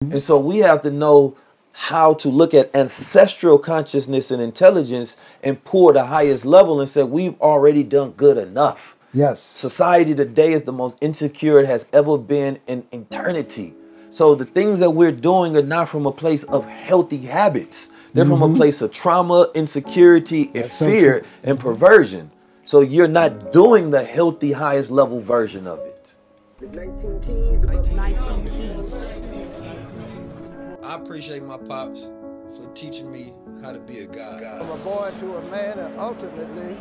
And so we have to know how to look at ancestral consciousness and intelligence and pour the highest level and say, we've already done good enough. Yes. Society today is the most insecure it has ever been in eternity. So the things that we're doing are not from a place of healthy habits. They're from a place of trauma, insecurity, and fear and perversion. So you're not doing the healthy, highest level version of it. The 19 keys. The 19 keys. I appreciate my pops for teaching me how to be a guy. From a boy to a man, and ultimately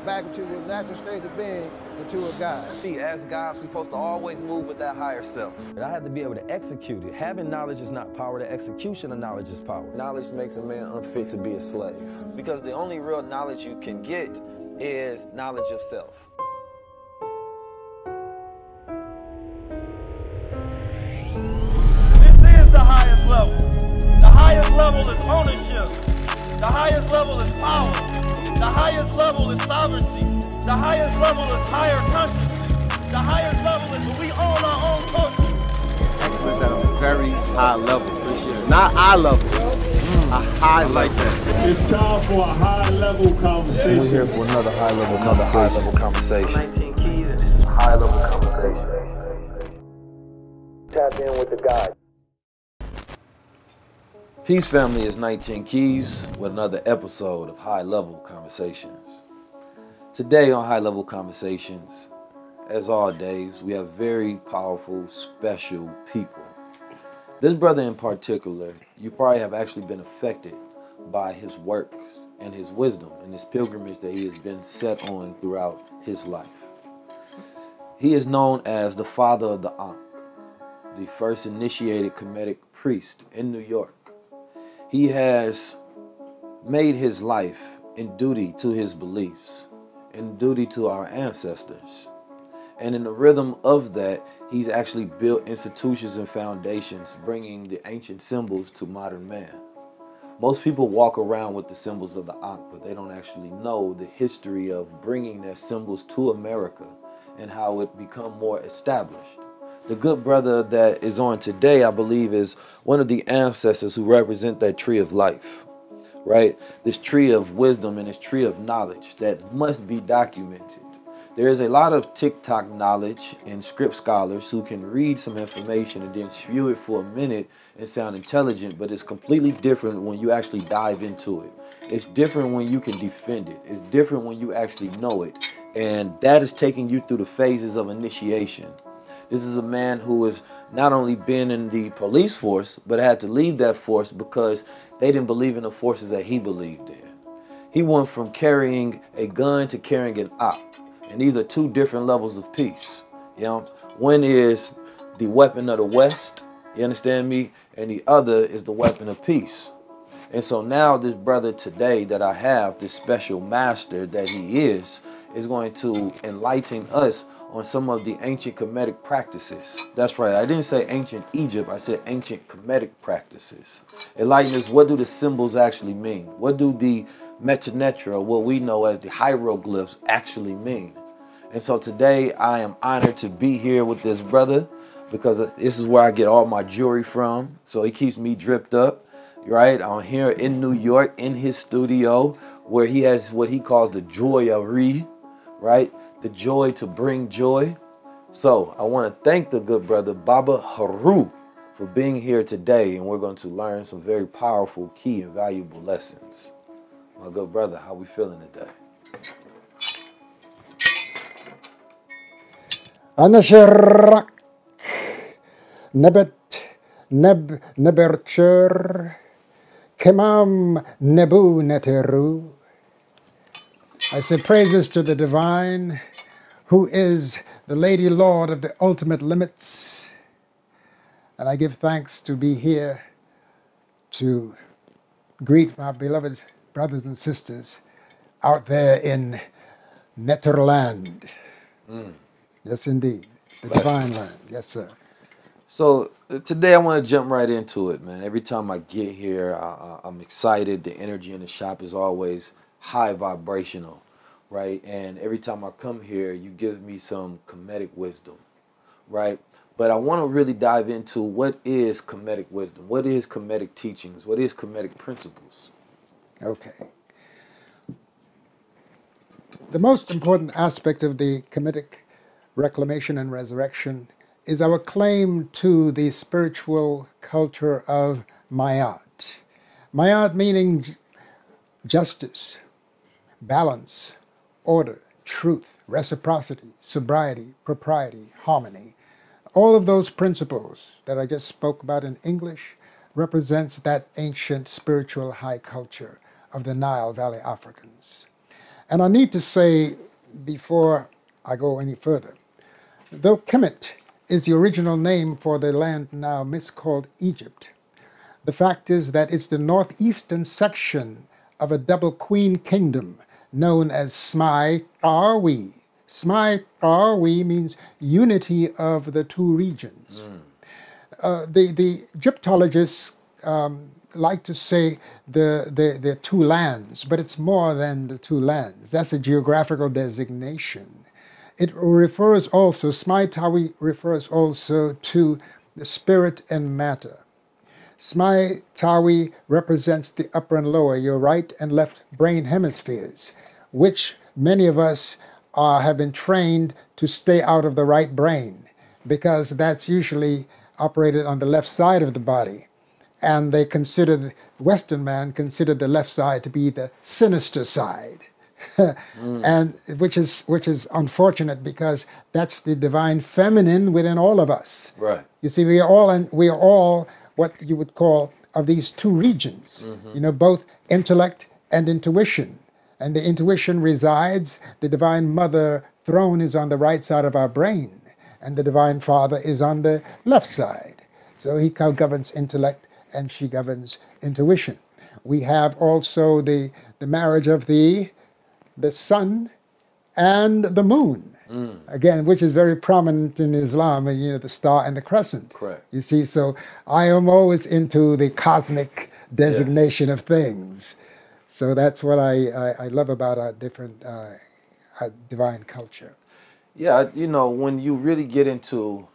back into the natural state of being into a God. As guys, we're supposed to always move with that higher self. I had to be able to execute it. Having knowledge is not power. The execution of knowledge is power. Knowledge makes a man unfit to be a slave. Because the only real knowledge you can get is knowledge of self. This is the highest level. The highest level is ownership. The highest level is power. The highest level is sovereignty. The highest level is higher consciousness. The highest level is when we own our own culture. Excellence at a very high level. Appreciate it. Not eye level. A high like that. It's time for a high level conversation. We're here for another high level conversation. 19 keys, and this is High level conversation. tap in with the God. Peace family is 19 Keys with another episode of High Level Conversations. Today on High Level Conversations, as all days, we have very powerful, special people. This brother in particular, you probably have actually been affected by his works and his wisdom and his pilgrimage that he has been set on throughout his life. He is known as the father of the Ankh, the first initiated Kemetic priest in New York. He has made his life in duty to his beliefs, in duty to our ancestors. And in the rhythm of that, he's actually built institutions and foundations, bringing the ancient symbols to modern man. Most people walk around with the symbols of the Ankh, but they don't actually know the history of bringing their symbols to America and how it become more established. The good brother that is on today, I believe, is one of the ancestors who represent that tree of life, right? This tree of wisdom and this tree of knowledge that must be documented. There is a lot of TikTok knowledge and script scholars who can read some information and then spew it for a minute and sound intelligent, but it's completely different when you actually dive into it. It's different when you can defend it. It's different when you actually know it. And that is taking you through the phases of initiation. This is a man who has not only been in the police force, but had to leave that force because they didn't believe in the forces that he believed in. He went from carrying a gun to carrying an op. And these are two different levels of peace. You know, one is the weapon of the West, you understand me? And the other is the weapon of peace. And so now this brother today that I have, this special master that he is going to enlighten us on some of the ancient Kemetic practices. That's right, I didn't say ancient Egypt, I said ancient Kemetic practices. Enlighten us, what do the symbols actually mean? What do the Metanetra, what we know as the hieroglyphs, actually mean? And so today I am honored to be here with this brother because this is where I get all my jewelry from. So he keeps me dripped up, right? I'm here in New York in his studio where he has what he calls the joyerie, right? The joy to bring joy. So I want to thank the good brother Baba Haru for being here today, and we're going to learn some very powerful, key, and valuable lessons. My good brother, how we feeling today? Anashirak Nebet Neb Nebercher Kemam Nebu Neteru. I say praises to the divine, who is the Lady Lord of the ultimate limits. And I give thanks to be here to greet my beloved brothers and sisters out there in Netherland. Yes, indeed. The divine land. Yes, sir. So today I want to jump right into it, man. Every time I get here, I'm excited. The energy in the shop is always high vibrational, right? And every time I come here, you give me some Kemetic wisdom, right? But I want to really dive into what is Kemetic wisdom, what is Kemetic teachings, what is Kemetic principles. Okay. The most important aspect of the Kemetic reclamation and resurrection is our claim to the spiritual culture of Mayat. Mayat meaning justice, balance, order, truth, reciprocity, sobriety, propriety, harmony. All of those principles that I just spoke about in English represents that ancient spiritual high culture of the Nile Valley Africans. And I need to say, before I go any further, though Kemet is the original name for the land now miscalled Egypt, the fact is that it's the northeastern section of a double queen kingdom known as Smai-Tarwi. Smai-Tarwi means unity of the two regions. The Egyptologists like to say the two lands, but it's more than the two lands. That's a geographical designation. It refers also, Smai-Tarwi refers also to the spirit and matter. Smai-Tarwi represents the upper and lower, your right and left brain hemispheres, which many of us have been trained to stay out of the right brain, because that's usually operated on the left side of the body. And they consider, the Western man considered the left side to be the sinister side. And which is unfortunate, because that's the divine feminine within all of us. Right. You see, we are all what you would call of these two regions. You know, both intellect and intuition. And the intuition resides, the divine mother throne is on the right side of our brain, and the divine father is on the left side. So he governs intellect and she governs intuition. We have also the marriage of the sun and the moon, again, which is very prominent in Islam, you know, the star and the crescent. Correct. You see, so I am always into the cosmic designation of things. So that's what I love about our different divine culture. Yeah, you know, when you really get into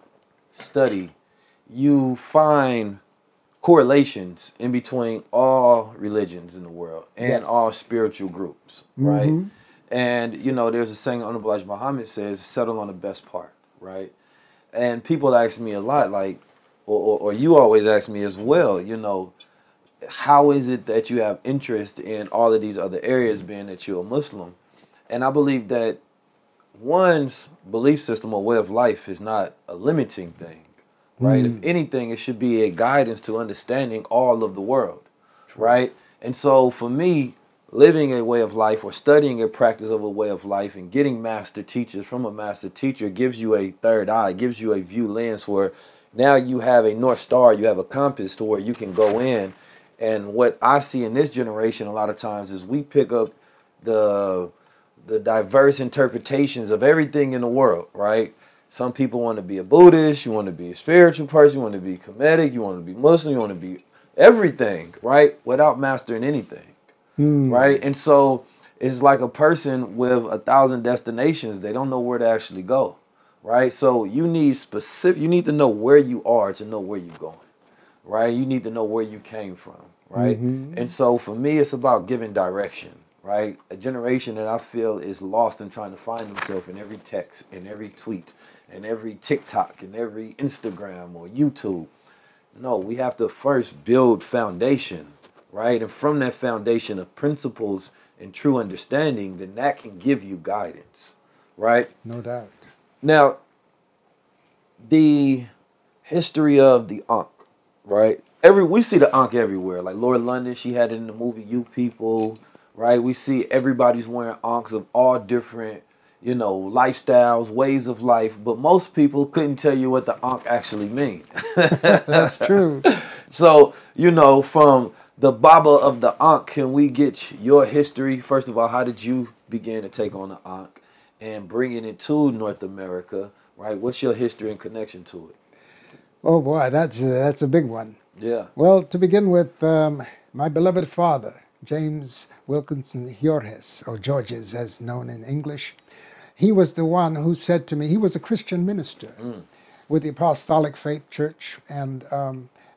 study, you find correlations in between all religions in the world and all spiritual groups, right? And, you know, there's a saying Honorable Elijah Muhammad says, settle on the best part, right? And people ask me a lot, like, or you always ask me as well, you know, how is it that you have interest in all of these other areas, being that you're a Muslim? And I believe that one's belief system or way of life is not a limiting thing, right? If anything, it should be a guidance to understanding all of the world, right? And so for me, living a way of life or studying a practice of a way of life and getting master teachers from a master teacher gives you a third eye, gives you a view lens where now you have a North Star, you have a compass to where you can go in. And what I see in this generation a lot of times is we pick up the diverse interpretations of everything in the world, right? Some people want to be a Buddhist, you want to be a spiritual person, you want to be Kemetic, you want to be Muslim, you want to be everything, right? Without mastering anything, right? And so it's like a person with 1,000 destinations. They don't know where to actually go, right? So you need to know where you are to know where you're going, right? You need to know where you came from, right? And so for me, it's about giving direction, right? A generation that I feel is lost in trying to find themselves in every text, in every tweet, in every TikTok, in every Instagram or YouTube. No, we have to first build foundation, right? And from that foundation of principles and true understanding, then that can give you guidance, right? No doubt. Now, the history of the Ankh, right? We see the Ankh everywhere. Like Lord London, she had it in the movie You People, right? We see everybody's wearing Ankhs of all different, you know, lifestyles, ways of life, but most people couldn't tell you what the Ankh actually means. That's true. So, you know, from the Baba of the Ankh, can we get your history? First of all, how did you begin to take on the Ankh and bringing it to North America, right? What's your history and connection to it? Oh boy, that's a big one. Yeah. Well, to begin with, my beloved father, James Wilkinson Hjorhes, or Georges as known in English, he was the one who said to me, he was a Christian minister, with the Apostolic Faith Church, and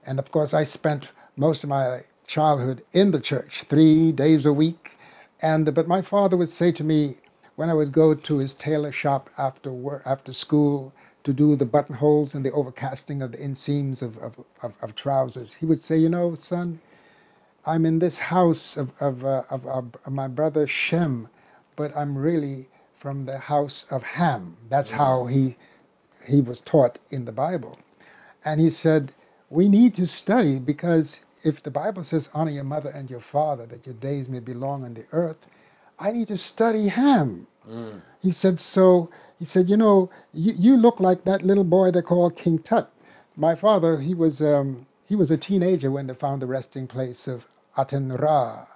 of course I spent most of my childhood in the church, 3 days a week. But my father would say to me when I would go to his tailor shop after work, after school, to do the buttonholes and the overcasting of the inseams of trousers, he would say, "You know, son, I'm in this house of my brother Shem, but I'm really from the house of Ham." That's how he was taught in the Bible. And he said, we need to study, because if the Bible says, honor your mother and your father, that your days may be long on the earth, I need to study Ham. He said, you know, you look like that little boy they call King Tut. My father, he was a teenager when they found the resting place of Aten Ra,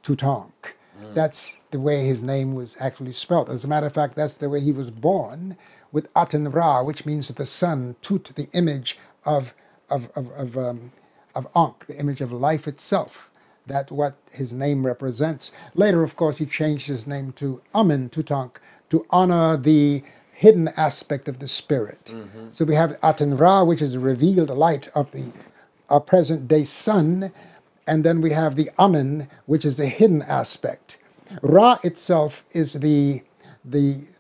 Tutank. That's the way his name was actually spelled. As a matter of fact, that's the way he was born, with Aten Ra, which means the sun, Tut, the image of Ankh, the image of life itself. That's what his name represents. Later, of course, he changed his name to Amen Tutank to honor the hidden aspect of the spirit. So we have Aten Ra, which is the revealed light of our present-day sun, and then we have the Amen, which is the hidden aspect. Ra itself is the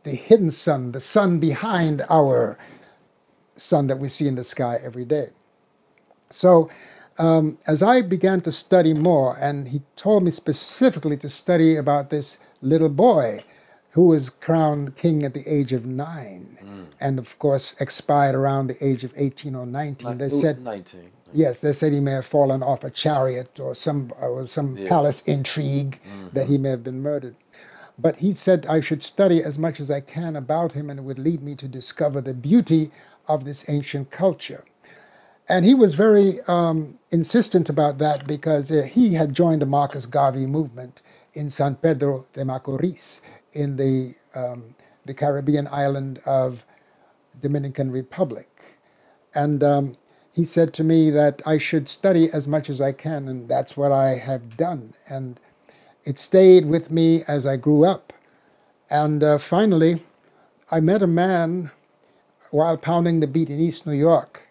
hidden sun, the sun behind our sun that we see in the sky every day. So as I began to study more, and he told me specifically to study about this little boy who was crowned king at the age of 9, and of course expired around the age of 18 or 19. They said 19. Yes, they said he may have fallen off a chariot or some palace intrigue that he may have been murdered. But he said I should study as much as I can about him, and it would lead me to discover the beauty of this ancient culture. And he was very insistent about that, because he had joined the Marcus Garvey movement in San Pedro de Macorís in the Caribbean island of Dominican Republic. And he said to me that I should study as much as I can, and that's what I have done. And it stayed with me as I grew up. And finally, I met a man while pounding the beat in East New York.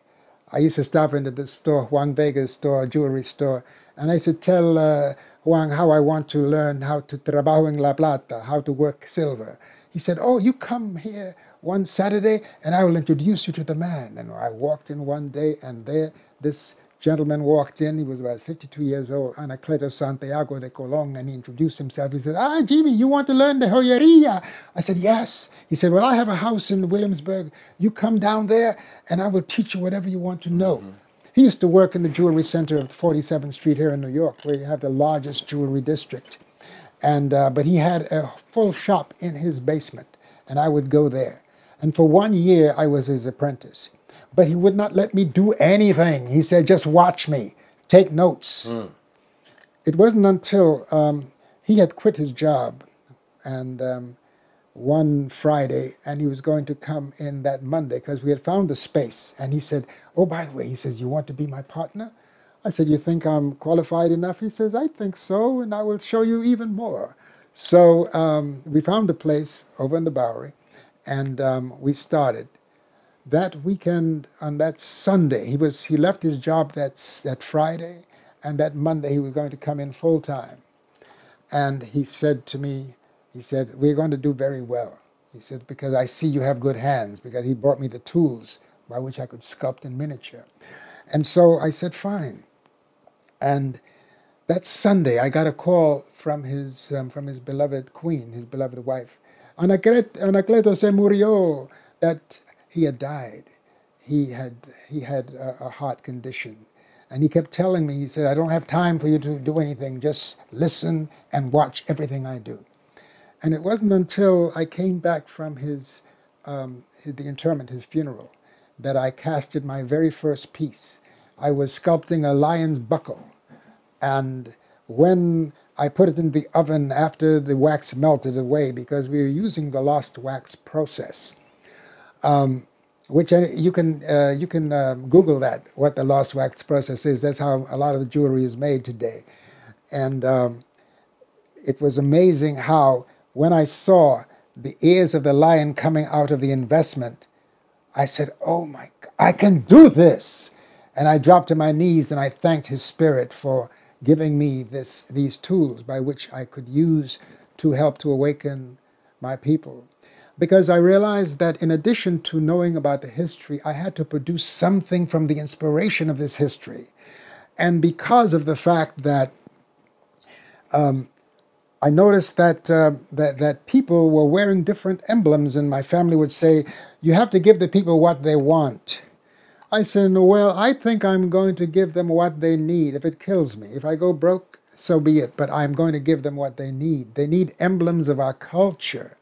I used to stop into the store, Juan Vega's store, jewelry store, and I used to tell Juan how I want to learn how to trabajo en la plata, how to work silver. He said, "Oh, you come here one Saturday and I will introduce you to the man." And I walked in one day, and there this gentleman walked in. He was about 52 years old, Anacleto Santiago de Colón, and he introduced himself. He said, "Ah, Jimmy, you want to learn the joyería?" I said, "Yes." He said, "Well, I have a house in Williamsburg. You come down there and I will teach you whatever you want to know." He used to work in the jewelry center of 47th Street here in New York, where you have the largest jewelry district. And but he had a full shop in his basement, and I would go there. And for 1 year, I was his apprentice. But he would not let me do anything. He said, "Just watch me, take notes." It wasn't until he had quit his job, and one Friday, and he was going to come in that Monday, because we had found a space. And he said, "Oh, by the way," he says, "you want to be my partner?" I said, "You think I'm qualified enough?" He says, "I think so, and I will show you even more." So we found a place over in the Bowery, and we started. That weekend, on that Sunday, he left his job that Friday, and that Monday he was going to come in full time. And he said to me, he said, "We're going to do very well." He said, "Because I see you have good hands," because he brought me the tools by which I could sculpt in miniature. And so I said, "Fine." And that Sunday, I got a call from his beloved queen, his beloved wife. Anacleto se murió, that he had died. He had a heart condition. And he kept telling me, he said, "I don't have time for you to do anything. Just listen and watch everything I do." And it wasn't until I came back from the interment, his funeral, that I casted my very first piece. I was sculpting a lion's buckle. And when I put it in the oven after the wax melted away, because we were using the lost wax process, which you can Google that, what the lost wax process is. That's how a lot of the jewelry is made today. And it was amazing how, when I saw the ears of the lion coming out of the investment, I said, oh my God, I can do this. And I dropped to my knees and I thanked His Spirit for giving me these tools by which I could use to help to awaken my people. Because I realized that in addition to knowing about the history, I had to produce something from the inspiration of this history. And because of the fact that I noticed that, that people were wearing different emblems, and my family would say, you have to give the people what they want. I said, well, I think I'm going to give them what they need if it kills me. If I go broke, so be it, but I'm going to give them what they need. They need emblems of our culture,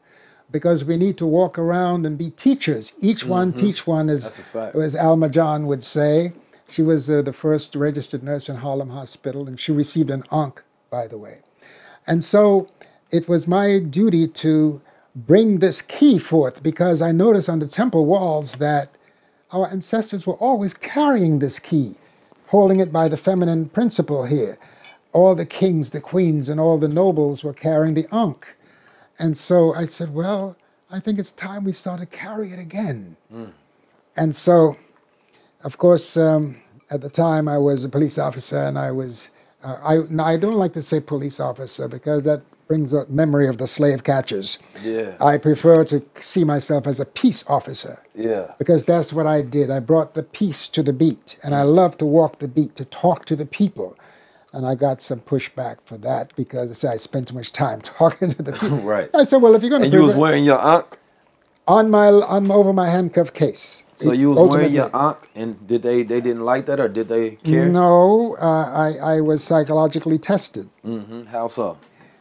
because we need to walk around and be teachers. Each one teach one, as Alma John would say. She was the first registered nurse in Harlem Hospital, and she received an Ankh, by the way. And so it was my duty to bring this key forth, because I noticed on the temple walls that our ancestors were always carrying this key, holding it by the feminine principle here. All the kings, the queens, and all the nobles were carrying the Ankh. And so I said, well, I think it's time we start to carry it again. And so, of course, at the time I was a police officer, and I was, I don't like to say police officer because that brings a memory of the slave catchers. Yeah. I prefer to see myself as a peace officer. Yeah. Because that's what I did. I brought the peace to the beat, and I love to walk the beat, to talk to the people. And I got some pushback for that because I spent too much time talking to the people. Right. I said, well, if you're going to... And you was wearing your Ankh? Over my handcuff case. So you was wearing your Ankh, and did they didn't like that, or did they care? No, I was psychologically tested. How so?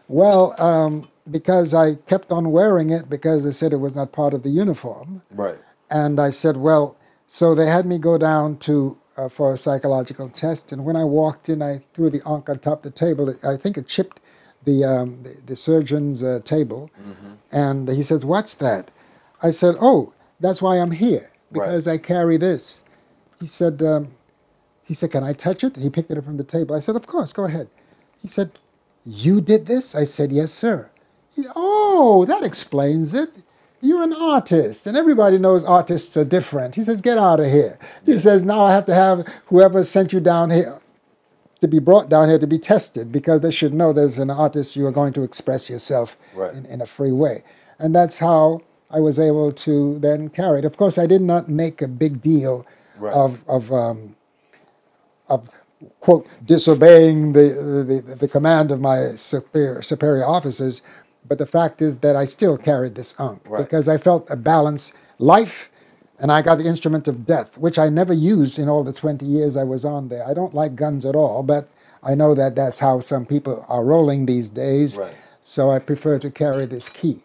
Well, because I kept on wearing it because they said it was not part of the uniform. Right. And I said, well, so they had me go down to for a psychological test, and when I walked in, I threw the Ankh on top of the table. I think it chipped the surgeon's table, and he says, "What's that?" I said, "Oh, that's why I'm here, because I carry this." He said, "Can I touch it?" He picked it up from the table. I said, "Of course, go ahead." He said, "You did this?" I said, "Yes, sir." Oh, that explains it. You're an artist, and everybody knows artists are different. He says, "Get out of here." He says, "Now I have to have whoever sent you down here to be brought down here to be tested, because they should know there's an artist, you are going to express yourself in a free way." And that's how I was able to then carry it. Of course, I did not make a big deal of quote, disobeying the command of my superior officers. But the fact is that I still carried this Ankh because I felt a balance, life, and I got the instrument of death, which I never used in all the 20 years I was on there. I don't like guns at all, but I know that that's how some people are rolling these days. So I prefer to carry this key.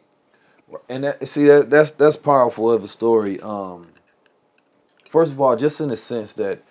And that's powerful of a story. First of all, just in the sense that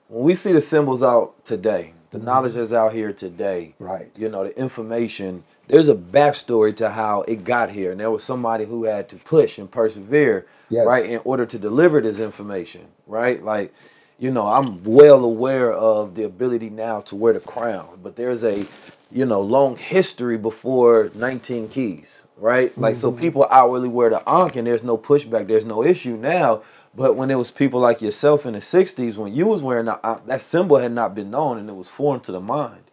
when we see the symbols out today, the knowledge that's out here today, you know, the information, there's a backstory to how it got here. And there was somebody who had to push and persevere, in order to deliver this information, right? Like, you know, I'm well aware of the ability now to wear the crown, but there's a, you know, long history before 19 keys, right? Like, so people outwardly wear the Ankh and there's no pushback, there's no issue now. But when it was people like yourself in the 60s, when you was wearing the Ankh, that symbol had not been known and it was foreign to the mind,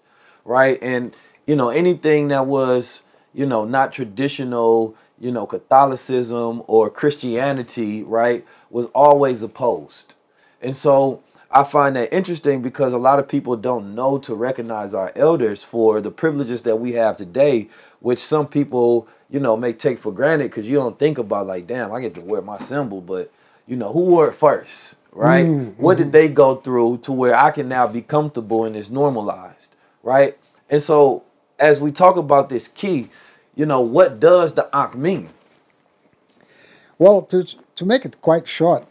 right? And, you know, anything that was, you know, not traditional, you know, Catholicism or Christianity, right, was always opposed. And so I find that interesting because a lot of people don't know to recognize our elders for the privileges that we have today, which some people, you know, may take for granted because you don't think about like, damn, I get to wear my symbol, but, you know, who wore it first, right? What did they go through to where I can now be comfortable and it's normalized, right? And so as we talk about this key, you know, what does the Ankh mean? Well, to make it quite short,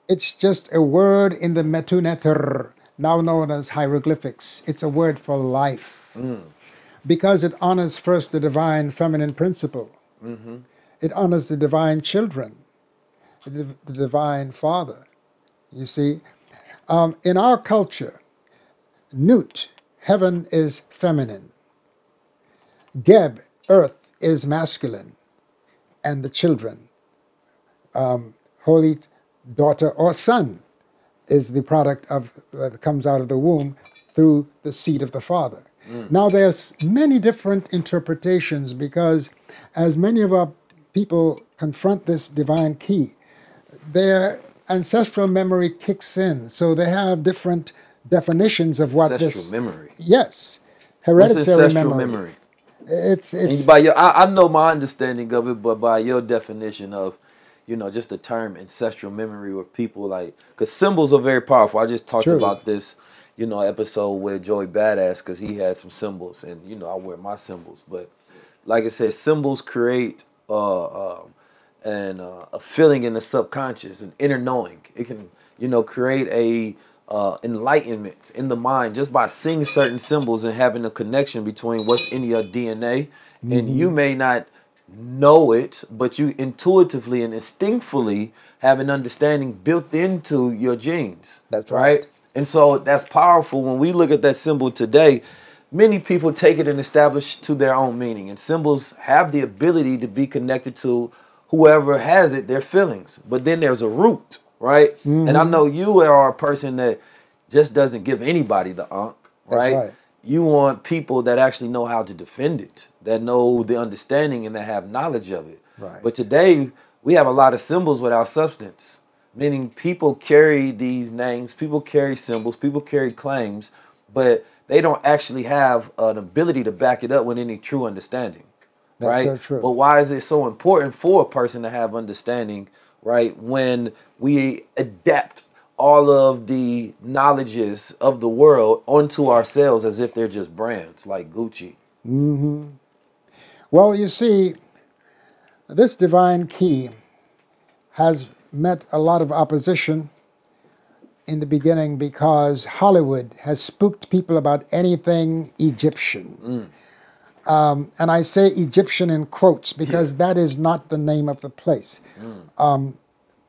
it's just a word in the Metu Neter, now known as hieroglyphics. It's a word for life because it honors first the divine feminine principle. It honors the divine children, the divine father. You see, in our culture, Nut, heaven, is feminine. Geb, earth, is masculine, and the children, holy daughter or son is the product of that comes out of the womb through the seed of the father. Now there's many different interpretations because as many of our people confront this divine key, their ancestral memory kicks in. So they have different definitions of what Ancestral memory. Yes. What's Hereditary ancestral memory. memory? It's And by your, I know my understanding of it, but by your definition of, you know, just the term ancestral memory, where people like, because symbols are very powerful. I just talked True. about this, you know, episode with Joey Badass, because he had some symbols, and you know, I wear my symbols. But like I said, symbols create a feeling in the subconscious, an inner knowing. It can, you know, create a enlightenment in the mind just by seeing certain symbols and having a connection between what's in your DNA. And you may not know it, but you intuitively and instinctively have an understanding built into your genes. That's right. And so that's powerful. When we look at that symbol today, many people take it and establish to their own meaning. And symbols have the ability to be connected to whoever has it, their feelings. But then there's a root, right? And I know you are a person that just doesn't give anybody the unk, right? right. You want people that actually know how to defend it, that know the understanding and that have knowledge of it. Right. But today we have a lot of symbols without substance, meaning people carry these names, people carry symbols, people carry claims, but they don't actually have an ability to back it up with any true understanding. That's right? so true. But why is it so important for a person to have understanding, right, when we adapt all of the knowledges of the world onto ourselves as if they're just brands like Gucci? Well, you see, this divine key has met a lot of opposition in the beginning because Hollywood has spooked people about anything Egyptian. And I say Egyptian in quotes because that is not the name of the place.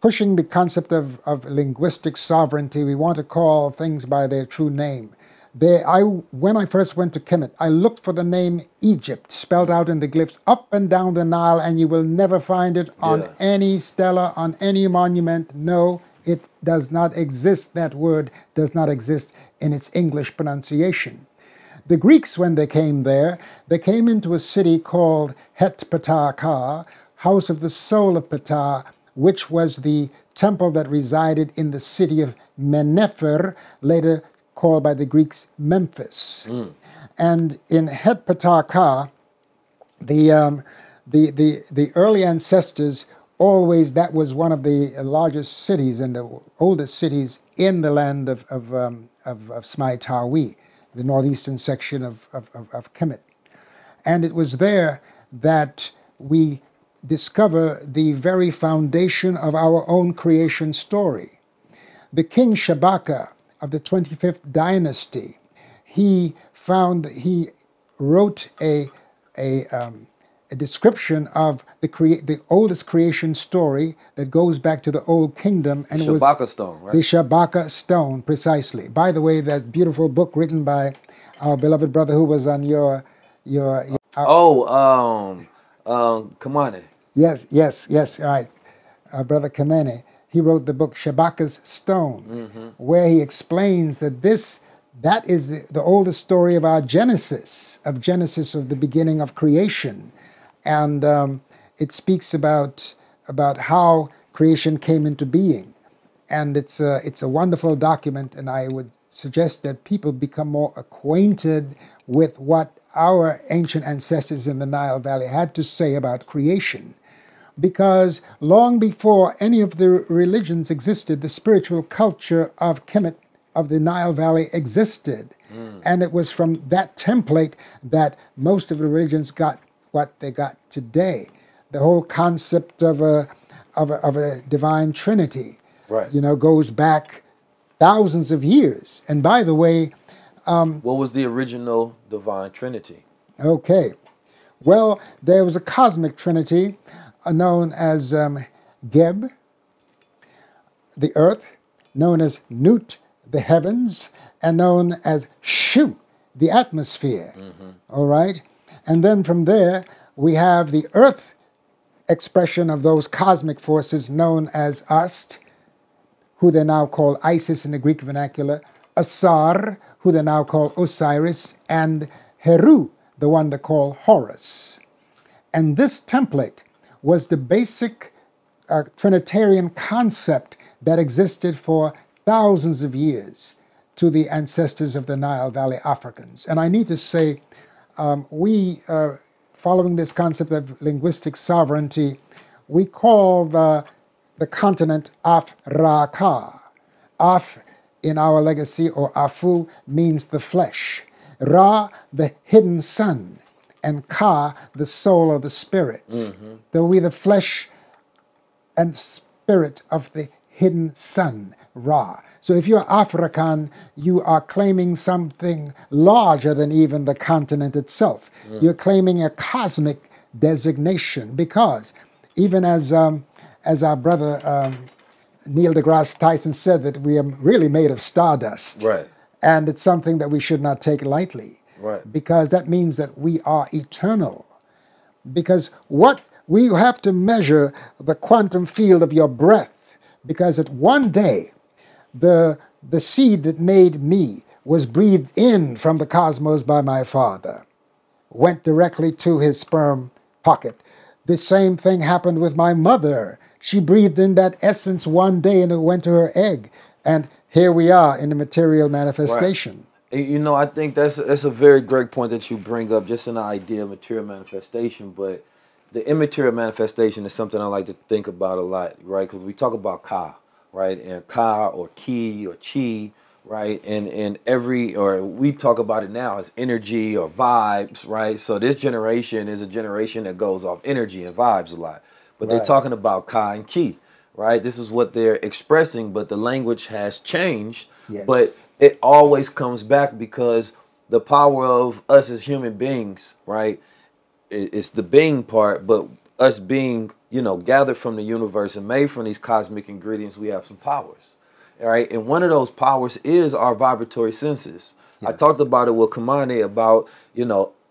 Pushing the concept of linguistic sovereignty, we want to call things by their true name. When I first went to Kemet, I looked for the name Egypt spelled out in the glyphs up and down the Nile, and you will never find it on any stela, on any monument. No, it does not exist. That word does not exist in its English pronunciation. The Greeks, when they came there, they came into a city called Het Ptah Ka, House of the Soul of Ptah, which was the temple that resided in the city of Mennefer, later called by the Greeks Memphis. And in Het Ptah Ka, the early ancestors always, that was one of the largest cities and the oldest cities in the land of Smaitawi, the northeastern section of Kemet. And it was there that we discover the very foundation of our own creation story. The king Shabaka of the 25th dynasty, he wrote a description of the oldest creation story that goes back to the Old Kingdom, and Shabaka stone, right? The Shabaka stone, precisely. By the way, that beautiful book written by our beloved brother who was on your Kamane. Yes, right. Our brother Kamene. He wrote the book Shabaka's Stone, where he explains that that is the oldest story of our Genesis of the beginning of creation. And it speaks about how creation came into being. And it's a wonderful document, and I would suggest that people become more acquainted with what our ancient ancestors in the Nile Valley had to say about creation. Because long before any of the religions existed, the spiritual culture of Kemet, of the Nile Valley, existed. And it was from that template that most of the religions got what they got today. The whole concept of a divine trinity, right, goes back thousands of years. And by the way, what was the original divine trinity? Okay. Well, there was a cosmic trinity known as Geb, the earth, known as Nut, the heavens, and known as Shu, the atmosphere. All right? And then from there, we have the earth expression of those cosmic forces known as Ast, who they now call Isis in the Greek vernacular, Asar, who they now call Osiris, and Heru, the one they call Horus. And this template was the basic Trinitarian concept that existed for thousands of years to the ancestors of the Nile Valley Africans. And I need to say, following this concept of linguistic sovereignty, we call the continent Africa. Af in our legacy, or Afu, means the flesh. Ra, the hidden sun. And Ka, the soul or the spirit. Though we the flesh and spirit of the hidden sun, Ra. So if you're African, you are claiming something larger than even the continent itself. You're claiming a cosmic designation, because even as our brother Neil deGrasse Tyson said, that we are really made of stardust. Right. And it's something that we should not take lightly. Right. Because that means that we are eternal. Because what we have to measure the quantum field of your breath, because at one day the seed that made me was breathed in from the cosmos by my father, went directly to his sperm pocket. The same thing happened with my mother. She breathed in that essence one day and it went to her egg. And here we are in the material manifestation. Right. You know, I think that's a very great point that you bring up, just an idea of material manifestation. But the immaterial manifestation is something I like to think about a lot, right? Because we talk about Ka, right? And Ka or Ki or Chi, right? And we talk about it now as energy or vibes, right? So this generation is a generation that goes off energy and vibes a lot. But they're talking about Ka and Ki, right? This is what they're expressing, but the language has changed. Yes. But it always comes back because the power of us as human beings, right? It's the being part, but us being, gathered from the universe and made from these cosmic ingredients, we have some powers, all right? And one of those powers is our vibratory senses. Yes. I talked about it with Kamani about,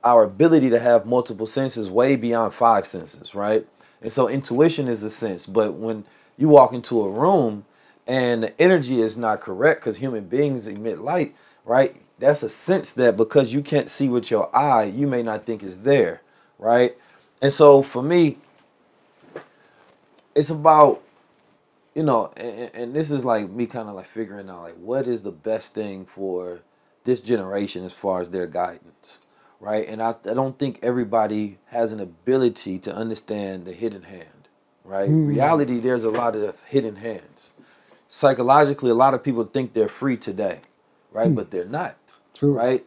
our ability to have multiple senses way beyond 5 senses, right? And so intuition is a sense, but when you walk into a room and the energy is not correct, because human beings emit light, right? That's a sense that because you can't see with your eye, you may not think is there, right? And so for me, it's about, and this is like me kind of like figuring out like what is the best thing for this generation as far as their guidance, right? And I don't think everybody has an ability to understand the hidden hand, right? Reality, there's a lot of hidden hands. Psychologically, a lot of people think they're free today, right? But they're not, right?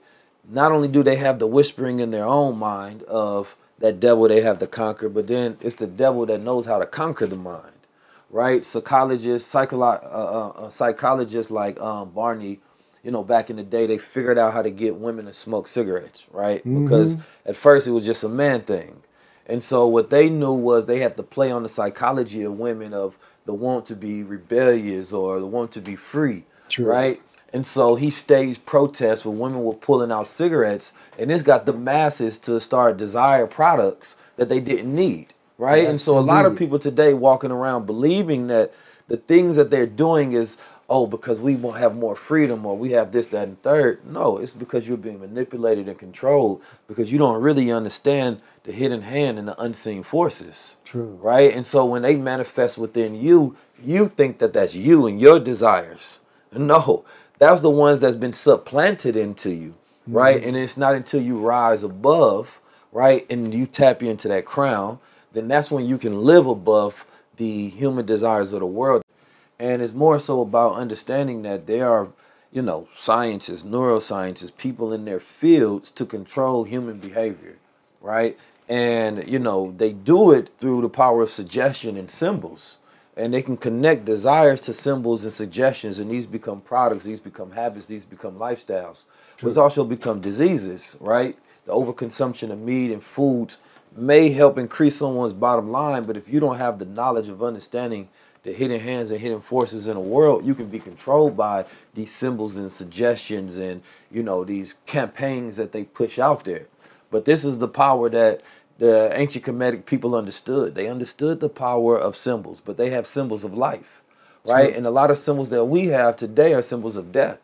Not only do they have the whispering in their own mind of that devil they have to conquer, but then it's the devil that knows how to conquer the mind, right? Psychologists like Barney, back in the day, they figured out how to get women to smoke cigarettes, right? Because at first it was just a man thing. And so what they knew was they had to play on the psychology of women, of the want to be rebellious or the want to be free, right? And so he staged protests where women were pulling out cigarettes, and this got the masses to start desire products that they didn't need, right? Yes, and so a lot of people today walking around believing that the things that they're doing is, because we won't have more freedom or we have this, that, and third. No, it's because you're being manipulated and controlled because you don't really understand the hidden hand and the unseen forces. True. Right? And so when they manifest within you, you think that that's you and your desires. No, that's the ones that's been supplanted into you, right? And it's not until you rise above, right, and you tap into that crown, then that's when you can live above the human desires of the world. And it's more so about understanding that there are, scientists, neuroscientists, people in their fields to control human behavior, right? And, they do it through the power of suggestion and symbols. And they can connect desires to symbols and suggestions, and these become products, these become habits, these become lifestyles. Which also become diseases, right? The overconsumption of meat and foods may help increase someone's bottom line, but if you don't have the knowledge of understanding the hidden hands and hidden forces in the world, you can be controlled by these symbols and suggestions and, these campaigns that they push out there. But this is the power that the ancient Kemetic people understood. They understood the power of symbols, but they have symbols of life, right? And a lot of symbols that we have today are symbols of death,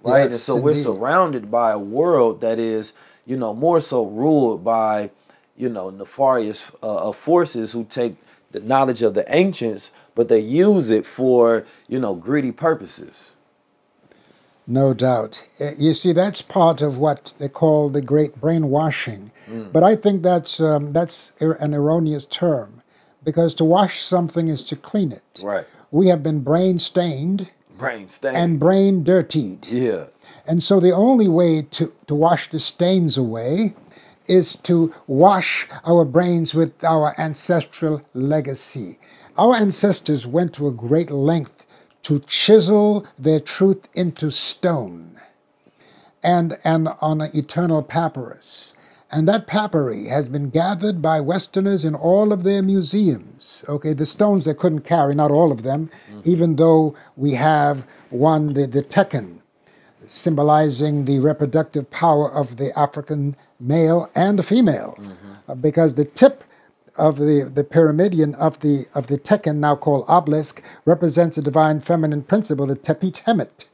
right? Yes, and so we're indeed. surrounded by a world that is, more so ruled by, nefarious forces who take the knowledge of the ancients, but they use it for, greedy purposes. No doubt. You see, that's part of what they call the great brainwashing. But I think that's an erroneous term, because to wash something is to clean it. Right. We have been brain stained Brain stain. and brain dirtied. Yeah. And so the only way to wash the stains away is to wash our brains with our ancestral legacy. Our ancestors went to a great length to chisel their truth into stone and on an eternal papyrus. And that papyri has been gathered by Westerners in all of their museums. Okay, the stones they couldn't carry, not all of them, even though we have one, the Tekken, symbolizing the reproductive power of the African male and the female. Because the tip of the pyramidion of the Tekken, now called obelisk, represents the divine feminine principle, the Tepit Hemet.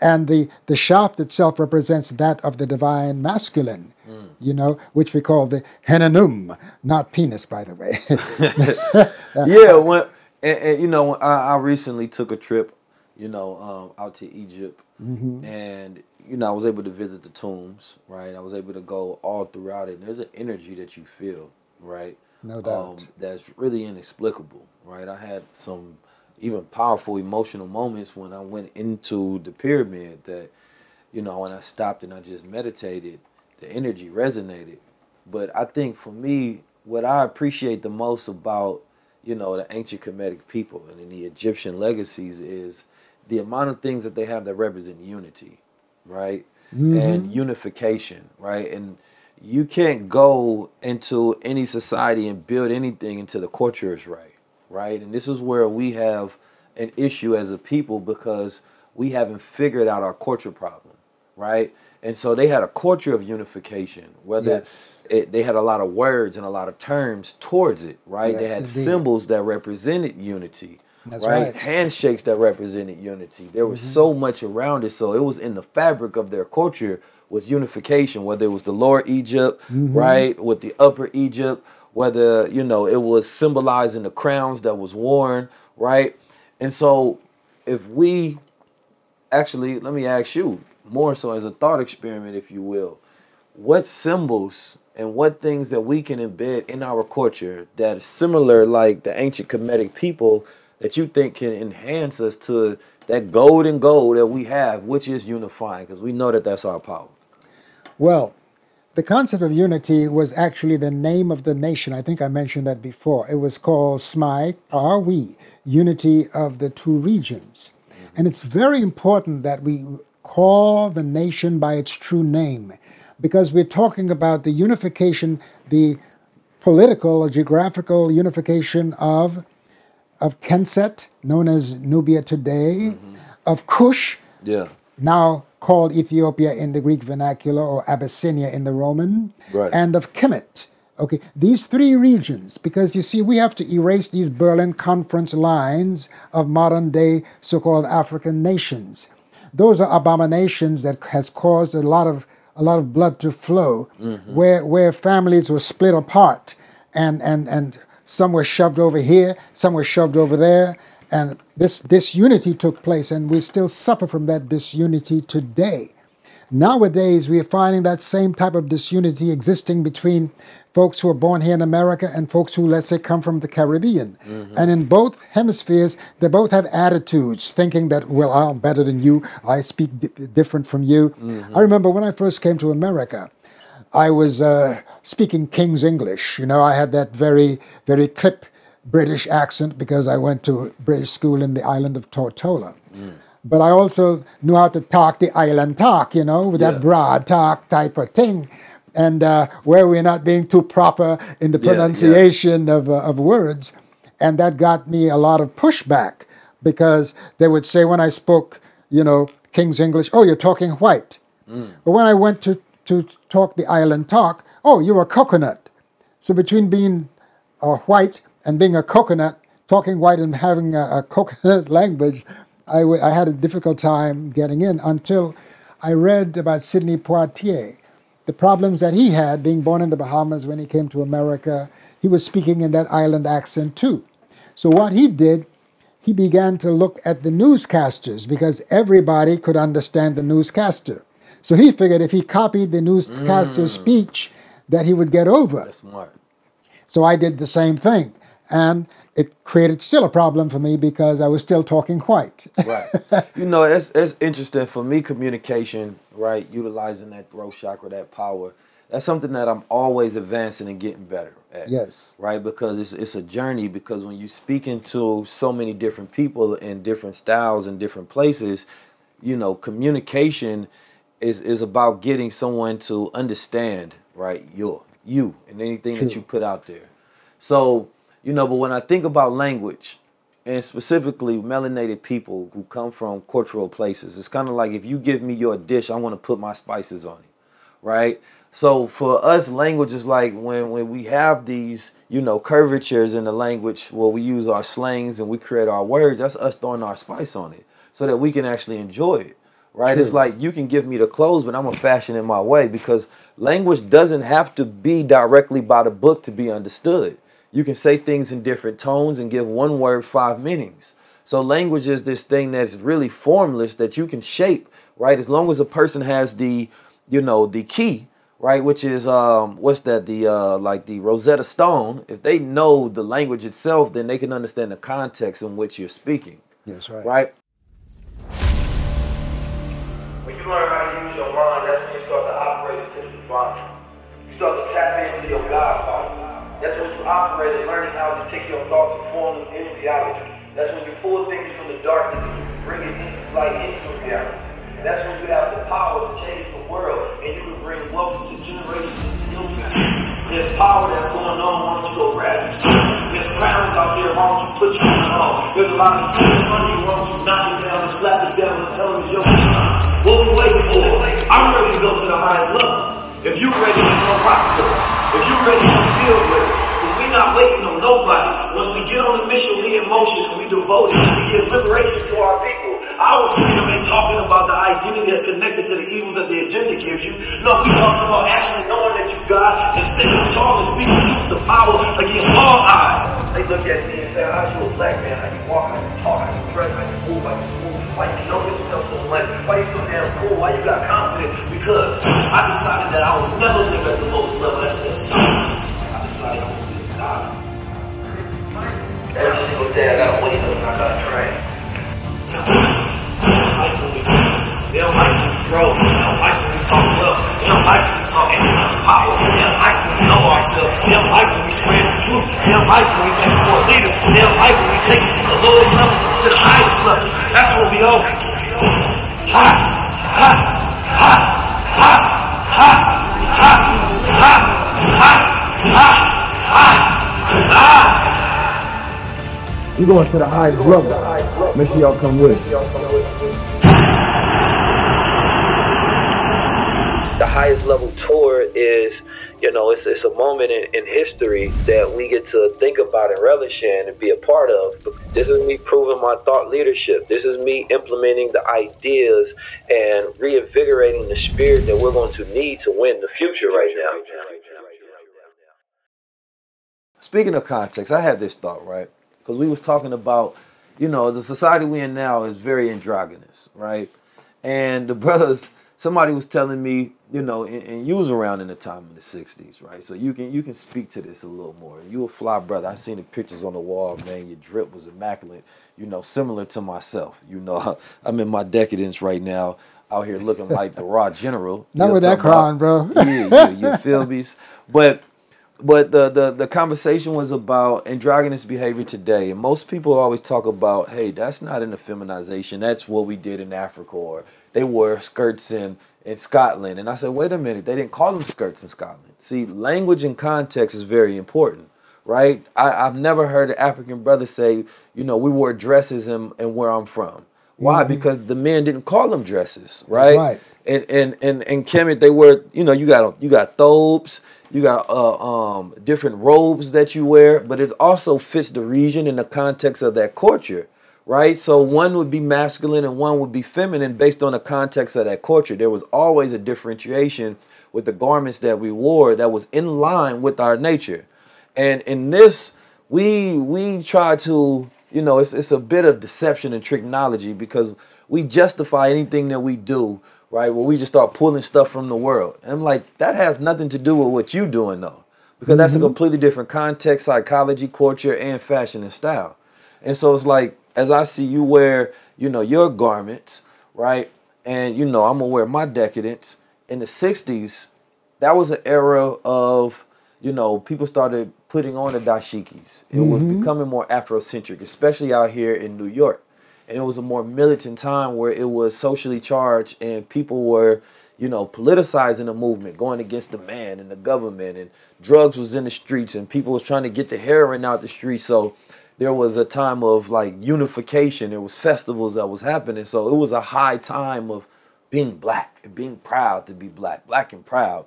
And the shaft itself represents that of the divine masculine, which we call the Henanum, not penis, by the way. Yeah, I recently took a trip, out to Egypt, and I was able to visit the tombs, right? I was able to go all throughout it. And there's an energy that you feel, right? No doubt. That's really inexplicable, right? I had some even powerful emotional moments when I went into the pyramid that, when I stopped and I just meditated, the energy resonated. But I think for me, what I appreciate the most about, the ancient Kemetic people and the Egyptian legacies is the amount of things that they have that represent unity, right? And unification, right? And you can't go into any society and build anything until the culture is right, right? And this is where we have an issue as a people because we haven't figured out our culture problem, right? And so they had a culture of unification, whether they had a lot of words and a lot of terms towards it, right? Yes, they had indeed. symbols that represented unity, That's right? right. Handshakes that represented unity. There was so much around it. So it was in the fabric of their culture was unification, whether it was the Lower Egypt, right, with the Upper Egypt, whether, it was symbolizing the crowns that was worn, right? And so if we actually, let me ask you, more so as a thought experiment, if you will, what symbols and what things that we can embed in our culture that is similar like the ancient Kemetic people that you think can enhance us to that golden goal that we have, which is unifying, because we know that that's our power. Well, the concept of unity was actually the name of the nation. I think I mentioned that before. It was called SMI, R-We, Unity of the Two Regions. And it's very important that we call the nation by its true name, because we're talking about the unification, the political or geographical unification of Kenset, known as Nubia today, of Kush, now called Ethiopia in the Greek vernacular, or Abyssinia in the Roman, and of Kemet. Okay, these three regions, because you see, we have to erase these Berlin Conference lines of modern-day so-called African nations. Those are abominations that has caused a lot of blood to flow, where families were split apart, and some were shoved over here, some were shoved over there, and this disunity took place, and we still suffer from that disunity today. Nowadays, we are finding that same type of disunity existing between folks who are born here in America and folks who, let's say, come from the Caribbean. And in both hemispheres, they both have attitudes, thinking that, well, I'm better than you, I speak different from you. I remember when I first came to America, I was speaking King's English. I had that very, very clip British accent because I went to British school in the island of Tortola. But I also knew how to talk the island talk, with that broad talk type of thing. And where we're not being too proper in the pronunciation of words. And that got me a lot of pushback, because they would say when I spoke, King's English, oh, you're talking white. But when I went to talk the island talk, oh, you're a coconut. So between being white and being a coconut, talking white and having a coconut language, I had a difficult time getting in until I read about Sidney Poitier, the problems that he had being born in the Bahamas. When he came to America, he was speaking in that island accent too. So what he did, he began to look at the newscasters because everybody could understand the newscaster. So he figured if he copied the newscaster's speech, that he would get over. That's smart. So I did the same thing. And it created still a problem for me because I was still talking white. Right. You know, it's interesting for me, communication, right? Utilizing that throat chakra, that power. That's something that I'm always advancing and getting better at. Yes. Right? Because it's a journey, because when you speak into so many different people in different styles and different places, you know, communication is about getting someone to understand, right, you and anything that you put out there. So, you know, but when I think about language, and specifically melanated people who come from cultural places, it's kind of like if you give me your dish, I want to put my spices on it, right? So for us, language is like when we have these, you know, curvatures in the language where we use our slangs and we create our words, that's us throwing our spice on it so that we can actually enjoy it. Right? True. It's like you can give me the clothes, but I'm going to fashion it my way, because language doesn't have to be directly by the book to be understood. You can say things in different tones and give one word 5 meanings. So language is this thing that's really formless that you can shape, right? As long as a person has the, you know, the key, right? Which is, what's that? The, like the Rosetta Stone. If they know the language itself, then they can understand the context in which you're speaking. Yes, right. Right? When you learn how to use your mind, that's when you start to operate into the divine. You start to tap into your God power. That's when you operate and learning how to take your thoughts and form them into reality. That's when you pull things from the darkness and you bring it into light, into reality. And that's when you have the power to change the world, and you can bring wealth into generations, into your family. There's power that's going on, why don't you go grab it? There's crowns out there, why don't you put your on? There's a lot of fear money, why don't you knock it down and slap the devil and tell him it's your time? What we waiting for? I'm ready to go to the highest level. If you're ready to come rock with us, if you're ready to build with us, because we're not waiting on nobody. Once we get on the mission, we in motion and we devote it, we give liberation to our people. Our freedom ain't talking about the identity that's connected to the evils that the agenda gives you. No, we're talking about actually knowing that you God and standing tall and speaking truth, the power against all odds. They look at me and say, how's you a black man? How you walk, how you talk, how you dress, how you move, how you smooth? Why you know yourself so much? Why you so damn cool? Why you got confidence? Because I decided that I will never live at the lowest level. That's the sun. I decided I want to be a God. Every single day I got windows and I got train. They don't like when we grow. They don't like when we talk love. They don't like when we talk economic power. They don't like when we know ourselves. They don't like when we spread the truth. They don't like when we make more leaders. They don't like when we take it from the lowest level to the highest level. That's what we owe. Ha! Ha! Ha! Ha! Ha! Ha! Ha! Ha! Ha! Ha! We're going to the highest level. Make sure y'all come with us. The highest level tour is, you know, it's a moment in history that we get to think about and relish in and be a part of. This is me proving my thought leadership. This is me implementing the ideas and reinvigorating the spirit that we're going to need to win the future right now. Speaking of context, I had this thought, right? Because we was talking about, you know, the society we in now is very androgynous, right? And the brothers, somebody was telling me, you know, and you was around in the time of the 60s, right? So you can speak to this a little more. You a fly brother. I seen the pictures on the wall, man. Your drip was immaculate, you know, similar to myself. You know, I'm in my decadence right now, out here looking like the Raw General. Not with that crown, bro. Yeah, you feel me? But the conversation was about androgynous behavior today. And most people always talk about, hey, that's not an effeminization. That's what we did in Africa, or they wore skirts in Scotland. And I said, wait a minute, they didn't call them skirts in Scotland. See, language and context is very important, right? I've never heard an African brother say, you know, we wore dresses in where I'm from. Why? Mm-hmm. Because the men didn't call them dresses, right? Right. And Kemet, they were, you know, you got thobes, You got different robes that you wear, but it also fits the region and the context of that culture, right? So one would be masculine and one would be feminine based on the context of that culture. There was always a differentiation with the garments that we wore that was in line with our nature. And in this, we try to, you know, it's a bit of deception and technology because we justify anything that we do, right? Well, we just start pulling stuff from the world. And I'm like, that has nothing to do with what you're doing, though, because that's a completely different context, psychology, culture, and fashion and style. And so it's like, as I see you wear, you know, your garments, right? And, you know, I'm going to wear my decadence. In the 60s, that was an era of, you know, people started putting on the dashikis. It was becoming more Afrocentric, especially out here in New York. And it was a more militant time where it was socially charged and people were, you know, politicizing the movement, going against the man and the government, and drugs was in the streets and people was trying to get the heroin out the streets. So there was a time of like unification. There was festivals that was happening. So it was a high time of being black and being proud to be black, black and proud.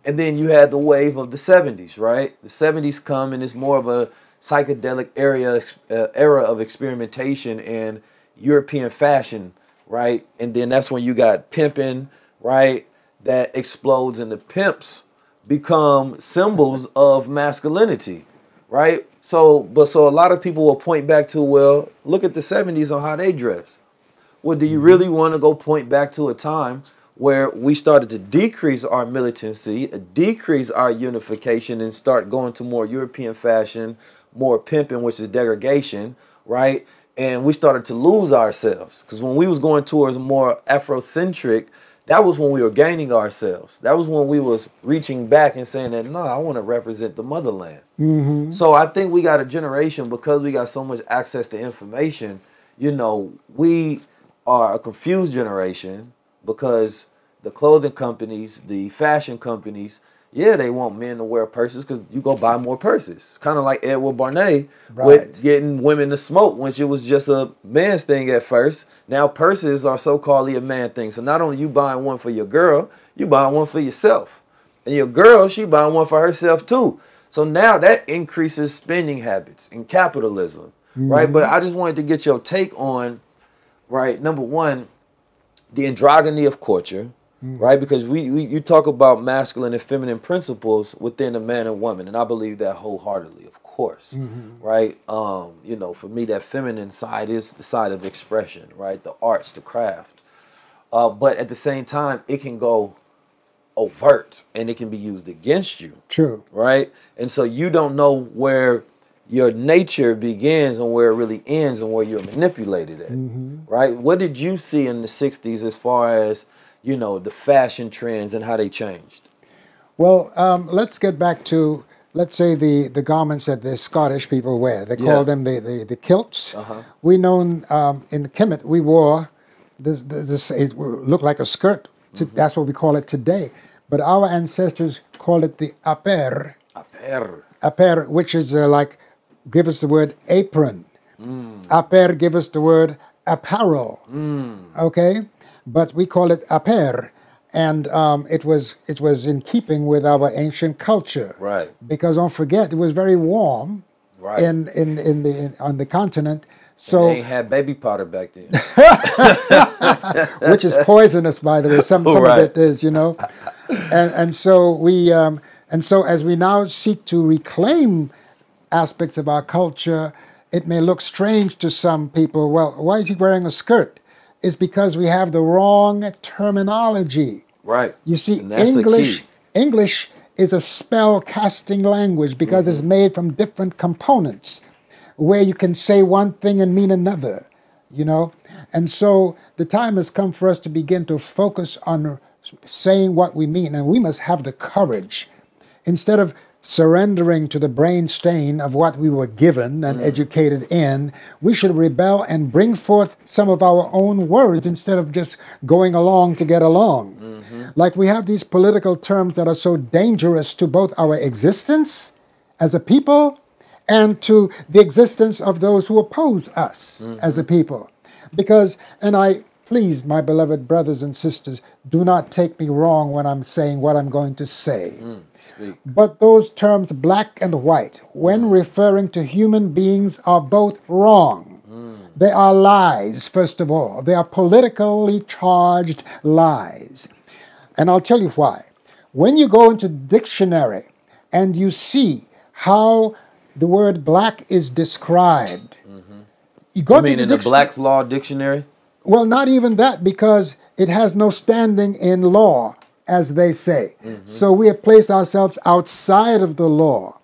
And then you had the wave of the 70s, right? The 70s come and it's more of a psychedelic era of experimentation and European fashion, right? And then that's when you got pimping, right? That explodes and the pimps become symbols of masculinity, right? So a lot of people will point back to, well, look at the 70s on how they dress. Well, do you really want to go point back to a time where we started to decrease our militancy, decrease our unification, and start going to more European fashion, more pimping, which is degradation, right? And we started to lose ourselves. Because when we was going towards more Afrocentric, that was when we were gaining ourselves. That was when we was reaching back and saying that, no, I want to represent the motherland. So I think we got a generation, because we got so much access to information, you know, we are a confused generation because the clothing companies, the fashion companies, yeah, they want men to wear purses because you go buy more purses. Kind of like Edward Barnett with getting women to smoke, which it was just a man's thing at first. Now purses are so-called a man thing. So not only you buying one for your girl, you buying one for yourself. And your girl, she buying one for herself too. So now that increases spending habits and capitalism, right? But I just wanted to get your take on, right, number one, the androgyny of culture, right? Because you talk about masculine and feminine principles within a man and woman, and I believe that wholeheartedly, of course, right? You know, for me, that feminine side is the side of expression, right? The arts, the craft. But at the same time, it can go overt and it can be used against you. True. Right? And so you don't know where your nature begins and where it really ends and where you're manipulated at, right? What did you see in the 60s as far as, you know, the fashion trends and how they changed? Well, let's get back to, let's say, the garments that the Scottish people wear. They call them the kilts. We known in Kemet, we wore this it looked like a skirt. That's what we call it today. But our ancestors called it the aper. Aper, which is like, give us the word apron. Aper, give us the word apparel. Okay? But we call it aper. And it was in keeping with our ancient culture. Right. Because don't forget, it was very warm on the continent. So they ain't had baby powder back then. Which is poisonous, by the way. Some of it is, you know. And so we and so as we now seek to reclaim aspects of our culture, it may look strange to some people. Well, why is he wearing a skirt? It's because we have the wrong terminology. Right. You see, English is a spell casting language because it's made from different components, where you can say one thing and mean another, you know? And so the time has come for us to begin to focus on saying what we mean, and we must have the courage. Instead of surrendering to the brain stain of what we were given and educated in, we should rebel and bring forth some of our own words instead of just going along to get along. Like we have these political terms that are so dangerous to both our existence as a people and to the existence of those who oppose us as a people. Because, and I please, my beloved brothers and sisters, do not take me wrong when I'm saying what I'm going to say. But those terms, black and white, when referring to human beings, are both wrong. They are lies, first of all. They are politically charged lies. And I'll tell you why. When you go into the dictionary and you see how the word black is described, you go You mean in the Black's Law Dictionary? Well, not even that, because it has no standing in law, as they say. So we have placed ourselves outside of the law.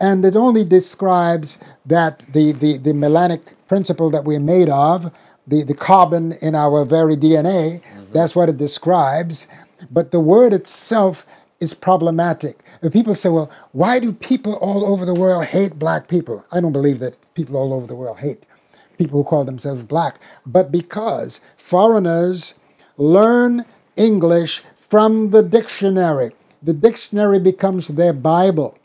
And it only describes that the melanic principle that we're made of, the carbon in our very DNA, that's what it describes. But the word itself is problematic. And people say, well, why do people all over the world hate black people? I don't believe that people all over the world hate people who call themselves black, but because foreigners learn English from the dictionary. The dictionary becomes their Bible.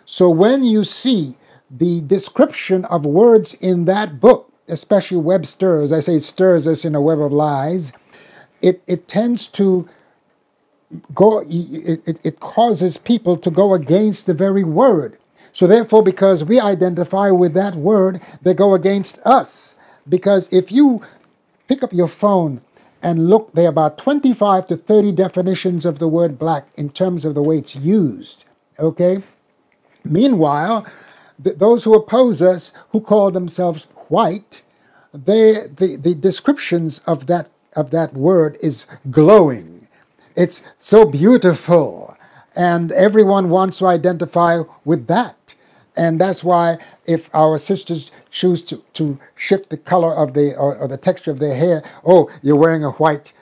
So when you see the description of words in that book, especially Webster's, I say it stirs us in a web of lies, it tends to go, it causes people to go against the very word. So therefore, because we identify with that word, they go against us. Because if you pick up your phone and look, there are about 25 to 30 definitions of the word black in terms of the way it's used, okay? Meanwhile, those who oppose us, who call themselves white, the descriptions of that word is glowing. It's so beautiful, and everyone wants to identify with that. And that's why if our sisters choose to shift the color of or the texture of their hair, oh, you're wearing a white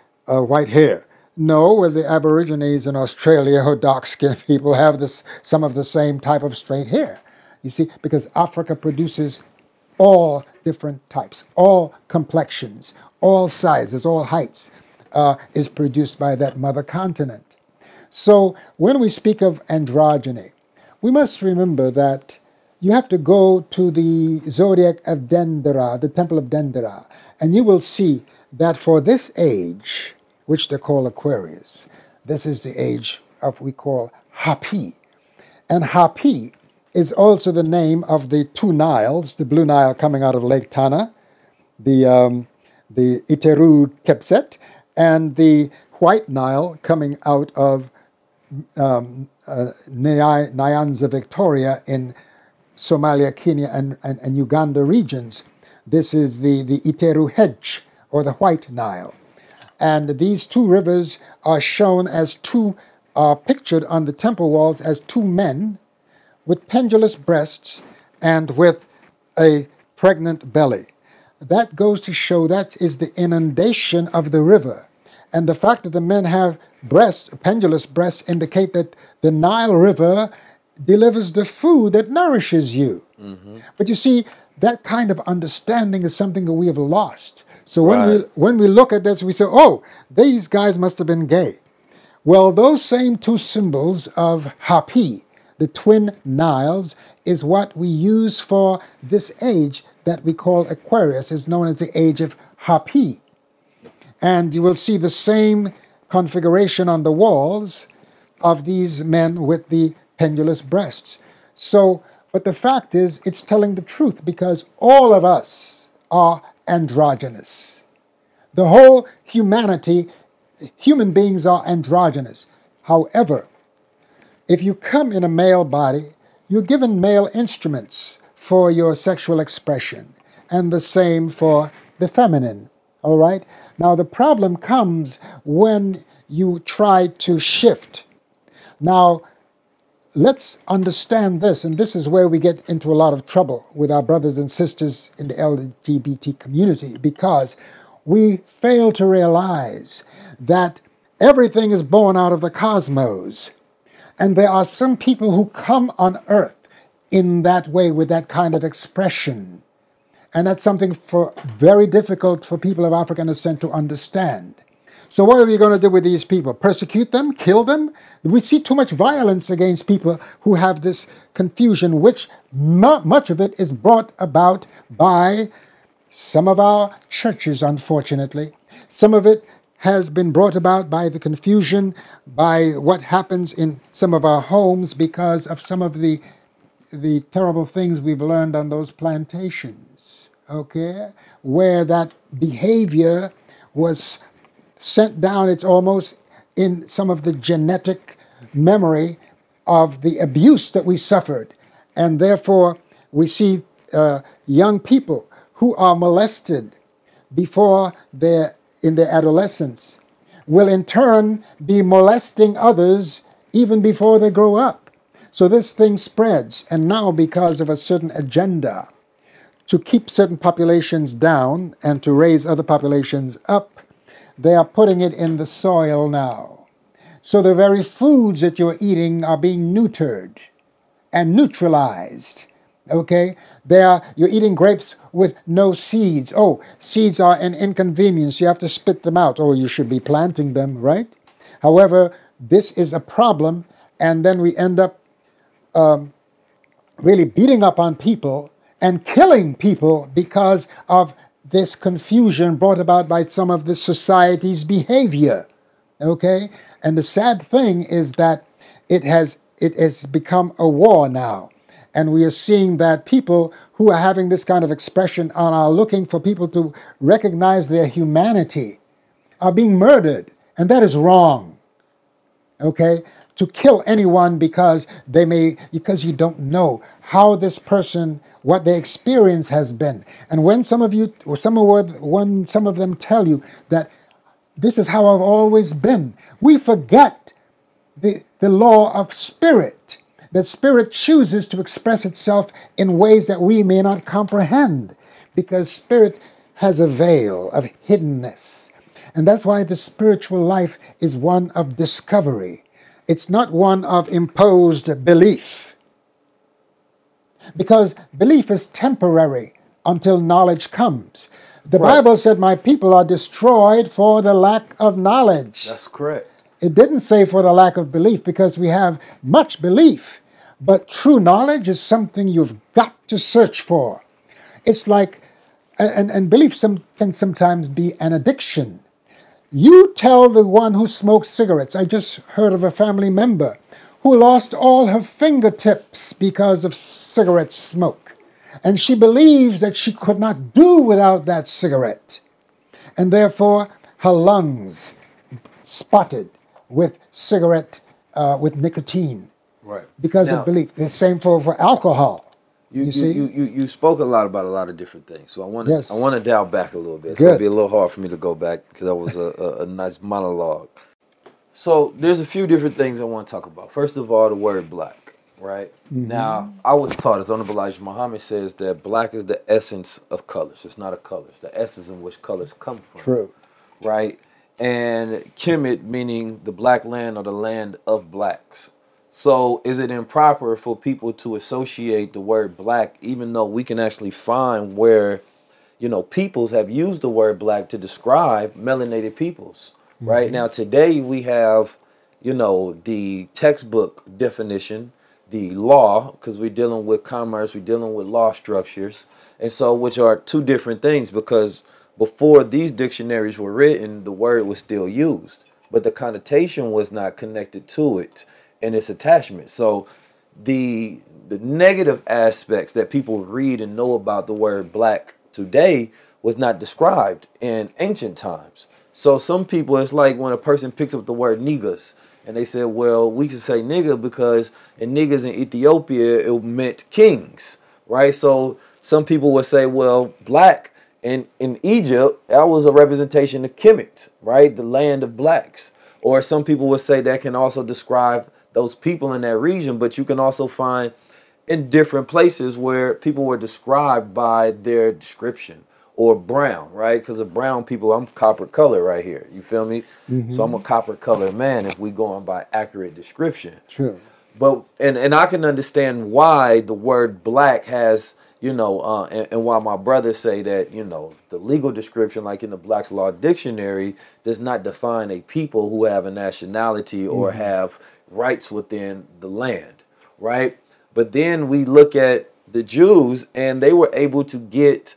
hair. No, well, the Aborigines in Australia or dark-skinned people have some of the same type of straight hair. You see, because Africa produces all different types, all complexions, all sizes, all heights, is produced by that mother continent. So when we speak of androgyny, we must remember that you have to go to the zodiac of Dendera, the temple of Dendera, and you will see that for this age, which they call Aquarius, this is the age of we call Hapi. And Hapi is also the name of the two Niles, the Blue Nile coming out of Lake Tana, the Iteru Kepset, and the White Nile coming out of Nyanza Victoria in Somalia, Kenya, and Uganda regions. This is the Iteru Hedge, or the White Nile. And these two rivers are shown as pictured on the temple walls as two men with pendulous breasts and with a pregnant belly. That goes to show that is the inundation of the river. And the fact that the men have breasts, pendulous breasts, indicate that the Nile River delivers the food that nourishes you. But you see, that kind of understanding is something that we have lost. So when we look at this, we say, oh, these guys must have been gay. Well, those same two symbols of Hapi, the twin Niles, is what we use for this age that we call Aquarius, is known as the age of Hapi. And you will see the same configuration on the walls of these men with the pendulous breasts. So, but the fact is, it's telling the truth, because all of us are androgynous. The whole humanity, human beings are androgynous. However, if you come in a male body, you're given male instruments for your sexual expression, and the same for the feminine. All right? Now, the problem comes when you try to shift. Now, let's understand this, and this is where we get into a lot of trouble with our brothers and sisters in the LGBT community, because we fail to realize that everything is born out of the cosmos. And there are some people who come on earth in that way, with that kind of expression. And that's something very difficult for people of African descent to understand. So what are we going to do with these people? Persecute them? Kill them? We see too much violence against people who have this confusion, which much of it is brought about by some of our churches, unfortunately, Some of it has been brought about by the confusion, by what happens in some of our homes because of some of the terrible things we've learned on those plantations, okay, where that behavior was sent down. It's almost in some of the genetic memory of the abuse that we suffered. And therefore, we see young people who are molested before they're in their adolescence will in turn be molesting others even before they grow up. So this thing spreads, and now because of a certain agenda to keep certain populations down and to raise other populations up, they are putting it in the soil now. So the very foods that you're eating are being neutered and neutralized. Okay? You're eating grapes with no seeds. Oh, seeds are an inconvenience. You have to spit them out. Oh, you should be planting them, right? However, this is a problem, and then we end up really beating up on people and killing people because of this confusion brought about by some of the society's behavior. Okay? And the sad thing is that it has become a war now. And we are seeing that people who are having this kind of expression and are looking for people to recognize their humanity are being murdered. And that is wrong. Okay? To kill anyone because you don't know how this person, what their experience has been. And when some of them tell you that this is how I've always been, we forget the law of spirit. That spirit chooses to express itself in ways that we may not comprehend, because spirit has a veil of hiddenness. And that's why the spiritual life is one of discovery. It's not one of imposed belief. Because belief is temporary until knowledge comes. The Bible said, my people are destroyed for the lack of knowledge. That's correct. It didn't say for the lack of belief, because we have much belief. But true knowledge is something you've got to search for. It's like, and belief can sometimes be an addiction. You tell the one who smokes cigarettes. I just heard of a family member who lost all her fingertips because of cigarette smoke. And she believes that she could not do without that cigarette. And therefore, her lungs spotted with cigarette, with nicotine. Right. Because of belief. The same for alcohol. You see? You spoke a lot about a lot of different things. So I want to dial back a little bit. It's Good. going to be a little hard for me to go back because that was a nice monologue. So there's a few different things I want to talk about. First of all, the word black, right? Mm-hmm. Now, I was taught, as Honorable Elijah Muhammad says, that black is the essence of colors. It's not a color. It's the essence in which colors come from. True. Right? And Kemet, meaning the black land or the land of blacks. So is it improper for people to associate the word black, even though we can actually find where, peoples have used the word black to describe melanated peoples? Mm-hmm. Right now, today we have, the textbook definition, the law, because we're dealing with commerce, we're dealing with law structures. And so, which are two different things, because before these dictionaries were written, the word was still used, but the connotation was not connected to it and its attachment. So the negative aspects that people read and know about the word black today was not described in ancient times. So some people, it's like when a person picks up the word niggas and they said, well, we can say nigga because in niggas in Ethiopia, it meant kings, right? So some people would say, well, black in Egypt, that was a representation of Kemet, right? The land of blacks. Or some people would say that can also describe those people in that region, but you can also find in different places where people were described by their description. Or brown, right? Because of brown people, I'm copper color right here. You feel me? Mm-hmm. So I'm a copper color man if we going by accurate description. True. But and I can understand why the word black has, and why my brothers say that, the legal description, like in the Black's Law Dictionary, does not define a people who have a nationality or have rights within the land, right? But then we look at the Jews, and they were able to get,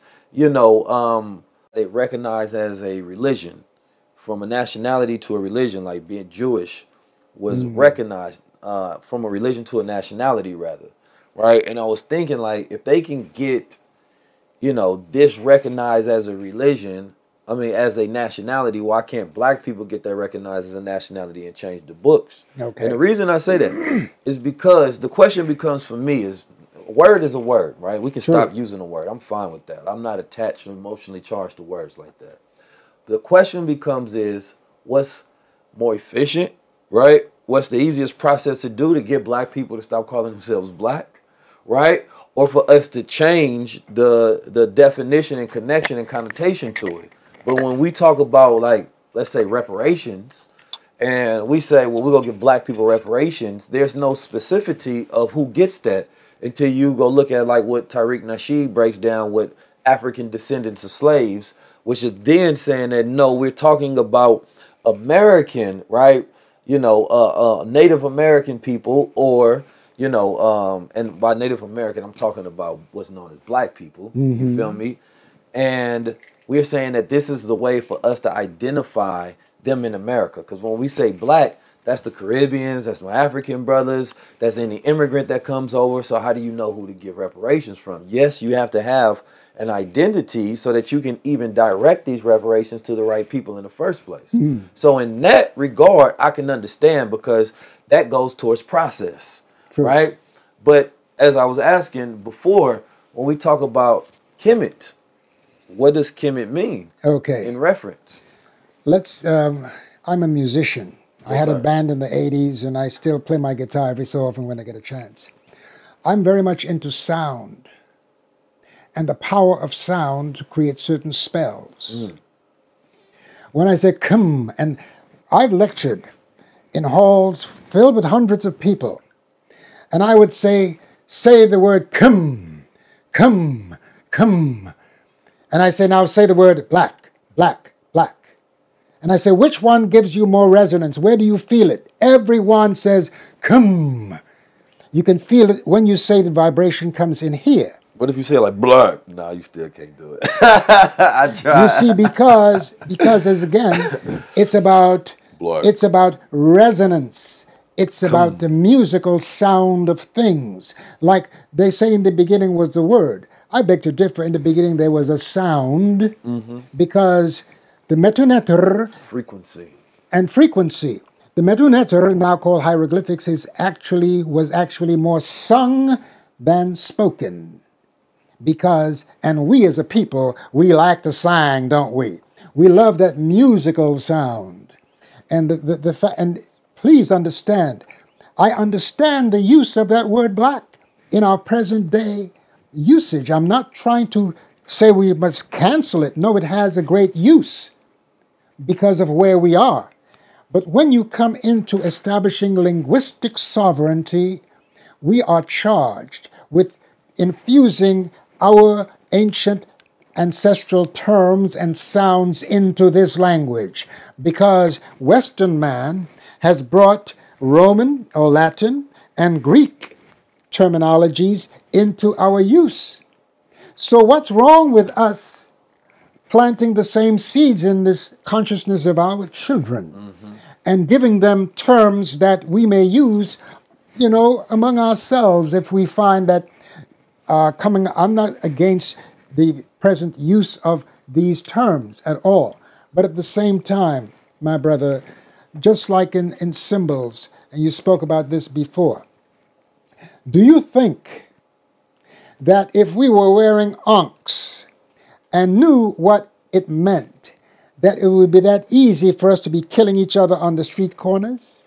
They recognized as a religion, from a nationality to a religion, like being Jewish was recognized from a religion to a nationality, rather, right? And I was thinking, like, if they can get, this recognized as a religion, I mean, as a nationality, why can't black people get that recognized as a nationality and change the books? Okay. And the reason I say that is because the question becomes for me is, a word is a word, right? We can stop using a word. I'm fine with that. I'm not attached and emotionally charged to words like that. The question becomes is, what's more efficient, right? What's the easiest process to do to get black people to stop calling themselves black, right? Or for us to change the definition and connection and connotation to it. But when we talk about, like, let's say reparations, and we say, well, we're going to give black people reparations, there's no specificity of who gets that until you go look at, like, what Tariq Nasheed breaks down with African descendants of slaves, which is then saying that, no, we're talking about American, right? Native American people, or, and by Native American, I'm talking about what's known as black people. You feel me? And we're saying that this is the way for us to identify them in America. Because when we say black, that's the Caribbeans, that's my African brothers, that's any immigrant that comes over. So how do you know who to give reparations from? Yes, you have to have an identity so that you can even direct these reparations to the right people in the first place. So in that regard, I can understand, because that goes towards process, right? But as I was asking before, when we talk about Kemet, what does Kemet mean? Okay. In reference? I'm a musician. I had sir. a band in the 80s, and I still play my guitar every so often when I get a chance. I'm very much into sound and the power of sound to create certain spells. When I say come, and I've lectured in halls filled with hundreds of people, and I would say the word come, come, come. And I say, now say the word black, black, black. And I say, which one gives you more resonance? Where do you feel it? Everyone says, come. You can feel it when you say the vibration comes in here. What if you say like black? No, you still can't do it. I try. You see, because as again, it's about Blood. It's about resonance. It's about the musical sound of things. Like they say in the beginning was the word. I beg to differ. In the beginning there was a sound, because the metuneter Frequency. and frequency. The metuneter, now called hieroglyphics, was actually more sung than spoken. Because, and we as a people, we like to sing, don't we? We love that musical sound. And and please understand, I understand the use of that word black in our present day usage. I'm not trying to say we must cancel it. No, it has a great use because of where we are. But when you come into establishing linguistic sovereignty, we are charged with infusing our ancient ancestral terms and sounds into this language, because Western man has brought Roman or Latin and Greek terminologies into our use. So what's wrong with us planting the same seeds in this consciousness of our children and giving them terms that we may use, among ourselves if we find that I'm not against the present use of these terms at all. But at the same time, my brother, just like in symbols, and you spoke about this before, do you think that if we were wearing ankhs and knew what it meant, that it would be that easy for us to be killing each other on the street corners?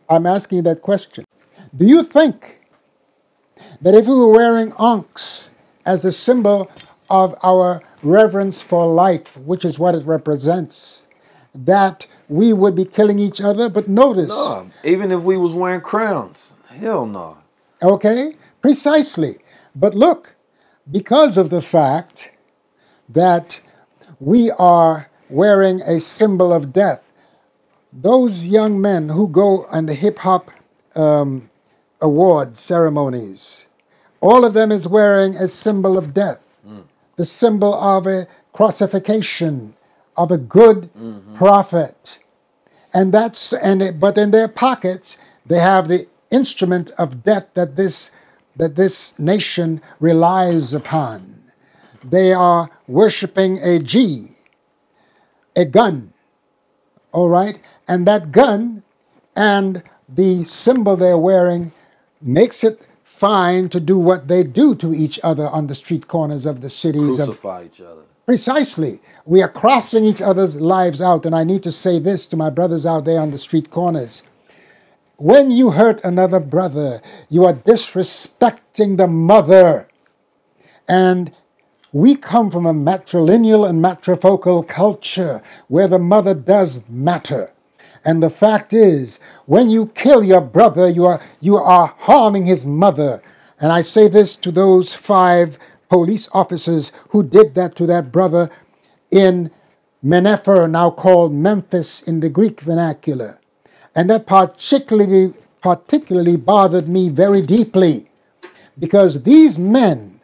I'm asking you that question. Do you think that if we were wearing ankhs as a symbol of our reverence for life, which is what it represents, that we would be killing each other? But notice... No, even if we was wearing crowns. Hell no. Okay, precisely. But look, because of the fact that we are wearing a symbol of death, those young men who go on the hip-hop award ceremonies, all of them is wearing a symbol of death. the symbol of a crucifixion of a good prophet. And but in their pockets, they have the instrument of death that this nation relies upon. They are worshiping a gun, all right? And that gun and the symbol they're wearing makes it fine to do what they do to each other on the street corners of the cities. Crucify each other. Precisely. We are crossing each other's lives out, and I need to say this to my brothers out there on the street corners. When you hurt another brother, you are disrespecting the mother. And we come from a matrilineal and matrifocal culture where the mother does matter. And the fact is, when you kill your brother, you are harming his mother. And I say this to those 5 police officers who did that to that brother in Menepher, now called Memphis in the Greek vernacular. And that particularly bothered me very deeply, because these men,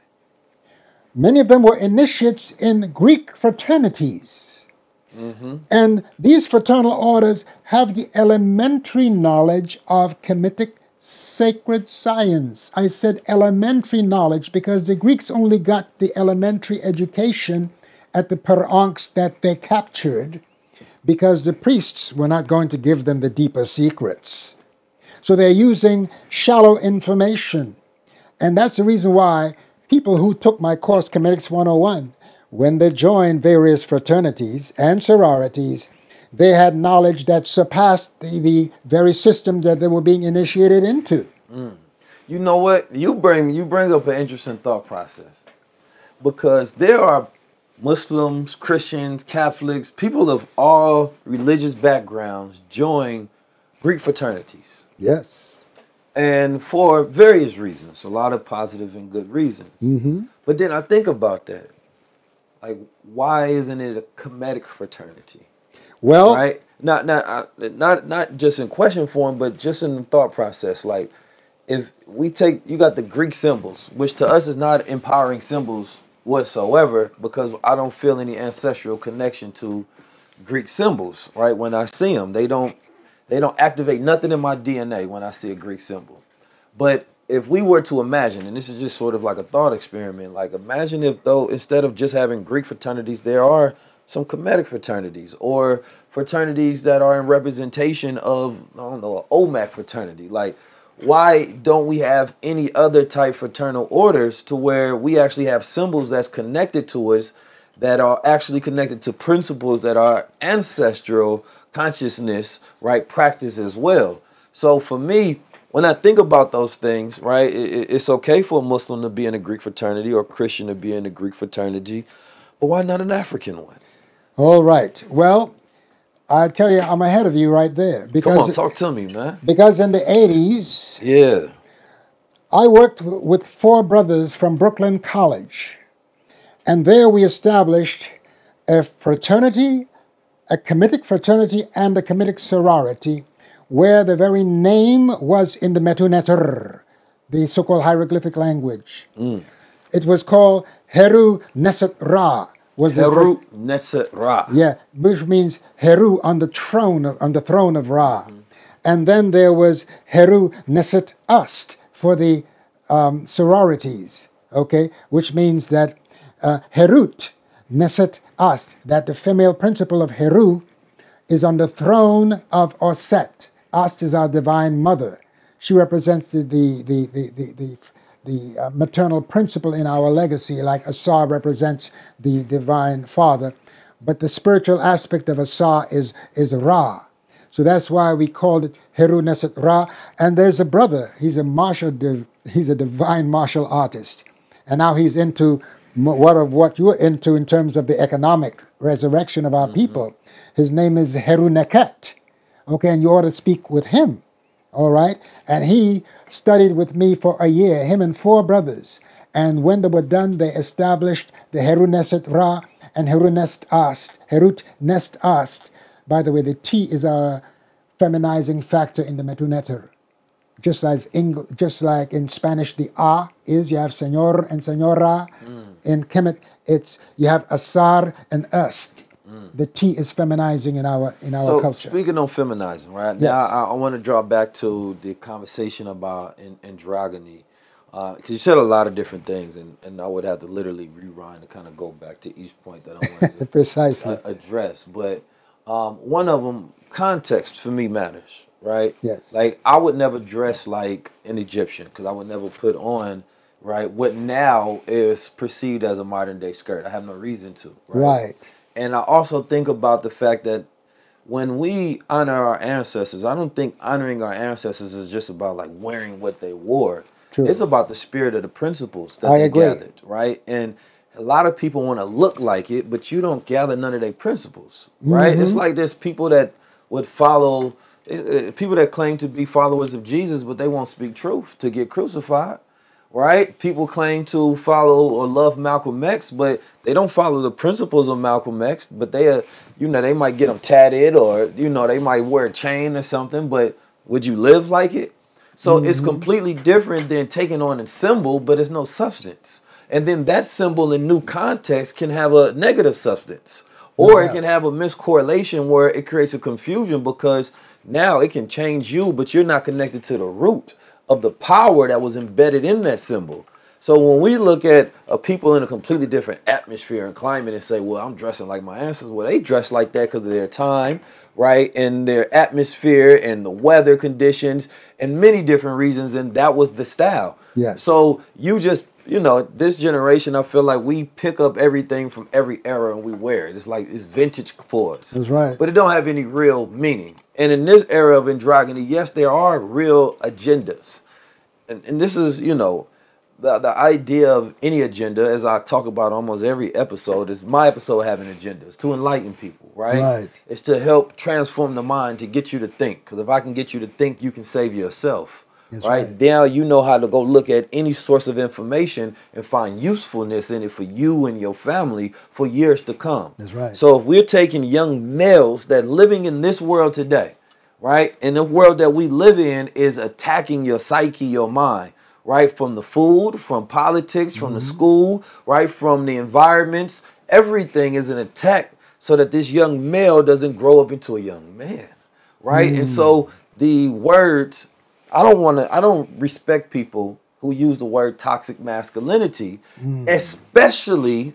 many of them were initiates in Greek fraternities. And these fraternal orders have the elementary knowledge of Kemetic sacred science. I said elementary knowledge because the Greeks only got the elementary education at the Peranks that they captured, because the priests were not going to give them the deeper secrets. So they're using shallow information. And that's the reason why people who took my course, Kemetics 101, when they joined various fraternities and sororities, they had knowledge that surpassed the very system that they were being initiated into. You know what? You bring up an interesting thought process, because there are Muslims, Christians, Catholics, people of all religious backgrounds join Greek fraternities. Yes. And for various reasons, a lot of positive and good reasons. But then I think about that. Like, why isn't it a Kemetic fraternity? Well, right? Not just in question form, but just in the thought process. Like, if we take, you got the Greek symbols, which to us is not empowering symbols whatsoever, because I don't feel any ancestral connection to Greek symbols, right? When I see them, they don't activate nothing in my DNA when I see a Greek symbol. But if we were to imagine, and this is just sort of like a thought experiment, like imagine if, though, instead of just having Greek fraternities, there are some Kemetic fraternities, or fraternities that are in representation of, I don't know, an OMAC fraternity. Like, why don't we have any other type fraternal orders to where we actually have symbols that's connected to us, that are actually connected to principles that are ancestral consciousness, right, practice as well. So for me, when I think about those things, right, it's okay for a Muslim to be in a Greek fraternity or a Christian to be in a Greek fraternity, but why not an African one? All right. Well, I tell you, I'm ahead of you right there. Because, come on, talk to me, man. Because in the 80s, yeah, I worked with 4 brothers from Brooklyn College. And there we established a fraternity, a Kemetic fraternity, and a Kemetic sorority, where the very name was in the Metuneter, the so-called hieroglyphic language. It was called Heru Neset Ra. Heru Neset Ra. Yeah, which means Heru on the throne of Ra. And then there was Heru Neset Ast for the sororities, okay, which means that Herut Neset Ast, that the female principle of Heru is on the throne of Oset. Ast is our divine mother. She represents the maternal principle in our legacy, like Asar represents the divine father. But the spiritual aspect of Asar is Ra. So that's why we called it Heru Neset Ra. And there's a brother, he's a divine martial artist. And now he's into what you're into in terms of the economic resurrection of our people. His name is Heru Neket. Okay, and you ought to speak with him, all right? And he studied with me for a year, him and 4 brothers. And when they were done, they established the Heru Neset Ra and Heru Nest Ast. Herut Nest Ast. By the way, the T is a feminizing factor in the Metuneter. just like in Spanish, the a is, you have señor and señora. In Kemet, it's you have asar and ust. The T is feminizing in our culture. Speaking of feminizing, right? Yes. Now I want to draw back to the conversation about androgyny. Because you said a lot of different things, and I would have to literally rewind to kind of go back to each point that I wanted to Precisely. Address. But one of them, context for me matters, right? Yes. Like I would never dress like an Egyptian because I would never put on, right, what now is perceived as a modern day skirt. I have no reason to, Right. And I also think about the fact that when we honor our ancestors, I don't think honoring our ancestors is just about like wearing what they wore. True. It's about the spirit of the principles that I they agree. gathered, right? And a lot of people want to look like it, but you don't gather none of their principles, right? It's like there's people that would follow, people that claim to be followers of Jesus, but they won't speak truth to get crucified, right? People claim to follow or love Malcolm X, but they don't follow the principles of Malcolm X, but they, they might get them tatted or, they might wear a chain or something, but would you live like it? So it's completely different than taking on a symbol, but it's no substance. And then that symbol in new context can have a negative substance. Or it can have a miscorrelation where it creates a confusion because now it can change you, but you're not connected to the root of the power that was embedded in that symbol. So when we look at people in a completely different atmosphere and climate and say, well, I'm dressing like my ancestors, well, they dress like that because of their time, right? And their atmosphere and the weather conditions and many different reasons. And that was the style. Yes. So you just, this generation, I feel like we pick up everything from every era and we wear it. It's like it's vintage for us. That's right. But it don't have any real meaning. And in this era of androgyny, yes, there are real agendas. And this is, the idea of any agenda, as I talk about almost every episode, is my episode having an agenda. It's to enlighten people, right? Right. It's to help transform the mind to get you to think. Because if I can get you to think, you can save yourself. That's right? right. Now you know how to go look at any source of information and find usefulness in it for you and your family for years to come. That's right. So if we're taking young males that living in this world today, right? And the world that we live in is attacking your psyche, your mind. Right, from the food, from politics, from the school, right, from the environments, everything is an attack so that this young male doesn't grow up into a young man, right? And so the words, I don't respect people who use the word toxic masculinity, especially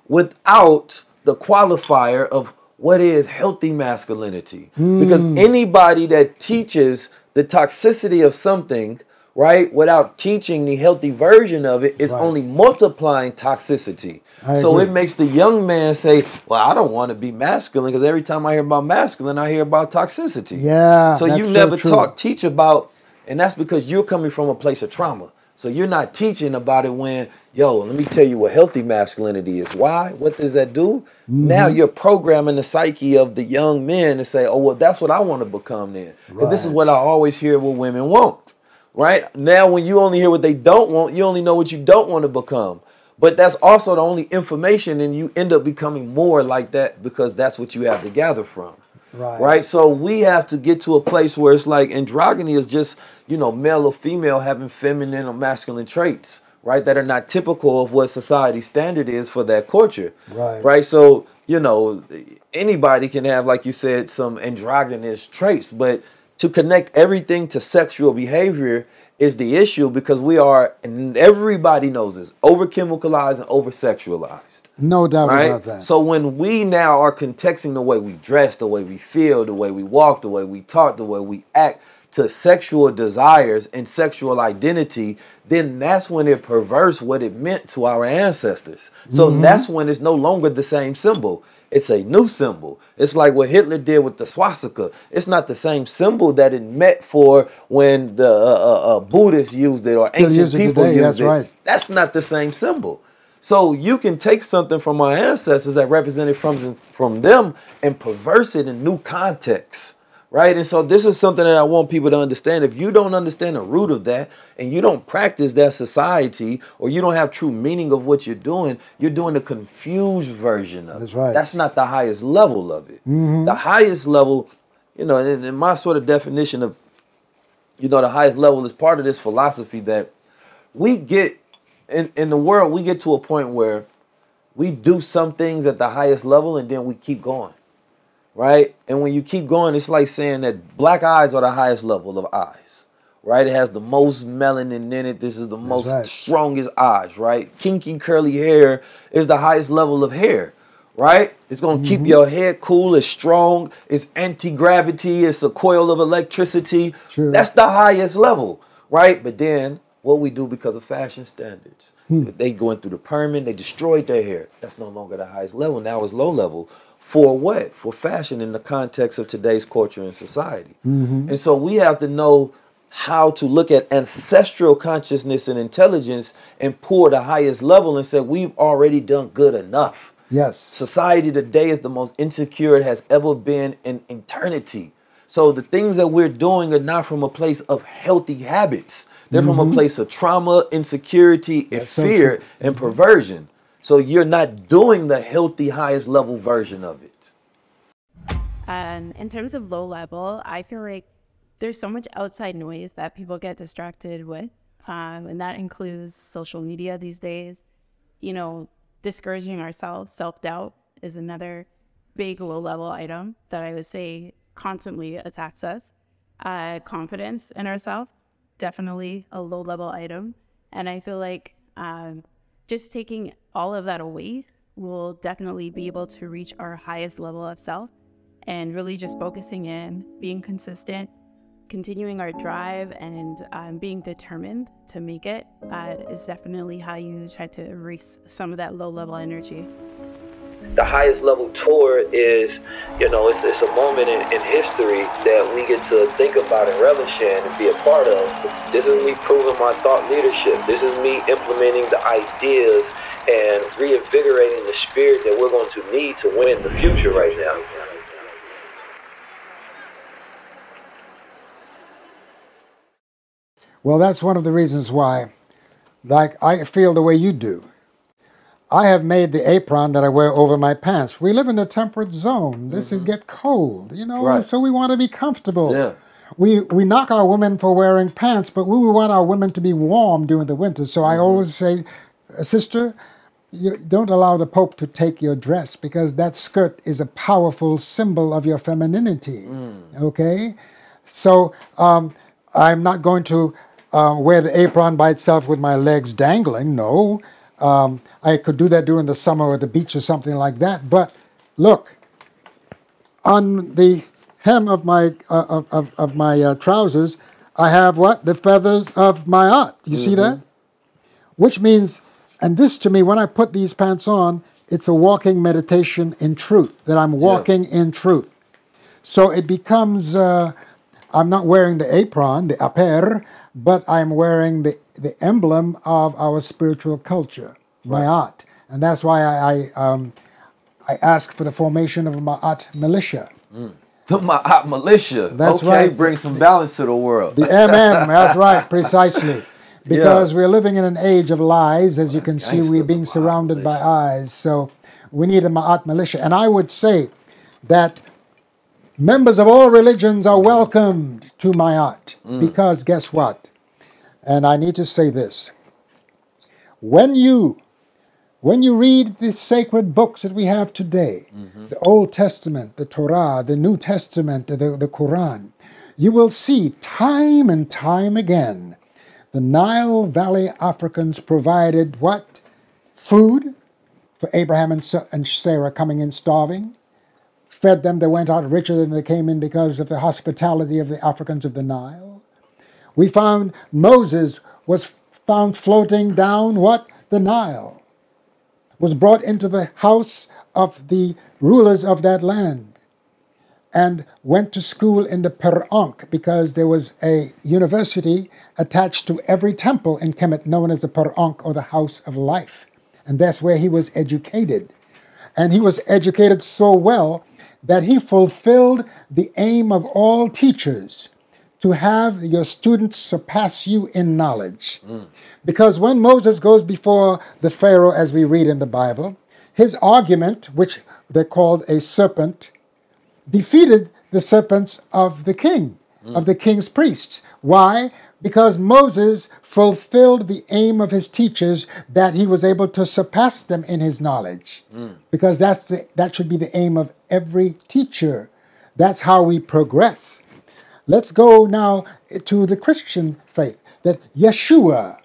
without the qualifier of what is healthy masculinity. Because anybody that teaches the toxicity of something, right, without teaching the healthy version of it, is only multiplying toxicity. So it makes the young man say, well, I don't want to be masculine because every time I hear about masculine, I hear about toxicity. Yeah. So you never teach about, and that's because you're coming from a place of trauma. So you're not teaching about it when, let me tell you what healthy masculinity is. Why? What does that do? Now you're programming the psyche of the young men to say, oh, well, that's what I want to become then. Because this is what I always hear what women want. Right? Now, when you only hear what they don't want, you only know what you don't want to become. But that's also the only information, and you end up becoming more like that because that's what you have to gather from. Right? So we have to get to a place where it's like androgyny is just, male or female having feminine or masculine traits, right? That are not typical of what society's standard is for that culture. Right? So, anybody can have, like you said, some androgynous traits, but to connect everything to sexual behavior is the issue because we are, and everybody knows this, over-chemicalized and over-sexualized. No doubt about that. So when we now are contexting the way we dress, the way we feel, the way we walk, the way we talk, the way we act to sexual desires and sexual identity, then that's when it perverts what it meant to our ancestors. So that's when it's no longer the same symbol. It's a new symbol. It's like what Hitler did with the swastika. It's not the same symbol that it meant for when the Buddhists used it or ancient people used it. Right. That's not the same symbol. So you can take something from our ancestors that represented from them and perverse it in new contexts. Right? And so this is something that I want people to understand. If you don't understand the root of that and you don't practice that society or you don't have true meaning of what you're doing the confused version of it. That's right. That's not the highest level of it. The highest level, in my sort of definition of You know, the highest level is part of this philosophy that we get in the world. We get to a point where we do some things at the highest level and then we keep going, right? And when you keep going, it's like saying that black eyes are the highest level of eyes, right? It has the most melanin in it. This is the most strongest eyes, right? Kinky curly hair is the highest level of hair, right? It's going to keep your head cool. It's strong. It's anti-gravity. It's a coil of electricity. True. That's the highest level, right? But then what we do because of fashion standards, they going through the perming, they destroyed their hair. That's no longer the highest level. Now it's low level. For what? For fashion in the context of today's culture and society. And so we have to know how to look at ancestral consciousness and intelligence and pull the highest level and say, we've already done good enough. Yes. Society today is the most insecure it has ever been in eternity. So the things that we're doing are not from a place of healthy habits. They're from a place of trauma, insecurity, and fear and perversion. So you're not doing the healthy, highest level version of it. In terms of low level, I feel like there's so much outside noise that people get distracted with. And that includes social media these days. You know, discouraging ourselves, self-doubt is another big low-level item that I would say constantly attacks us. Confidence in ourselves, definitely a low-level item. And I feel like just taking all of that away will definitely be able to reach our highest level of self, and really just focusing in, being consistent, continuing our drive, and being determined to make it is definitely how you try to erase some of that low-level energy. The highest level tour is, you know, it's a moment in history that we get to think about and relish in and be a part of. This is me proving my thought leadership. This is me implementing the ideas and reinvigorating the spirit that we're going to need to win the future right now. Well, that's one of the reasons why, like, I feel the way you do. I have made the apron that I wear over my pants. We live in the temperate zone. This is get cold, you know, so we want to be comfortable. Yeah. We knock our women for wearing pants, but we want our women to be warm during the winter. So I always say, sister, you don't allow the Pope to take your dress, because that skirt is a powerful symbol of your femininity, okay? So I'm not going to wear the apron by itself with my legs dangling, no. I could do that during the summer or the beach or something like that. But look, on the hem of my trousers, I have what? The feathers of Ma'at. You see that? Which means, and this to me, when I put these pants on, it's a walking meditation in truth, that I'm walking in truth. So it becomes, I'm not wearing the apron, the aper, but I'm wearing the emblem of our spiritual culture, Ma'at. And that's why I ask for the formation of a Ma'at militia. The Ma'at militia. That's okay, right. Bring some balance to the world. The MM, that's right, precisely. Because we're living in an age of lies. As you can see, we're being surrounded by eyes. So we need a Ma'at militia. And I would say that members of all religions are welcomed to Ma'at. Because guess what? And I need to say this. When you read the sacred books that we have today, the Old Testament, the Torah, the New Testament, the Quran, you will see time and time again the Nile Valley Africans provided what? Food for Abraham and Sarah coming in starving. Fed them, they went out richer than they came in because of the hospitality of the Africans of the Nile. We found Moses was found floating down what? The Nile. Was brought into the house of the rulers of that land and went to school in the Per-Ankh, because there was a university attached to every temple in Kemet known as the Per-Ankh, or the House of Life. And that's where he was educated. And he was educated so well that he fulfilled the aim of all teachers, to have your students surpass you in knowledge. Because when Moses goes before the Pharaoh, as we read in the Bible, his argument, which they called a serpent, defeated the serpents of the king. of the king's priests. Why? Because Moses fulfilled the aim of his teachers, that he was able to surpass them in his knowledge. Because that should be the aim of every teacher. That's how we progress. Let's go now to the Christian faith, that Yeshua,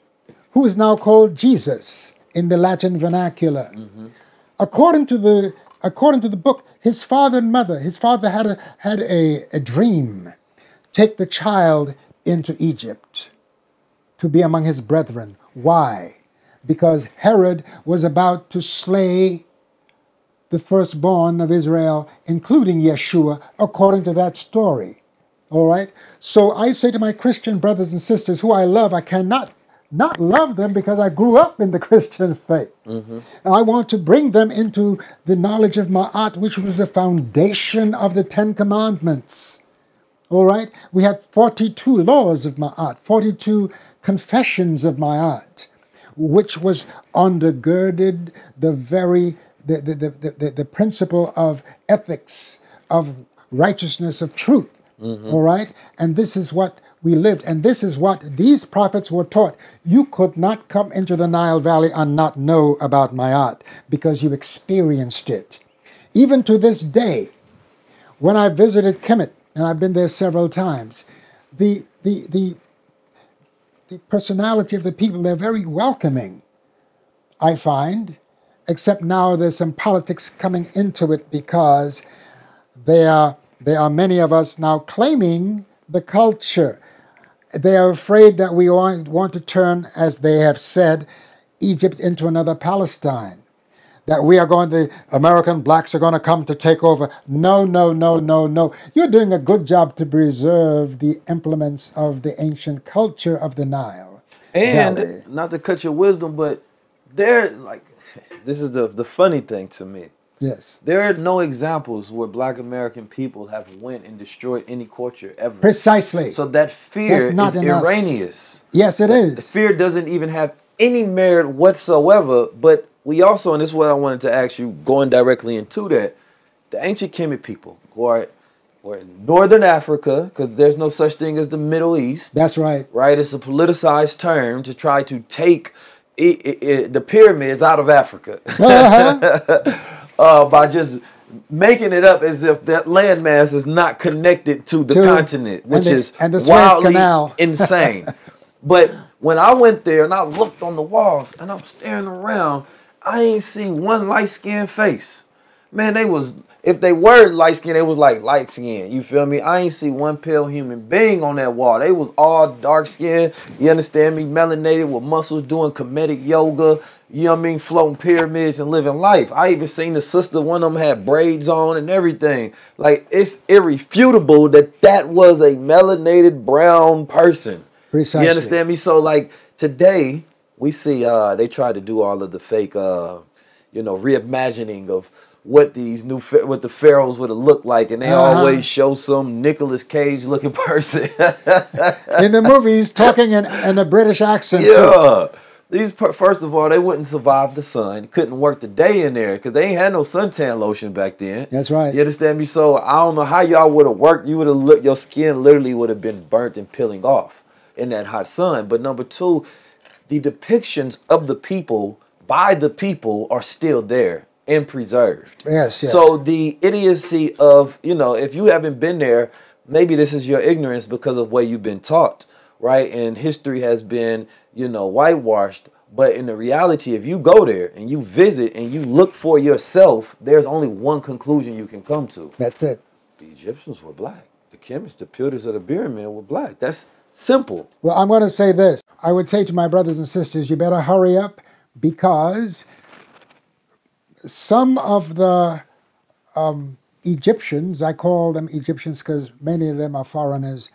who is now called Jesus in the Latin vernacular, according to the book, his father had a dream. Take the child into Egypt to be among his brethren. Why? Because Herod was about to slay the firstborn of Israel, including Yeshua, according to that story. All right? So I say to my Christian brothers and sisters who I love, I cannot not love them because I grew up in the Christian faith. And I want to bring them into the knowledge of Ma'at, which was the foundation of the Ten Commandments. All right? We have 42 laws of Ma'at, 42 confessions of Ma'at, which was undergirded the principle of ethics, of righteousness, of truth. All right? And this is what we lived. And this is what these prophets were taught. You could not come into the Nile Valley and not know about Ma'at because you experienced it. Even to this day, when I visited Kemet, and I've been there several times, the personality of the people, they're very welcoming, I find, except now there's some politics coming into it because there are many of us now claiming the culture. They are afraid that we want to turn, as they have said, Egypt into another Palestine. That we are going to, American blacks are going to come to take over. No, no, no, no, no. You're doing a good job to preserve the implements of the ancient culture of the Nile. And, Valley. not to cut your wisdom, but there, like, this is the funny thing to me. Yes. There are no examples where black American people have went and destroyed any culture ever. Precisely. So that fear is That's not in us. erroneous. Yes, it is. The fear doesn't even have any merit whatsoever. But we also, and this is what I wanted to ask you, going directly into that, the ancient Kemet people who are in Northern Africa, because there's no such thing as the Middle East. That's right. Right? It's a politicized term to try to take the pyramids out of Africa. By just making it up as if that landmass is not connected to the continent, which is wildly insane. But when I went there and I looked on the walls and I'm staring around, I ain't seen one light-skinned face. Man, if they were light-skinned, it was like light-skinned. You feel me? I ain't see one pale human being on that wall. They was all dark-skinned, you understand me, melanated with muscles, doing Kemetic yoga, you know what I mean, floating pyramids and living life. I even seen the sister, one of them had braids on and everything. Like, it's irrefutable that was a melanated brown person. Precisely. You understand me? So, like, today, we see they tried to do all of the fake, reimagining of what what the pharaohs would have looked like, and they always show some Nicolas Cage looking person in the movies talking in a British accent. Yeah, these first of all, they wouldn't survive the sun, couldn't work the day in there because they ain't had no suntan lotion back then. That's right. You understand me? So I don't know how y'all would have worked. You would have looked, your skin literally would have been burnt and peeling off in that hot sun. But number two, the depictions of the people by the people are still there and preserved. Yes, yes. So the idiocy of, if you haven't been there, maybe this is your ignorance because of the way you've been taught, right? And history has been, whitewashed. But in the reality, if you go there and you visit and you look for yourself, there's only one conclusion you can come to. That's it. The Egyptians were black. The chemists, the builders of the pyramid were black. That's simple. Well, I'm going to say this. I would say to my brothers and sisters, you better hurry up because some of the Egyptians, I call them Egyptians because many of them are foreigners,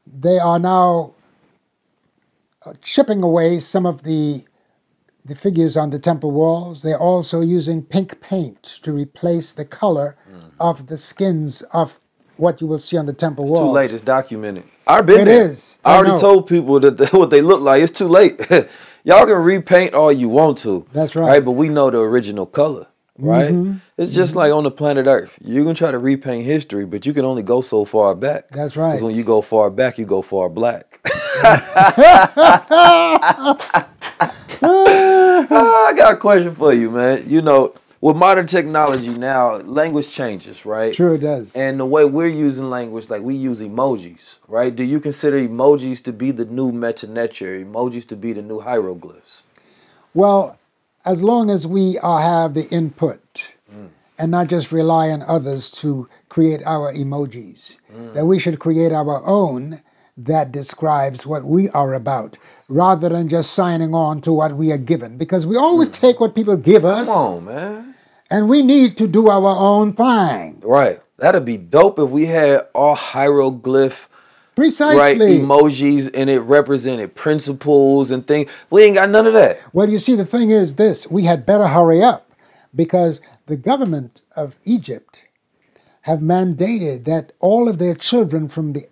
they are now chipping away some of the figures on the temple walls. They're also using pink paint to replace the color of the skins of what you will see on the temple walls. It's too late. It's documented. I've been It there. is. I already told people that what they look like. It's too late. Y'all can repaint all you want to. That's right. Right, but we know the original color. right? It's just like on the planet Earth. You can try to repaint history, but you can only go so far back. That's right. Because when you go far back, you go far black. I got a question for you, man. You know, with modern technology now, language changes, right? Sure it does. And the way we're using language, like we use emojis, right? Do you consider emojis to be the new meta nature, emojis to be the new hieroglyphs? Well, as long as we have the input and not just rely on others to create our emojis, that we should create our own that describes what we are about, rather than just signing on to what we are given. Because we always take what people give us. Come on, man. And we need to do our own thing. Right. That'd be dope if we had all hieroglyph, precisely, right, emojis, and it represented principles and things. We ain't got none of that. Well, you see, the thing is this. We had better hurry up, because the government of Egypt have mandated that all of their children from the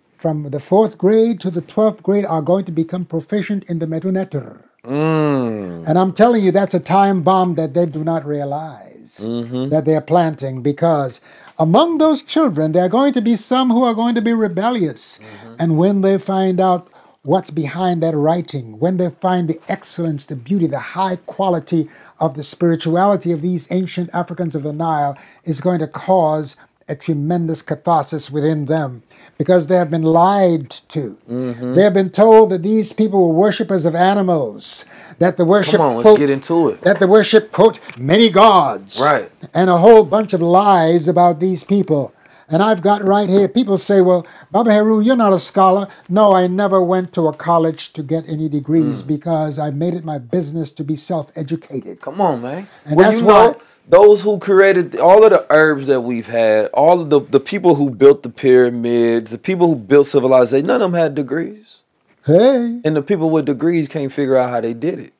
4th grade to the 12th grade are going to become proficient in the Medu Neter. And I'm telling you, that's a time bomb that they do not realize that they're planting, because among those children, there are going to be some who are going to be rebellious. And when they find out what's behind that writing, when they find the excellence, the beauty, the high quality of the spirituality of these ancient Africans of the Nile, is going to cause a tremendous catharsis within them, because they have been lied to. They have been told that these people were worshippers of animals, that the worship, Come on, let's get into it. That the worship, quote, many gods. Right. And a whole bunch of lies about these people. And I've got right here, people say, well, Baba Heru, you're not a scholar. No, I never went to a college to get any degrees, because I made it my business to be self-educated. Come on, man. And well, that's you why... know, those who created all of the herbs that we've had, all of the people who built the pyramids, the people who built civilization, none of them had degrees. Hey. And the people with degrees can't figure out how they did it,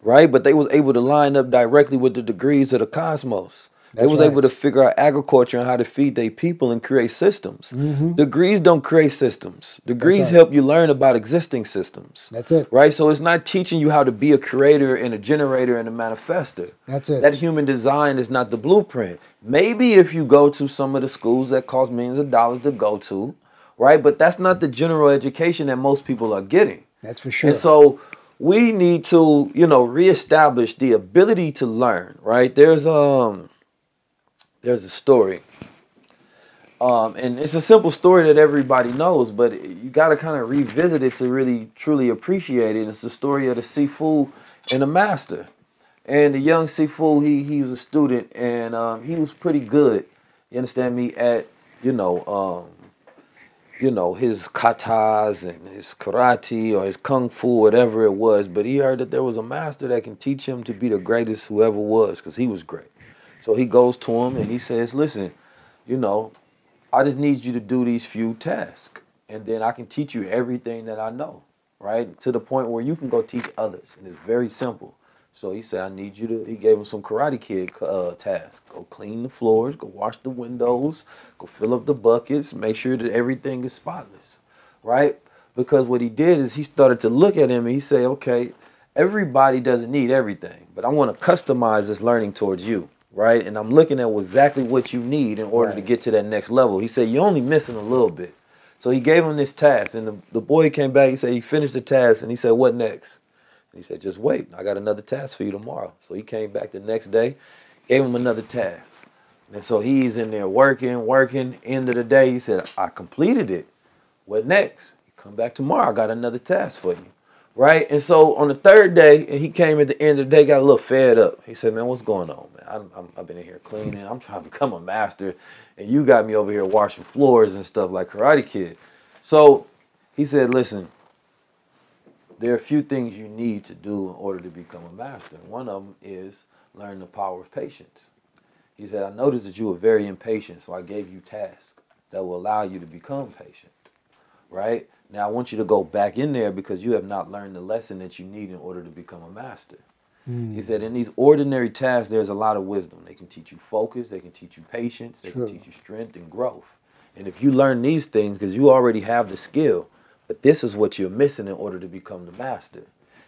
right? But they was able to line up directly with the degrees of the cosmos. They was able to figure out agriculture and how to feed their people and create systems. Degrees don't create systems. Degrees help you learn about existing systems. That's it. Right? So it's not teaching you how to be a creator and a generator and a manifester. That's it. That human design is not the blueprint. Maybe if you go to some of the schools that cost millions of dollars to go to, right? But that's not the general education that most people are getting. That's for sure. And so we need to, you know, reestablish the ability to learn, right? There's a story, and it's a simple story that everybody knows, but you got to kind of revisit it to really truly appreciate it. It's the story of the Sifu and the master. And the young Sifu, he was a student, and he was pretty good, you understand me, at his katas and his karate or his kung fu, whatever it was. But he heard that there was a master that can teach him to be the greatest who ever was, because he was great. So he goes to him and he says, listen, you know, I just need you to do these few tasks, and then I can teach you everything that I know, right? To the point where you can go teach others. And it's very simple. So he said, I need you to, he gave him some Karate Kid tasks. Go clean the floors, go wash the windows, go fill up the buckets, make sure that everything is spotless, right? Because what he did is he started to look at him and he said, okay, everybody doesn't need everything, but I want to customize this learning towards you. Right? And I'm looking at exactly what you need in order to get to that next level. He said, you're only missing a little bit. So he gave him this task, and the boy came back. He said he finished the task, and he said, what next? And he said, just wait. I got another task for you tomorrow. So he came back the next day, gave him another task. And so he's in there working. End of the day, he said, I completed it. What next? You come back tomorrow. I got another task for you. Right? And so on the third day, and he came at the end of the day, got a little fed up. He said, man, what's going on, man? I've been in here cleaning. I'm trying to become a master, and you got me over here washing floors and stuff like Karate Kid. So he said, listen, there are a few things you need to do in order to become a master. And one of them is learn the power of patience. He said, I noticed that you were very impatient, so I gave you tasks that will allow you to become patient. Right? Now, I want you to go back in there because you have not learned the lesson that you need in order to become a master. He said, in these ordinary tasks, there's a lot of wisdom. They can teach you focus. They can teach you patience. They can teach you strength and growth. And if you learn these things, because you already have the skill, but this is what you're missing in order to become the master.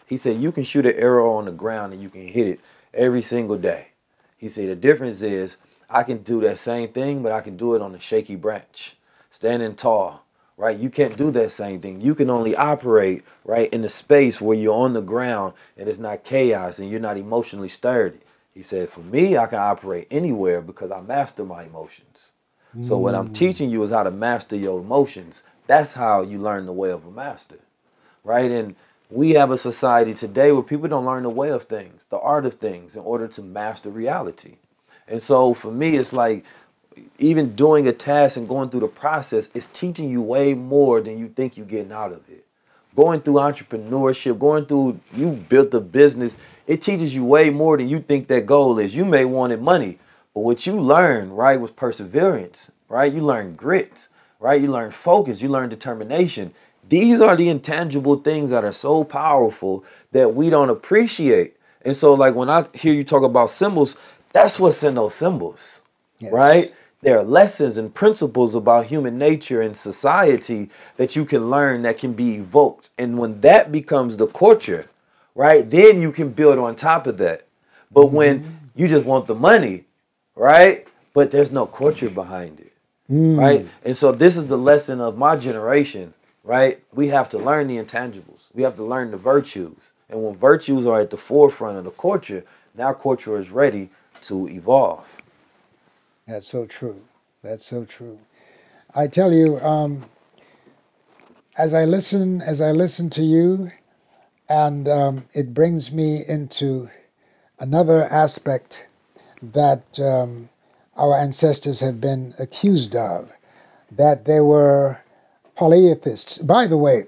He said, you can shoot an arrow on the ground and you can hit it every single day. He said the difference is I can do that same thing, but I can do it on a shaky branch, standing tall, right? You can't do that same thing. You can only operate, right, in the space where you're on the ground and it's not chaos and you're not emotionally stirred. He said, for me, I can operate anywhere because I master my emotions. So what I'm teaching you is how to master your emotions. That's how you learn the way of a master, right? And we have a society today where people don't learn the way of things, the art of things, in order to master reality. And so for me, it's like even doing a task and going through the process is teaching you way more than you think you're getting out of it. Going through entrepreneurship, you built a business, it teaches you way more than you think that goal is. You may wanted money, but what you learn, right, was perseverance, right? You learn grit, right? You learn focus, you learn determination. These are the intangible things that are so powerful that we don't appreciate. And so like when I hear you talk about symbols, that's what's in those symbols, yes. Right? There are lessons and principles about human nature and society that you can learn that can be evoked. And when that becomes the culture, right, then you can build on top of that. But when you just want the money, right, but there's no culture behind it, right? And so this is the lesson of my generation, right? We have to learn the intangibles. We have to learn the virtues. And when virtues are at the forefront of the culture, now culture is ready to evolve. That's so true. That's so true. I tell you, as I listen to you, and it brings me into another aspect that our ancestors have been accused of, that they were polytheists. By the way,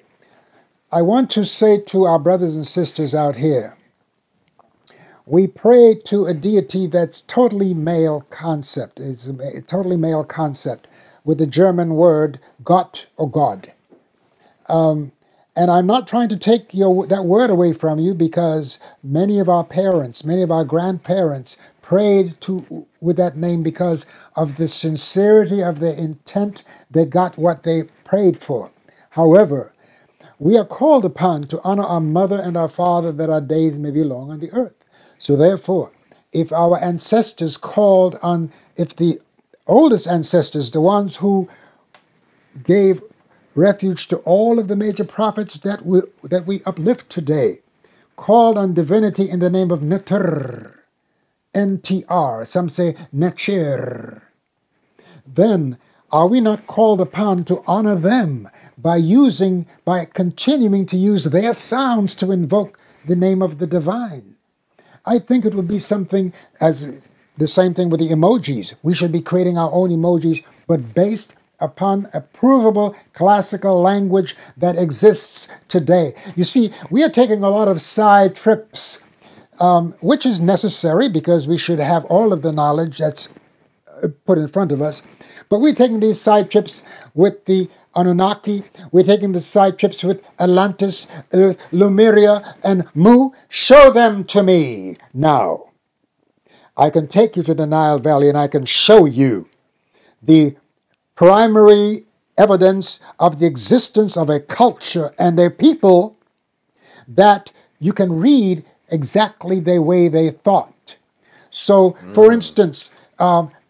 I want to say to our brothers and sisters out here, we pray to a deity that's totally male concept. It's a totally male concept with the German word Gott or God. And I'm not trying to take that word away from you, because many of our parents, many of our grandparents prayed with that name because of the sincerity of their intent. They got what they prayed for. However, we are called upon to honor our mother and our father, that our days may be long on the earth. So therefore, if our ancestors called on, if the oldest ancestors, the ones who gave refuge to all of the major prophets that we uplift today, called on divinity in the name of Netr, N-T-R, some say Netcher, then are we not called upon to honor them by continuing to use their sounds to invoke the name of the divine? I think it would be something as the same thing with the emojis. We should be creating our own emojis, but based upon a provable classical language that exists today. You see, we are taking a lot of side trips, which is necessary because we should have all of the knowledge that's put in front of us. But we're taking these side trips with the Anunnaki, we're taking the side trips with Atlantis, Lemuria, and Mu. Show them to me now. I can take you to the Nile Valley and I can show you the primary evidence of the existence of a culture and a people that you can read exactly the way they thought. So, for instance,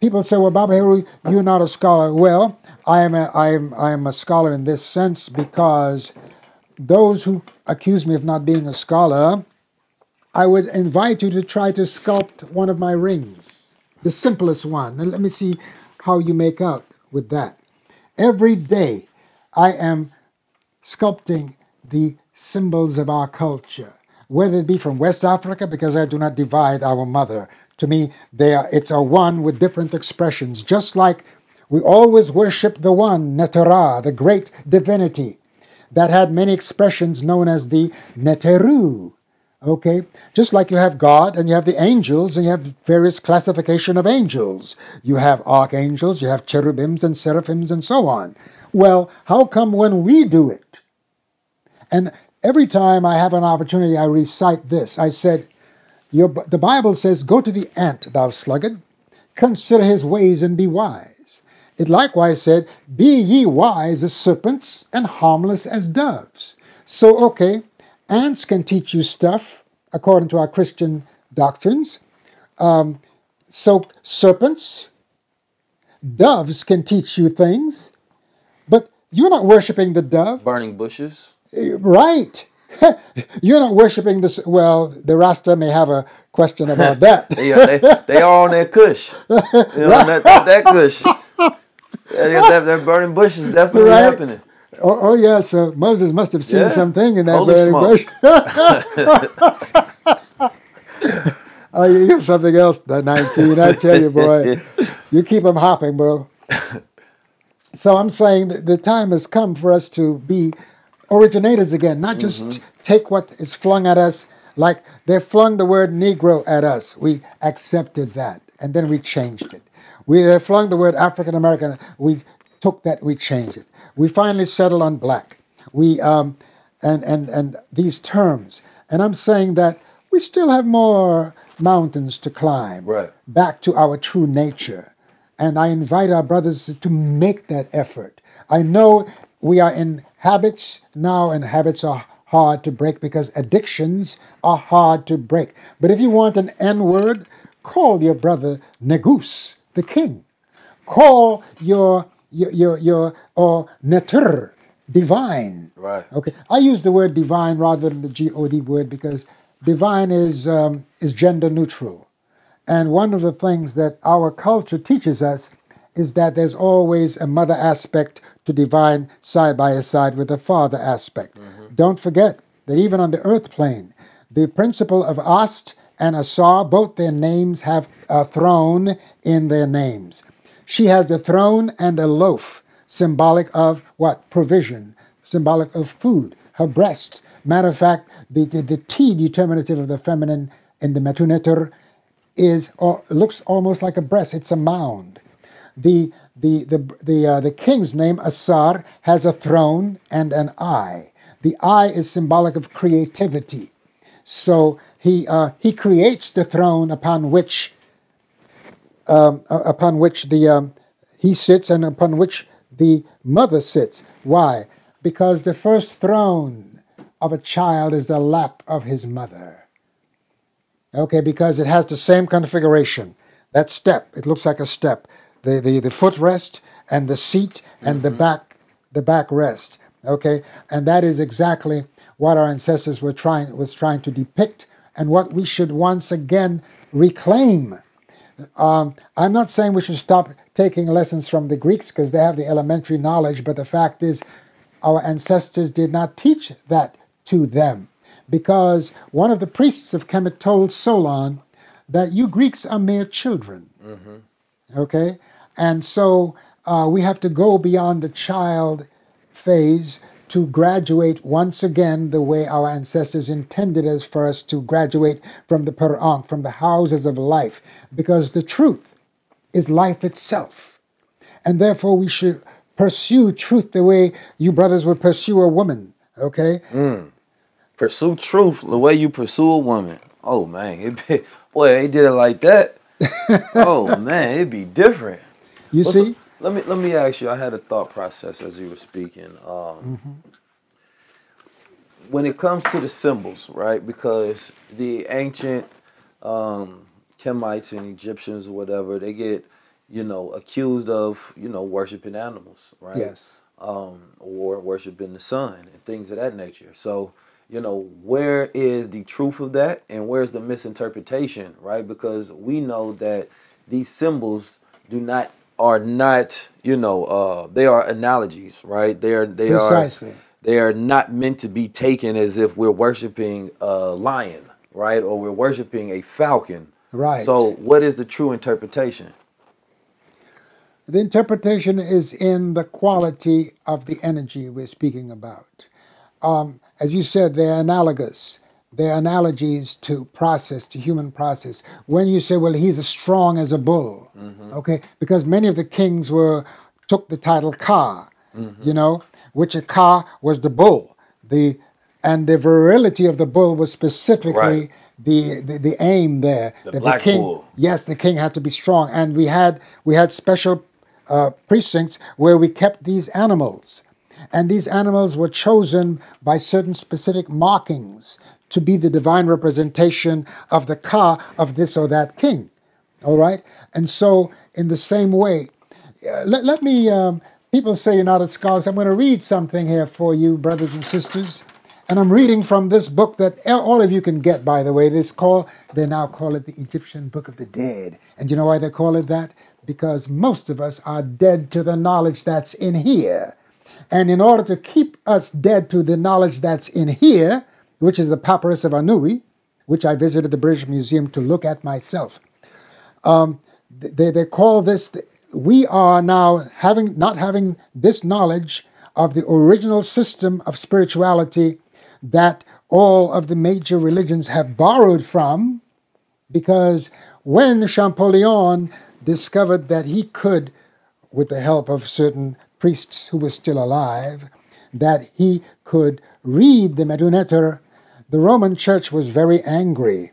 people say, well, Baba Heru, you're not a scholar. Well, I am a scholar in this sense because those who accuse me of not being a scholar, I would invite you to try to sculpt one of my rings, the simplest one. And let me see how you make out with that. Every day I am sculpting the symbols of our culture, whether it be from West Africa, because I do not divide our mother. To me, it's a one with different expressions, just like we always worship the one, Netera, the great divinity, that had many expressions known as the Neteru. Okay? Just like you have God and you have the angels and you have various classification of angels. You have archangels, you have cherubims and seraphims and so on. Well, how come when we do it? And every time I have an opportunity, I recite this. I said, the Bible says, go to the ant, thou sluggard, consider his ways and be wise. It likewise said, be ye wise as serpents and harmless as doves. So, okay, ants can teach you stuff according to our Christian doctrines. So serpents, doves can teach you things, but you're not worshiping the dove. Burning bushes. Right. You're not worshiping this. Well, the Rasta may have a question about that. they are on that kush. You know, right. that kush. That burning bush is definitely right. happening. Oh, yeah, so Moses must have seen something in that Holy burning bush. Oh, you hear something else, that 19, I tell you, boy. You keep them hopping, bro. So I'm saying that the time has come for us to be originators again, not just take what is flung at us, like they flung the word Negro at us. We accepted that, and then we changed it. They flung the word African American. We took that, we changed it. We finally settled on black. We and these terms. And I'm saying that we still have more mountains to climb back to our true nature. And I invite our brothers to make that effort. I know we are in habits now, and habits are hard to break because addictions are hard to break. But if you want an N-word, call your brother Negus, the king. Call your or Neter, divine. Right. Okay. I use the word divine rather than the G-O-D word because divine is gender neutral. And one of the things that our culture teaches us is that there's always a mother aspect to divine side by side with a father aspect. Don't forget that even on the earth plane, the principle of Ast and Asar, both their names have a throne in their names. She has the throne and a loaf, symbolic of what? Provision, symbolic of food. Her breast. Matter of fact, the T determinative of the feminine in the Metuneter is or looks almost like a breast. It's a mound. The king's name, Asar, has a throne and an eye. The eye is symbolic of creativity. So he creates the throne upon which he sits and upon which the mother sits. Why? Because the first throne of a child is the lap of his mother. Okay, because it has the same configuration. That step, it looks like a step. The footrest and the seat and the back rest. Okay, and that is exactly what our ancestors was trying to depict, and what we should once again reclaim. I'm not saying we should stop taking lessons from the Greeks because they have the elementary knowledge, but the fact is our ancestors did not teach that to them, because one of the priests of Kemet told Solon that you Greeks are mere children. Okay, and so we have to go beyond the child phase to graduate once again the way our ancestors intended us for us to graduate from the Per'ank, from the houses of life, because the truth is life itself. And therefore we should pursue truth the way you brothers would pursue a woman, okay? Pursue truth the way you pursue a woman. Oh, man. Boy, they did it like that. Oh, man, it'd be different. You see? Let me ask you, I had a thought process as you were speaking. When it comes to the symbols, right? Because the ancient Kemites and Egyptians or whatever, they get, accused of, worshiping animals, right? Yes. Or worshiping the sun and things of that nature. So, where is the truth of that and where's the misinterpretation, right? Because we know that these symbols are not, they are analogies, right? Precisely. They are not meant to be taken as if we're worshiping a lion, right? Or we're worshiping a falcon. Right. So what is the true interpretation? The interpretation is in the quality of the energy we're speaking about. As you said, they're analogous. They're analogies to human process. When you say, well, he's as strong as a bull, okay? Because many of the kings took the title Ka, which a Ka was the bull. And the virility of the bull was specifically the aim there. The black bull. Yes, the king had to be strong. And we had special precincts where we kept these animals. And these animals were chosen by certain specific markings to be the divine representation of the Ka of this or that king. All right? And so, in the same way, let me, people say you're not a scholar, so I'm going to read something here for you, brothers and sisters. And I'm reading from this book that all of you can get, by the way. They now call it the Egyptian Book of the Dead. And you know why they call it that? Because most of us are dead to the knowledge that's in here. And in order to keep us dead to the knowledge that's in here, which is the Papyrus of Anui, which I visited the British Museum to look at myself, they call this, we are now not having this knowledge of the original system of spirituality that all of the major religions have borrowed from, because when Champollion discovered that he could, with the help of certain priests who were still alive, that he could read the Meduneter, the Roman Church was very angry,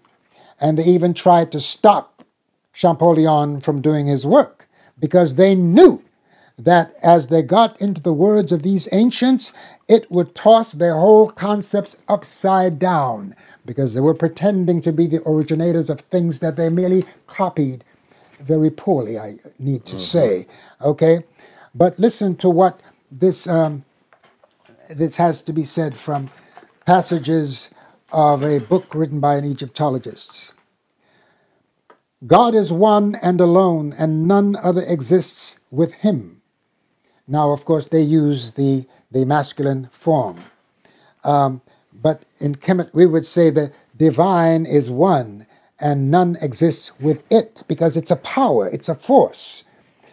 and they even tried to stop Champollion from doing his work, because they knew that as they got into the words of these ancients, it would toss their whole concepts upside down, because they were pretending to be the originators of things that they merely copied very poorly, I need to say. Okay? But listen to what this has to be said from passages of a book written by an Egyptologist. God is one and alone, and none other exists with him. Now, of course, they use the masculine form. But in Kemet, we would say the divine is one, and none exists with it, because it's a power, it's a force.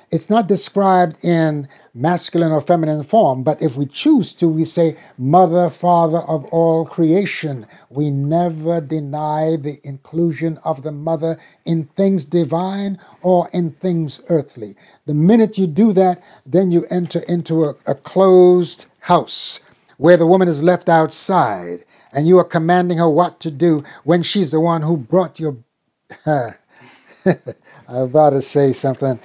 It's not described in masculine or feminine form, but if we choose to, we say mother, father of all creation. We never deny the inclusion of the mother in things divine or in things earthly. The minute you do that, then you enter into a closed house where the woman is left outside and you are commanding her what to do when she's the one who brought your... I'm about to say something,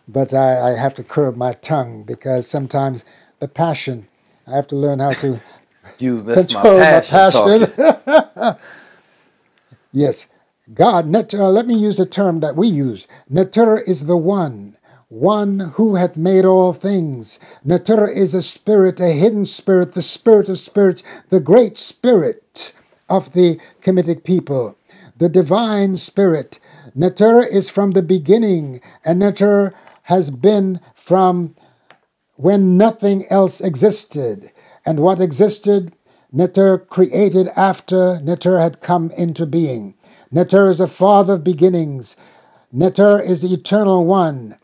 but I have to curb my tongue, because sometimes the passion, I have to learn how to Excuse, that's control my passion talking. Yes, God, let me use the term that we use. Neter is the one who hath made all things. Neter is a spirit, a hidden spirit, the spirit of spirits, the great spirit of the Kemetic people, the divine spirit. Neter is from the beginning, and Neter has been from when nothing else existed. And what existed, Neter created after Neter had come into being. Neter is the father of beginnings. Neter is the eternal one.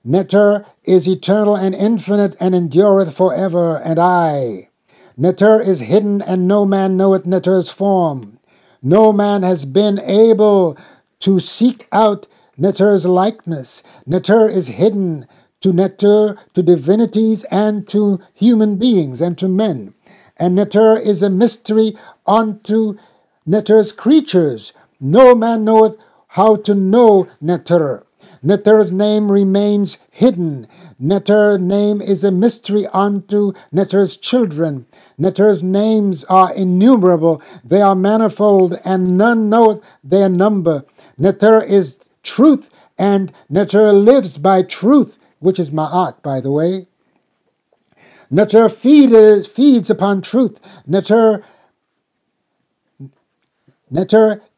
Neter is eternal and infinite and endureth forever and aye. Neter is hidden and no man knoweth Neter's form. No man has been able to seek out Neter's likeness. Neter is hidden to Neter, to divinities, and to human beings, and to men. And Neter is a mystery unto Neter's creatures. No man knoweth how to know Neter. Neter's name remains hidden. Neter's name is a mystery unto Neter's children. Neter's names are innumerable. They are manifold, and none knoweth their number. Neter is truth, and Neter lives by truth, which is Ma'at, by the way. Neter feeds upon truth. Neter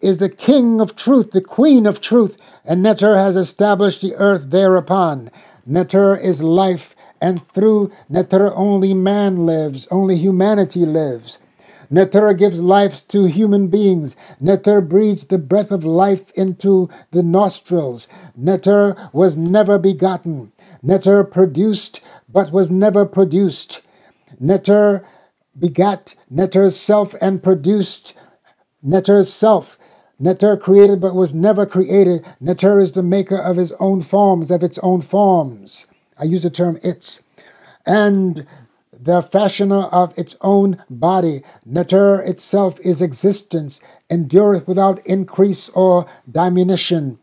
is the king of truth, the queen of truth, and Neter has established the earth thereupon. Neter is life, and through Neter only man lives, only humanity lives. Neter gives life to human beings. Neter breathes the breath of life into the nostrils. Neter was never begotten. Neter produced, but was never produced. Neter begat Neter's self and produced Neter's self. Neter created, but was never created. Neter is the maker of his own forms, of its own forms. I use the term its. And the fashioner of its own body. Neter itself is existence, endureth without increase or diminution,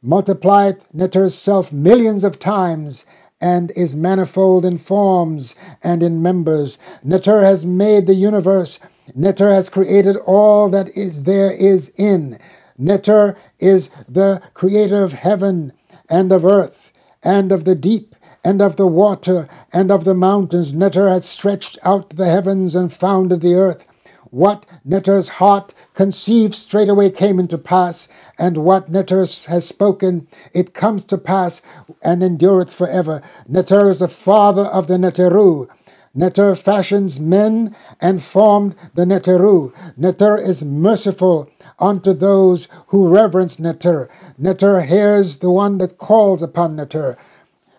multiplieth Neter's self millions of times, and is manifold in forms and in members. Neter has made the universe. Neter has created all that is there is in. Neter is the creator of heaven and of earth and of the deep and of the water and of the mountains. Neter has stretched out the heavens and founded the earth. What Neter's heart conceived straightway came into pass, and what Neter has spoken, it comes to pass and endureth forever. Neter is the father of the Neteru. Neter fashions men and formed the Neteru. Neter is merciful unto those who reverence Neter. Neter hears the one that calls upon Neter.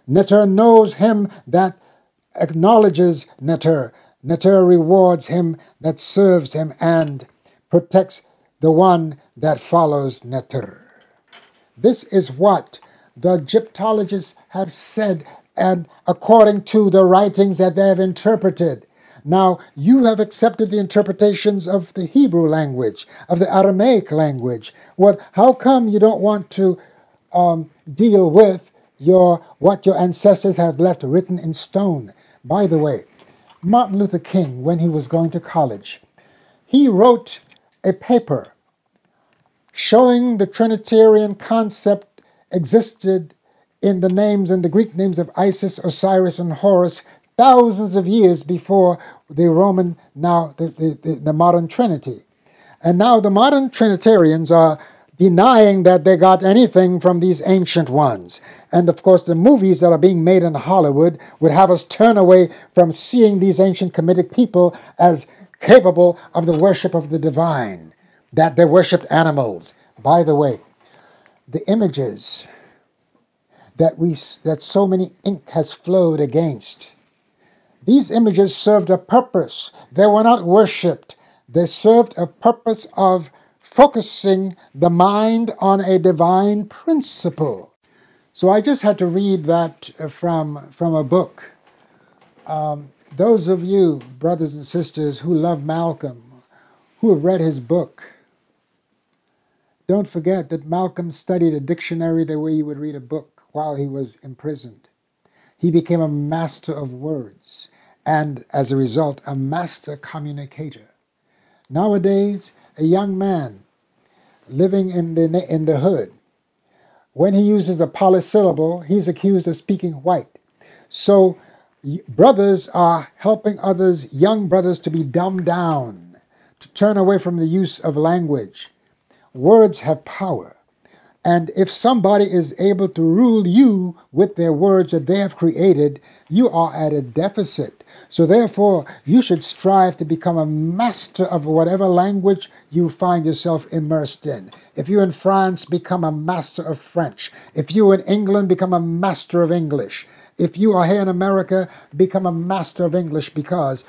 Neter knows him that acknowledges Neter. Neter rewards him that serves him and protects the one that follows Neter. This is what the Egyptologists have said, and according to the writings that they have interpreted. Now, you have accepted the interpretations of the Hebrew language, of the Aramaic language. How come you don't want to deal with what your ancestors have left written in stone? By the way, Martin Luther King, when he was going to college, he wrote a paper showing the Trinitarian concept existed in the names and the Greek names of Isis, Osiris, and Horus thousands of years before the Roman, now the modern Trinity. And now the modern Trinitarians are denying that they got anything from these ancient ones. And of course, the movies that are being made in Hollywood would have us turn away from seeing these ancient Kemetic people as capable of the worship of the divine, that they worshipped animals. By the way, the images that so many ink has flowed against, these images served a purpose. They were not worshipped. They served a purpose of focusing the mind on a divine principle. So I just had to read that from a book. Those of you, brothers and sisters, who love Malcolm, who have read his book, don't forget that Malcolm studied a dictionary the way you would read a book while he was imprisoned. He became a master of words, and as a result, a master communicator. Nowadays, a young man living in the hood, when he uses a polysyllable, he's accused of speaking white. So brothers are helping others, young brothers, to be dumbed down, to turn away from the use of language. Words have power. And if somebody is able to rule you with their words that they have created, you are at a deficit. So therefore, you should strive to become a master of whatever language you find yourself immersed in. If you in France, become a master of French. If you in England, become a master of English. If you are here in America, become a master of English, because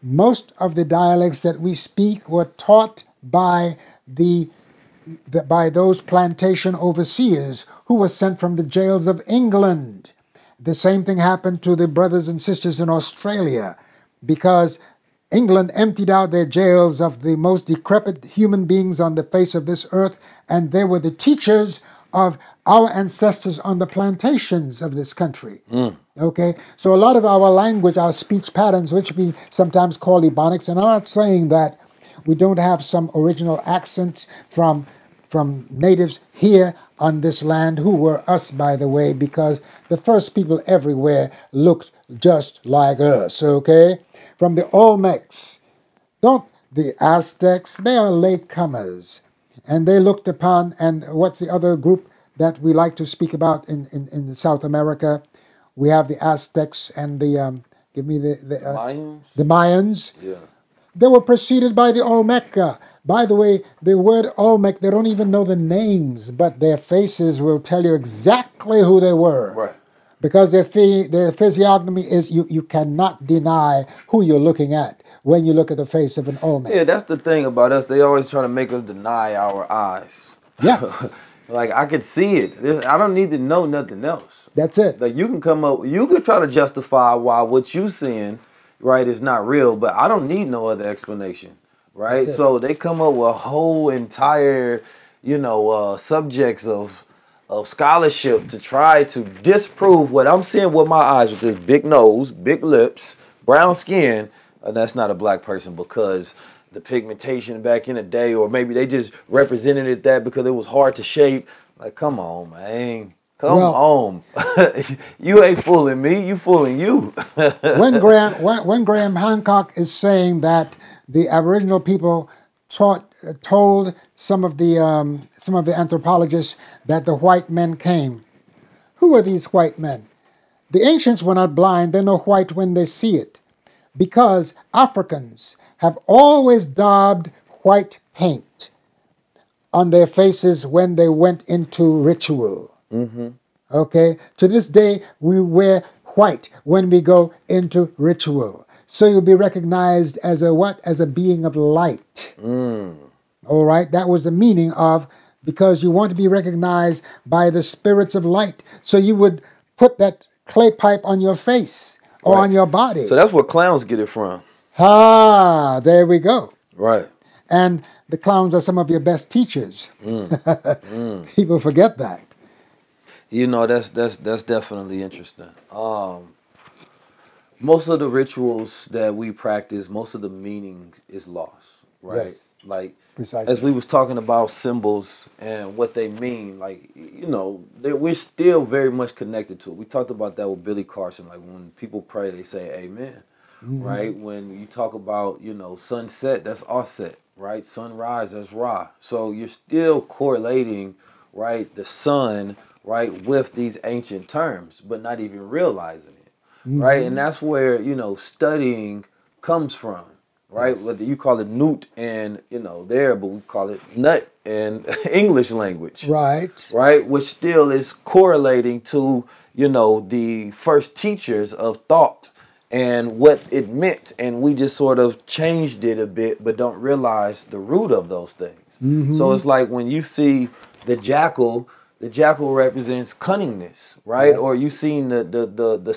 most of the dialects that we speak were taught by those plantation overseers who were sent from the jails of England. The same thing happened to the brothers and sisters in Australia, because England emptied out their jails of the most decrepit human beings on the face of this earth, and they were the teachers of our ancestors on the plantations of this country. Okay, so a lot of our language, our speech patterns, which we sometimes call Ebonics, and I'm not saying that we don't have some original accents from natives here on this land, who were us, by the way, because the first people everywhere looked just like us, okay? From the Olmecs, the Aztecs, they are latecomers, and they looked upon, and what's the other group that we like to speak about in South America? We have the Aztecs and the, Mayans? The Mayans. Yeah. They were preceded by the Olmeca. By the way, the word Olmec, they don't even know the names, but their faces will tell you exactly who they were. Right. Because their physiognomy is, you cannot deny who you're looking at when you look at the face of an Olmec. Yeah, that's the thing about us. They always try to make us deny our eyes. Yes. Like, I could see it. I don't need to know nothing else. That's it. Like, you can come up, you could try to justify why what you seeing, right, is not real, but I don't need no other explanation, right? So they come up with a whole entire, subjects of scholarship to try to disprove what I'm seeing with my eyes, with this big nose, big lips, brown skin, and that's not a black person, because the pigmentation back in the day, or maybe they just represented it that because it was hard to shape. Like, come on, man. Come on. You ain't fooling me. You fooling you. when Graham Hancock is saying that the Aboriginal people told some of the anthropologists that the white men came. Who are these white men? The ancients were not blind. They know white when they see it, because Africans have always daubed white paint on their faces when they went into ritual. Okay? To this day, we wear white when we go into ritual. So you'll be recognized as a what? As a being of light. All right? That was the meaning of, because you want to be recognized by the spirits of light. So you would put that clay pipe on your face or on your body. So that's where clowns get it from. Ah, there we go. Right. And the clowns are some of your best teachers. People forget that. You know, that's definitely interesting. Most of the rituals that we practice, most of the meaning is lost, right? Yes. Like, Precisely. as we was talking about symbols and what they mean, like, you know, we're still very much connected to it. We talked about that with Billy Carson. Like, when people pray, they say amen, right? When you talk about, you know, sunset, that's Aset, right? Sunrise, that's Ra. So you're still correlating, right, the sun, right, with these ancient terms, but not even realizing it, right? And that's where, you know, studying comes from, right? Whether you call it newt and, you know, there, but we call it nut in English language. Right. Right? Which still is correlating to, you know, the first teachers of thought and what it meant. And we just sort of changed it a bit, but don't realize the root of those things. So it's like when you see the jackal represents cunningness, right? Yes. Or you seen the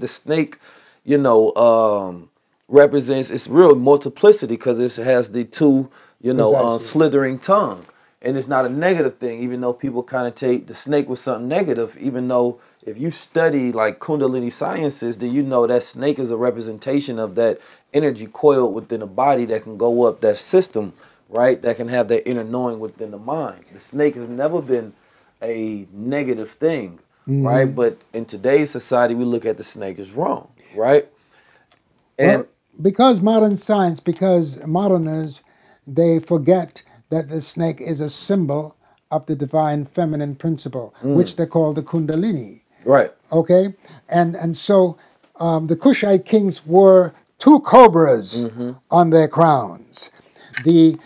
snake, you know, represents, it's real multiplicity because it has the two, you know, slithering tongue. And it's not a negative thing, even though people connotate the snake with something negative, even though if you study like Kundalini sciences, then you know that snake is a representation of that energy coiled within the body that can go up that system, right? That can have that inner knowing within the mind. The snake has never been a negative thing, right? But in today's society, we look at the snake as wrong, right? And because modern science, because moderners, they forget that the snake is a symbol of the divine feminine principle, which they call the Kundalini. Right. Okay? And so the Kushite kings wore two cobras on their crowns. The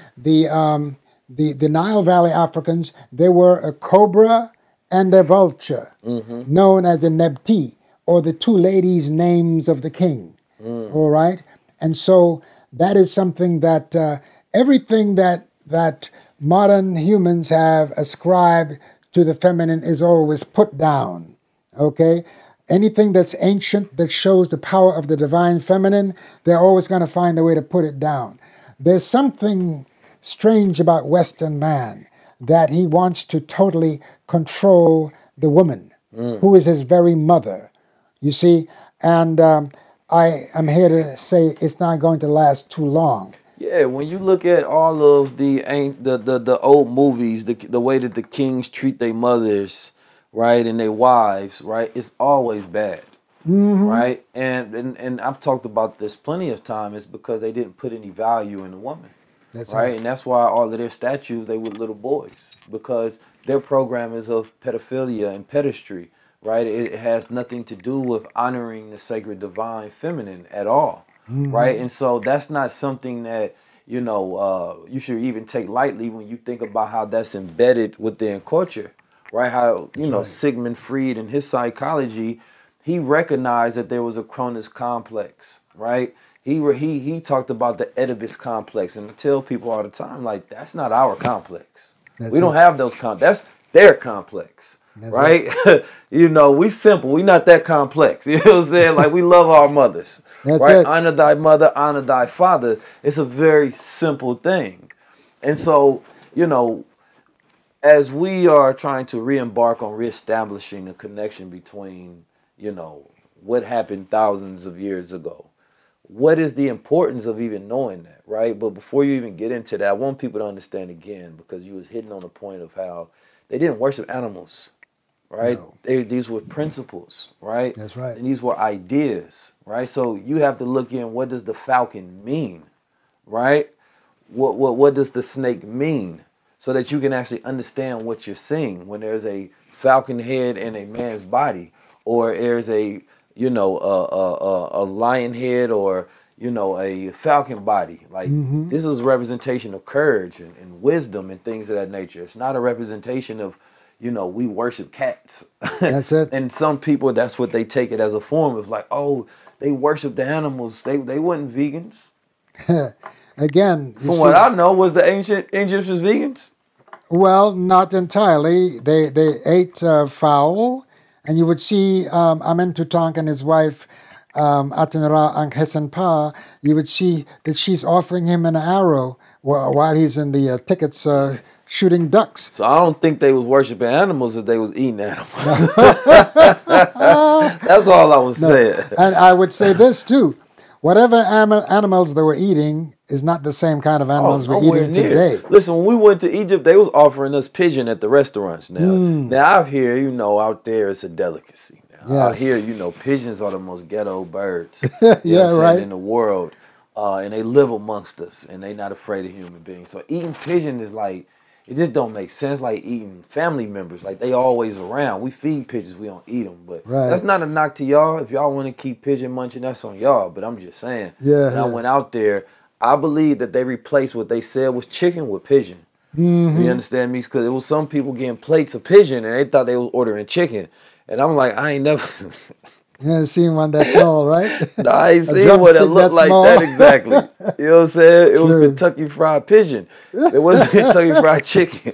Nile Valley Africans, they were a cobra and a vulture, known as the Nebti, or the two ladies' names of the king. All right? And so that is something that everything that modern humans have ascribed to the feminine is always put down. Okay? Anything that's ancient that shows the power of the divine feminine, they're always going to find a way to put it down. There's something strange about Western man, that he wants to totally control the woman, who is his very mother. You see? And I am here to say it's not going to last too long. yeah, when you look at all of the old movies, the way that the kings treat their mothers, right, and their wives, right, it's always bad, right? And I've talked about this plenty of times. It's because they didn't put any value in the woman, right? And that's why all of their statues, they were little boys, because their program is of pedophilia and pedestry, right? It has nothing to do with honoring the sacred divine feminine at all, right? And so that's not something that, you know, you should even take lightly when you think about how that's embedded within culture, right? How, you know, Sigmund Freud in his psychology, he recognized that there was a Cronus complex, right? He talked about the Oedipus complex, and I tell people all the time, like, that's not our complex. We don't have those that's their complex. Right? You know, we simple. We not that complex. You know what I'm saying? Like, we love our mothers. Right? Honor thy mother, honor thy father. It's a very simple thing. And so, you know, as we are trying to re-embark on reestablishing the connection between, you know, what happened thousands of years ago, what is the importance of even knowing that, right? But before you even get into that, I want people to understand again, because you was hitting on the point of how they didn't worship animals, right? No. These were principles, right? That's right. And these were ideas, right? So you have to look in, what does the falcon mean, right? What does the snake mean? So that you can actually understand what you're seeing when there's a falcon head in a man's body, or there's a a lion head, or a falcon body. Like this is a representation of courage and wisdom and things of that nature. It's not a representation of we worship cats. That's it. And some people, that's what they take it as a form of, like, oh, they worship the animals. They weren't vegans. Again, from what I know, was the ancient Egyptians vegans? Well, not entirely. They ate fowl, and you would see Amentutank and his wife Atenra Ankhesenpa. You would see that she's offering him an arrow while he's in the thickets shooting ducks. So I don't think they was worshiping animals if they was eating animals. That's all I was saying. And I would say this too. Whatever animals they were eating is not the same kind of animals we're eating today. Listen, when we went to Egypt, they was offering us pigeon at the restaurants. Now out here, out there, it's a delicacy. Out here, pigeons are the most ghetto birds in the world. And they live amongst us, and they not afraid of human beings. So eating pigeon is like, it just don't make sense, like eating family members. Like, they always around. We feed pigeons, we don't eat them. But that's not a knock to y'all. If y'all want to keep pigeon munching, that's on y'all. But I'm just saying. When I went out there, I believe that they replaced what they said was chicken with pigeon. You understand me? Because it was some people getting plates of pigeon, and they thought they was ordering chicken. And I'm like, I ain't never... You ain't seen one that small, right? No, I ain't seen one that looked like that exactly. You know what I'm saying? It was Kentucky Fried Pigeon. It wasn't Kentucky Fried Chicken.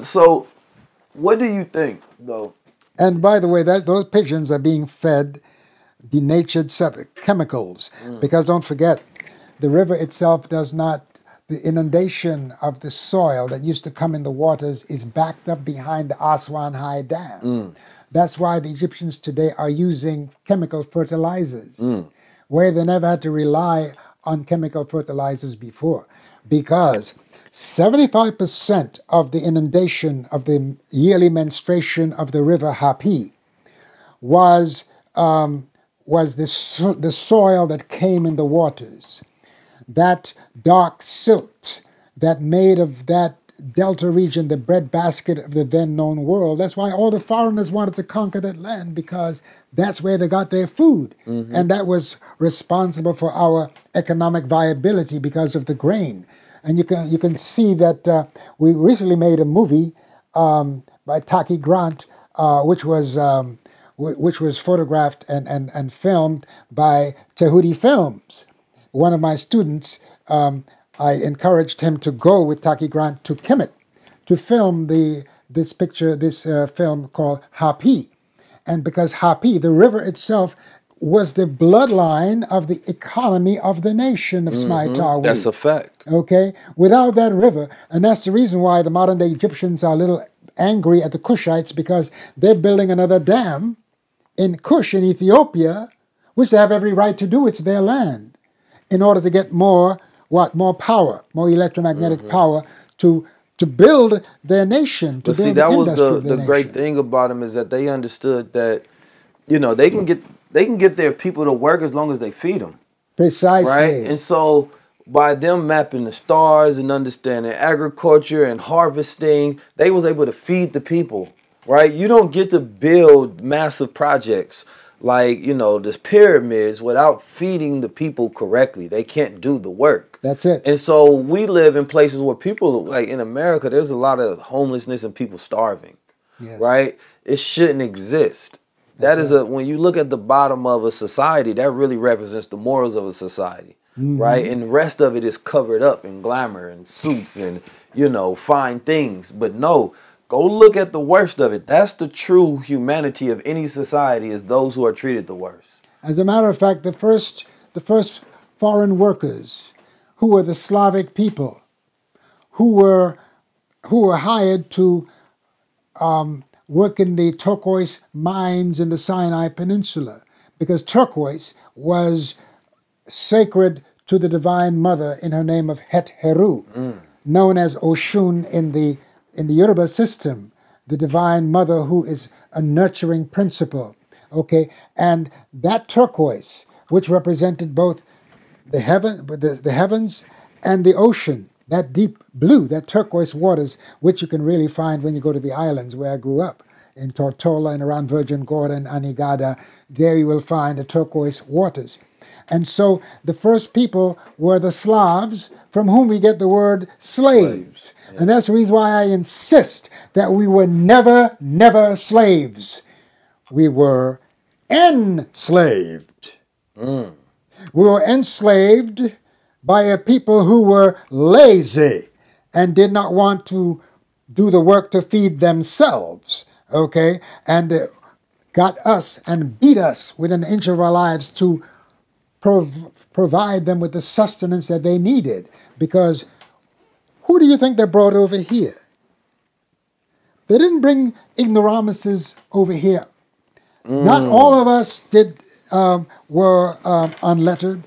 So what do you think, though? And by the way, those pigeons are being fed denatured chemicals. Because don't forget, the river itself does not... The inundation of the soil that used to come in the waters is backed up behind the Aswan High Dam. That's why the Egyptians today are using chemical fertilizers, where they never had to rely on chemical fertilizers before. Because 75% of the inundation of the yearly menstruation of the river Hapi was the soil that came in the waters. That dark silt that made of that delta region the breadbasket of the then known world. That's why all the foreigners wanted to conquer that land, because that's where they got their food. And that was responsible for our economic viability because of the grain. And you can see that we recently made a movie by Taki Grant, which was photographed and filmed by Tehuti Films. One of my students, I encouraged him to go with Taki Grant to Kemet to film this film called Hapi. And because Hapi, the river itself, was the bloodline of the economy of the nation of Smaitawi. That's a fact. Okay? Without that river, and that's the reason why the modern-day Egyptians are a little angry at the Kushites, because they're building another dam in Kush in Ethiopia, which they have every right to do. It's their land. In order to get more power, more electromagnetic power to build their nation. But see, that was the great thing about them, is that they understood that, they can get their people to work as long as they feed them. Precisely. Right? And so by them mapping the stars and understanding agriculture and harvesting, they was able to feed the people. Right? You don't get to build massive projects like, this pyramids without feeding the people correctly. They can't do the work. That's it. And so we live in places where people, like in America, there's a lot of homelessness and people starving. Right? It shouldn't exist. That is when you look at the bottom of a society, that really represents the morals of a society. Right? And the rest of it is covered up in glamour and suits and, fine things. But no, go look at the worst of it. That's the true humanity of any society, is those who are treated the worst. As a matter of fact, the first foreign workers, who were the Slavic people, who were hired to work in the turquoise mines in the Sinai Peninsula, because turquoise was sacred to the Divine Mother in her name of Het Heru, known as Oshun in the Yoruba system, the Divine Mother who is a nurturing principle. Okay, and that turquoise, which represented both the heavens and the ocean, that deep blue, that turquoise waters, which you can really find when you go to the islands where I grew up, in Tortola and around Virgin Gorda and Anegada. There you will find the turquoise waters. And so the first people were the Slavs, from whom we get the word slave. Yeah. And that's the reason why I insist that we were never, never slaves. We were enslaved. We were enslaved by a people who were lazy and did not want to do the work to feed themselves, okay? And got us and beat us within an inch of our lives to provide them with the sustenance that they needed. Because who do you think they brought over here? They didn't bring ignoramuses over here. Not all of us were unlettered.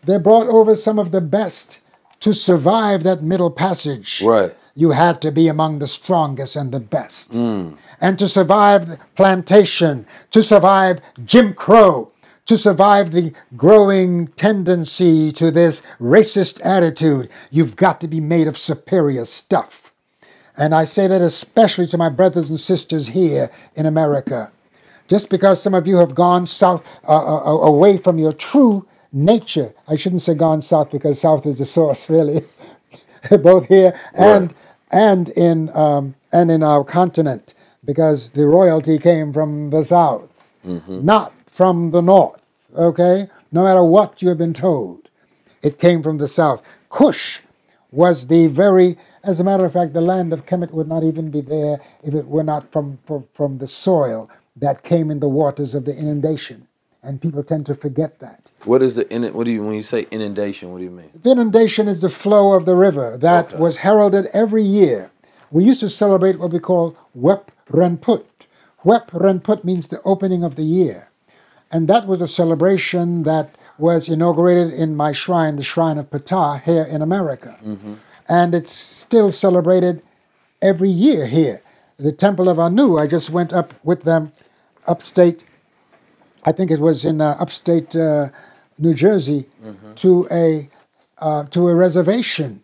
They brought over some of the best to survive that middle passage. Right. You had to be among the strongest and the best. And to survive the plantation, to survive Jim Crow, to survive the growing tendency to this racist attitude, you've got to be made of superior stuff. And I say that especially to my brothers and sisters here in America. Just because some of you have gone south, away from your true nature. I shouldn't say gone south because south is the source, really, both here and in our continent, because the royalty came from the south, not from the north. Okay, no matter what you have been told, it came from the south. Kush was the very, as a matter of fact, the land of Kemet would not even be there if it were not from the soil that came in the waters of the inundation, and people tend to forget that. What is when you say inundation, what do you mean? The inundation is the flow of the river that was heralded every year. We used to celebrate what we call Wep Renput. Wep Renput means the opening of the year. And that was a celebration that was inaugurated in my shrine, the Shrine of Ptah, here in America. And it's still celebrated every year here. The Temple of Anu, I just went up with them upstate, I think it was in upstate New Jersey, to a reservation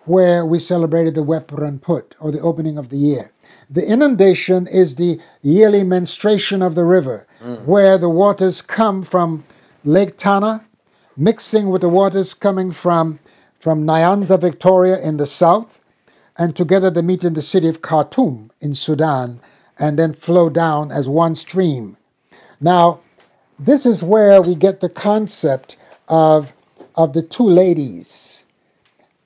where we celebrated the Wep Renput, or the opening of the year. The inundation is the yearly menstruation of the river, where the waters come from Lake Tana, mixing with the waters coming from Nyanza, Victoria in the south, and together they meet in the city of Khartoum in Sudan, and then flow down as one stream. Now, this is where we get the concept of the two ladies,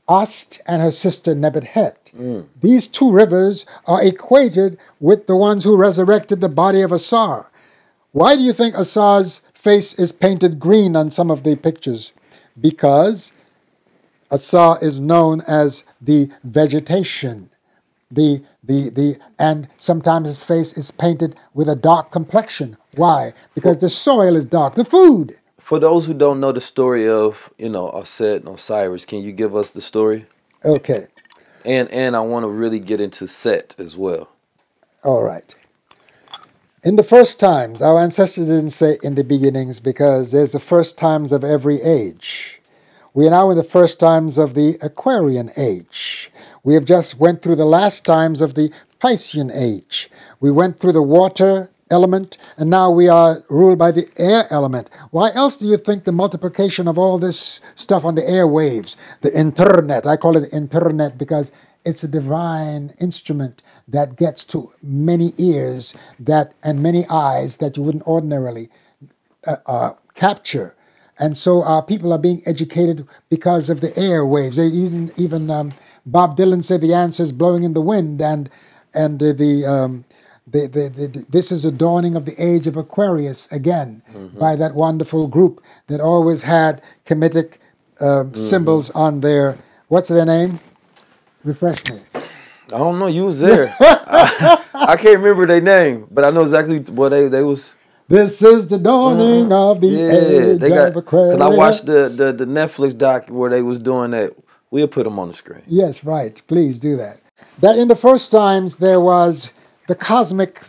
Ast and her sister Nebethet. These two rivers are equated with the ones who resurrected the body of Asar. Why do you think Asar's face is painted green on some of the pictures? Because Asar is known as the vegetation. And sometimes his face is painted with a dark complexion. Why? Because the soil is dark. The food. For those who don't know the story of, Aset and Osiris, can you give us the story? Okay. And I want to really get into Set as well. All right. In the first times, our ancestors didn't say in the beginnings because there's the first times of every age. We are now in the first times of the Aquarian age. We have just went through the last times of the Piscean age. We went through the water element, and now we are ruled by the air element. Why else do you think the multiplication of all this stuff on the airwaves, the internet, I call it internet because it's a divine instrument that gets to many ears and many eyes that you wouldn't ordinarily capture. And so our people are being educated because of the airwaves. Even Bob Dylan said the answer is blowing in the wind, and this is a dawning of the age of Aquarius again, by that wonderful group that always had Kemetic symbols on their, what's their name? Refresh me. I don't know. You was there. I can't remember their name, but I know exactly what they was. This is the dawning of the age they got, of Aquarius. because I watched the Netflix doc where they was doing that. We'll put them on the screen. Yes, right. Please do that. That in the first times there was the cosmic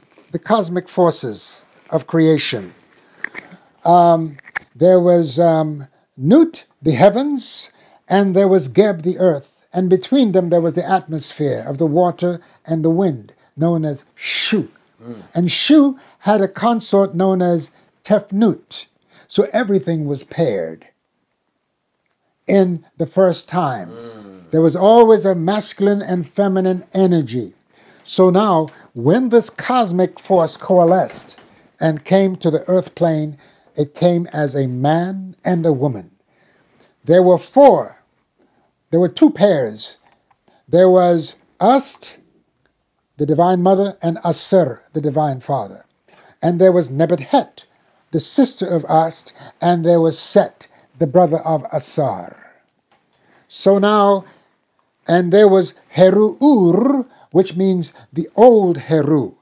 forces of creation. There was Nut, the heavens, and there was Geb, the earth. And between them there was the atmosphere of the water and the wind, known as Shu. And Shu had a consort known as Tefnut. So everything was paired in the first times. There was always a masculine and feminine energy. So now, when this cosmic force coalesced and came to the earth plane, it came as a man and a woman. There were two pairs. There was Ast, the Divine Mother, and Asur, the Divine Father. And there was Nebuchadnezzar, the sister of Ast, and there was Set, the brother of Asar. So now, and there was Heru-Ur, which means the old Heru.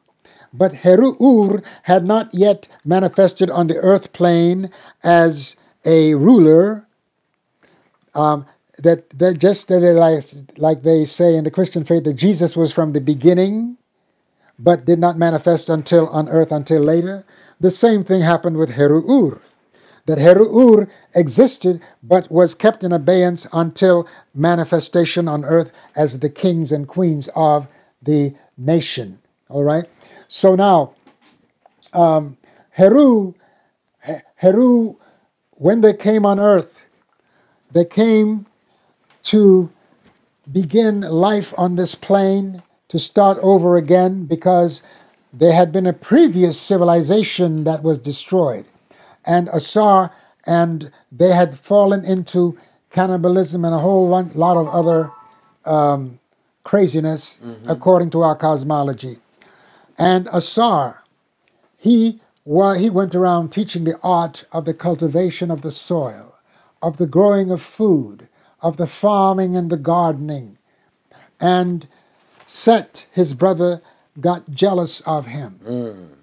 But Heru-Ur had not yet manifested on the earth plane as a ruler, like they say in the Christian faith that Jesus was from the beginning, but did not manifest on earth until later. The same thing happened with Heru-Ur. That Heru-Ur existed but was kept in abeyance until manifestation on earth as the kings and queens of the nation. All right? So now, Heru, when they came on earth, they came to begin life on this plane, to start over again, because there had been a previous civilization that was destroyed. And Asar, and they had fallen into cannibalism and a whole lot of other craziness, according to our cosmology. And Asar, he went around teaching the art of the cultivation of the soil, of the growing of food, of the farming and the gardening. And Set, his brother, got jealous of him.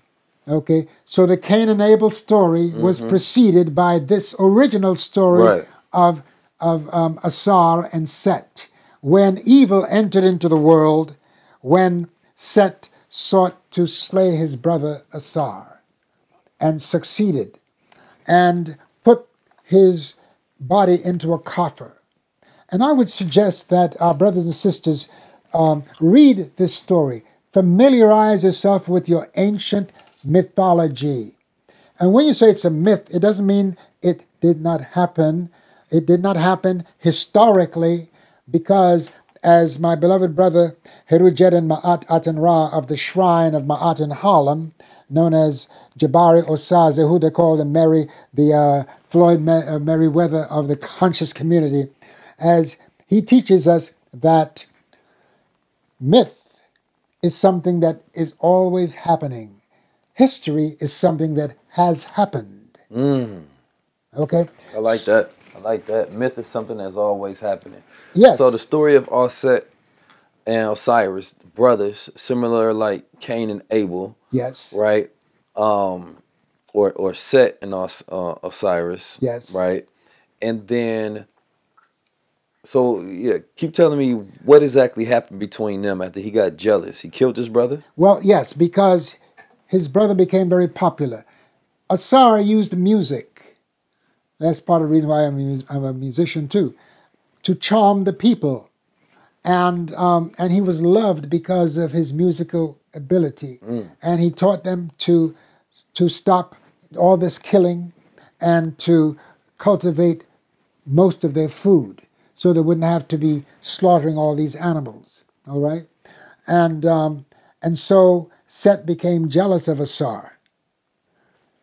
Okay, so the Cain and Abel story was preceded by this original story of Asar and Set. When evil entered into the world, when Set sought to slay his brother Asar and succeeded and put his body into a coffer. And I would suggest that our brothers and sisters read this story. Familiarize yourself with your ancient mythology. And when you say it's a myth, it doesn't mean it did not happen. It did not happen historically, because as my beloved brother Herujedin Ma'at Aten Ra of the shrine of Ma'at in Harlem, known as Jabari Osaze, who they call the Floyd Merriweather of the conscious community, as he teaches us that myth is something that is always happening. History is something that has happened. Okay? I like that. I like that. Myth is something that's always happening. Yes. So the story of Aset and Osiris, brothers, similar like Cain and Abel. Yes. Right? Or Set and Osiris. Yes. Right? And then, so yeah, keep telling me what exactly happened between them after he got jealous. He killed his brother? Well, yes, because his brother became very popular. Asar used music. That's part of the reason why I'm a musician too, to charm the people, and he was loved because of his musical ability, and he taught them to stop all this killing and to cultivate most of their food, so they wouldn't have to be slaughtering all these animals. All right, and so Set became jealous of Asar.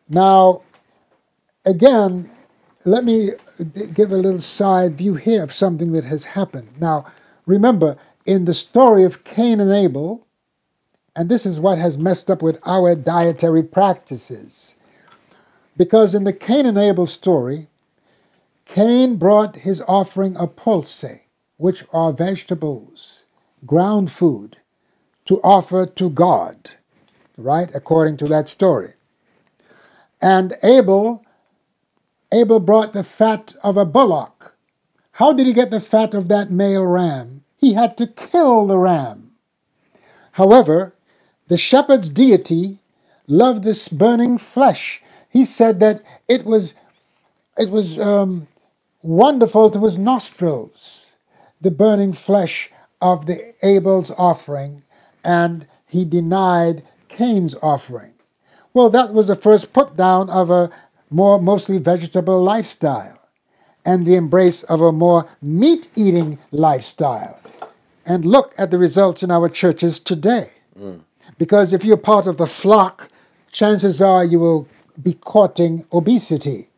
Now, again, let me give a little side view here of something that has happened. Now, remember, in the story of Cain and Abel, and this is what has messed up with our dietary practices, because in the Cain and Abel story, Cain brought his offering of pulse, which are vegetables, ground food, to offer to God, right, according to that story. And Abel brought the fat of a bullock. How did he get the fat of that male ram? He had to kill the ram. However, the shepherd's deity loved this burning flesh. He said that it was wonderful to his nostrils, the burning flesh of the Abel's offering, and he denied Cain's offering. Well, that was the first put down of a mostly vegetable lifestyle and the embrace of a more meat-eating lifestyle. And look at the results in our churches today. Because if you're part of the flock, chances are you will be courting obesity,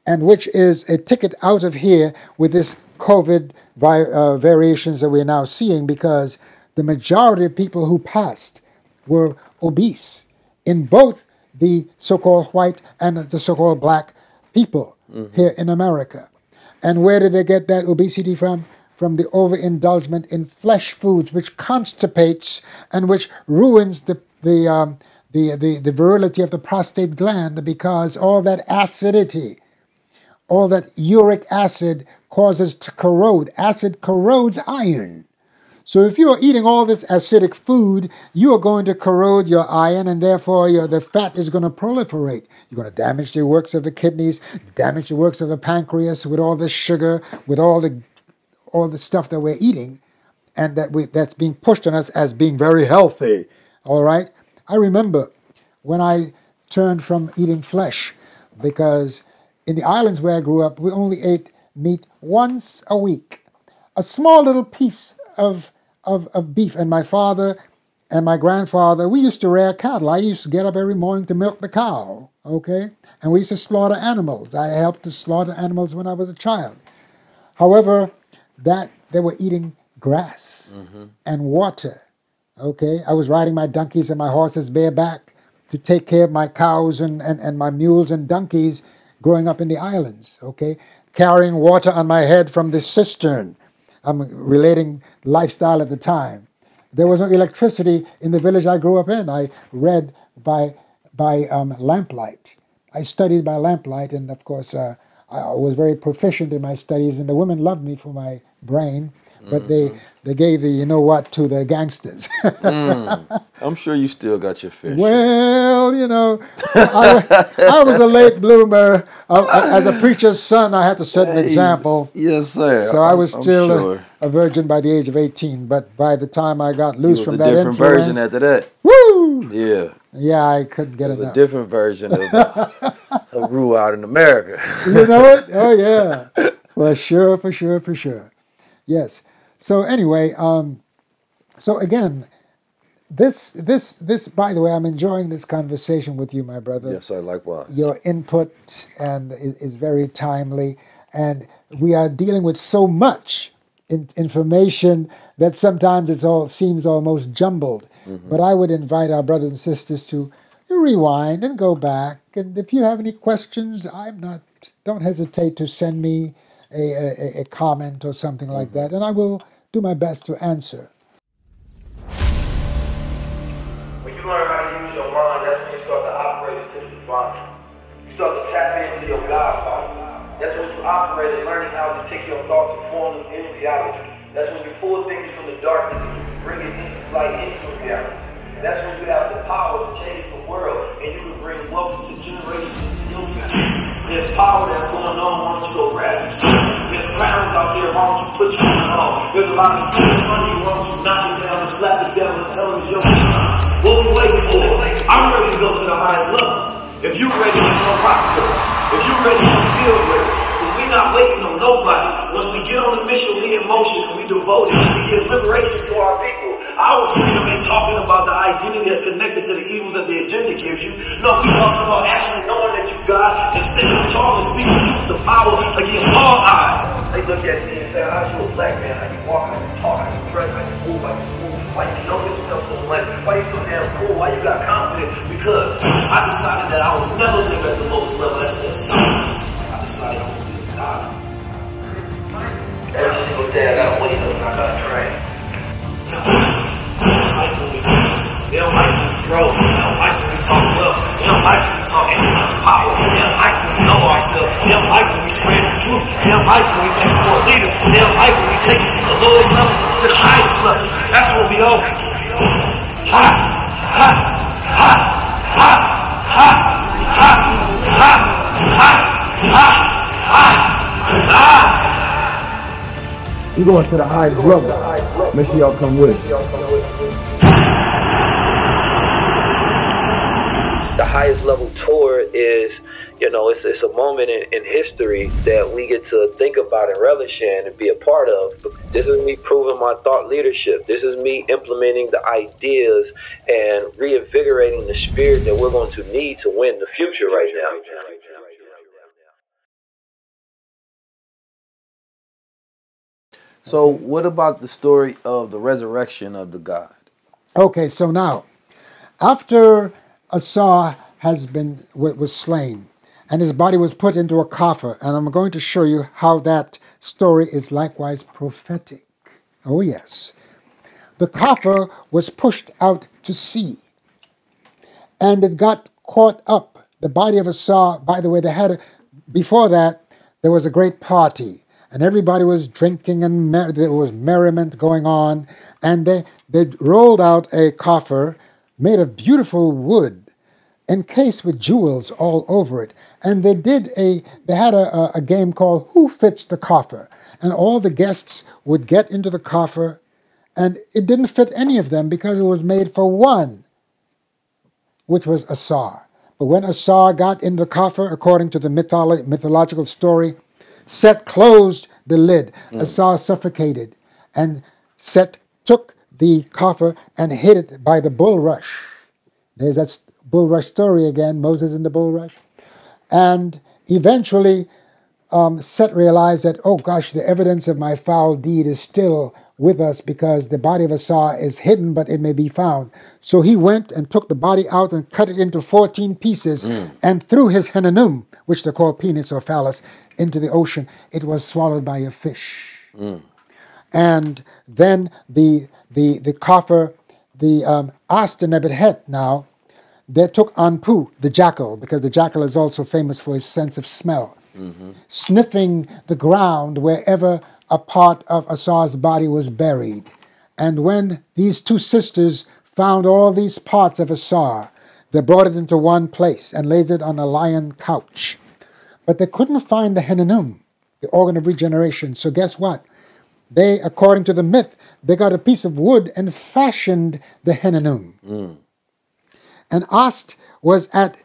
and which is a ticket out of here with this COVID variations that we're now seeing, because the majority of people who passed were obese in both the so-called white and the so-called black people here in America. And where did they get that obesity from? From the overindulgence in flesh foods, which constipates and which ruins the virility of the prostate gland, because all that acidity, all that uric acid causes to corrode. Acid corrodes iron. So if you are eating all this acidic food, you are going to corrode your iron, and therefore the fat is going to proliferate. You're going to damage the works of the kidneys, damage the works of the pancreas with all this sugar, with all the stuff that we're eating, and that's being pushed on us as being very healthy. All right? I remember when I turned from eating flesh, because in the islands where I grew up, we only ate meat once a week. A small little piece of beef. And my father and my grandfather, we used to rear cattle. I used to get up every morning to milk the cow, okay? And we used to slaughter animals. I helped to slaughter animals when I was a child. However, that they were eating grass and water, okay? I was riding my donkeys and my horses bareback to take care of my cows and my mules and donkeys growing up in the islands, okay? Carrying water on my head from the cistern. I'm relating lifestyle at the time. There was no electricity in the village I grew up in. I read by lamplight. I studied by lamplight, and of course I was very proficient in my studies, and the women loved me for my brain, but they gave the you-know-what to the gangsters. I'm sure you still got your fish. Well, I was a late bloomer. As a preacher's son, I had to set an example. Yes, sir. So I was still a virgin by the age of 18, but by the time I got loose from that influence... a different version after that. Woo! Yeah. Yeah, I couldn't get enough. It was a different version of Rue out in America. You know it? Oh, yeah. For sure. Yes. So anyway, so again, this, by the way, I'm enjoying this conversation with you, my brother. Yes, sir, likewise. Your input is very timely, and we are dealing with so much information that sometimes seems almost jumbled. But I would invite our brothers and sisters to rewind and go back, and if you have any questions, don't hesitate to send me a comment or something like that, and I will do my best to answer. When you learn how to use your mind, that's when you start to operate into the divine. You start to tap into your God power. That's when you operate and learning how to take your thoughts and form them into reality. That's when you pull things from the darkness and you bring it into light, into reality. And that's when you have the power to change the world, and you can bring wealth to generations into your family. There's power that's going on, why don't you go grab it? There's crowns out there, why don't you put your on? There's a lot of money, why don't you knock it down and slap the devil and tell him it's your time? What we waiting for? I'm ready to go to the highest level. If you're ready to become prosperous, if you're ready to build great, because we're not waiting on nobody. Once we get on the mission, we in motion and we devote it, we give liberation to our people. Our freedom ain't talking about the identity that's connected to the evils that the agenda gives you. No, we're talking about actually knowing that you God, and standing tall and speaking truth, the power against all odds. They look at me and say, how's you a black man? How you walk, how you talk, how you dress, how you move, how you move? Why you know yourself so much? Why you so damn cool? Why you got confidence? Because I decided that I would never live at the lowest level. That's the assignment. I decided I would be a God. Every single day I got to wake up and I got to train. They don't like when we grow. They don't like when we talk well. They don't like when we talk any kind of power. lowest level to the highest level. That's what we owe. Ha, ha, ha, ha, ha, ha, ha, ha, ha, ha. We're going to the highest level. Make sure y'all come with us. The highest level tour is, you know, it's a moment in history that we get to think about and relish in and be a part of. This is me proving my thought leadership. This is me implementing the ideas and reinvigorating the spirit that we're going to need to win the future right now. So what about the story of the resurrection of the God? Okay, so now, after Asa was slain, and his body was put into a coffer, and I'm going to show you how that story is likewise prophetic. Oh yes. The coffer was pushed out to sea, and it got caught up. The body of Asa, by the way, before that, there was a great party, and everybody was drinking, and there was merriment going on, and they rolled out a coffer made of beautiful wood, encased with jewels all over it. And they had a game called Who Fits the Coffer? And all the guests would get into the coffer, and it didn't fit any of them because it was made for one, which was Asa. But when Asa got in the coffer, according to the mythological story, Set closed the lid. Asa suffocated, and Set took the coffer and hid it by the bulrush. There's that bulrush story again, Moses in the bulrush. And eventually, Set realized that, oh gosh, the evidence of my foul deed is still with us because the body of Asa is hidden, but it may be found. So he went and took the body out and cut it into 14 pieces and threw his henanum, which they call penis or phallus, into the ocean. It was swallowed by a fish. And then the coffer, asked the Nebuchadnezzar now, they took Anpu, the jackal, because the jackal is also famous for his sense of smell, sniffing the ground wherever a part of Asa's body was buried. And when these two sisters found all these parts of Asa, they brought it into one place and laid it on a lion couch. But they couldn't find the henanum, the organ of regeneration. So guess what? They, according to the myth, they got a piece of wood and fashioned the henanum. And Ast was at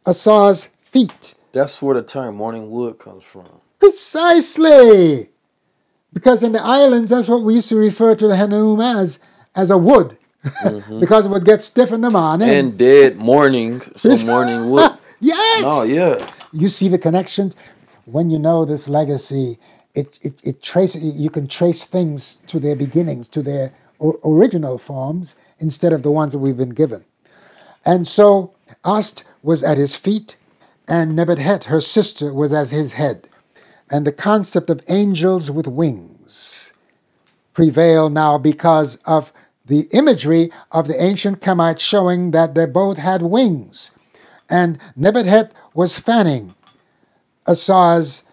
Asa's feet. That's where the term morning wood comes from. Precisely! Because in the islands, that's what we used to refer to the henanum as a wood. Because it would get stiff in the morning. And dead morning, so morning wood. Yes! Oh, yeah. You see the connections? When you know this legacy, it traces. You can trace things to their beginnings, to their original forms, instead of the ones that we've been given. And so Ast was at his feet, and Nebuchadnezzar, her sister, was at his head. And the concept of angels with wings prevail now because of the imagery of the ancient Kemites showing that they both had wings. And Nebuchadnezzar was fanning Asa's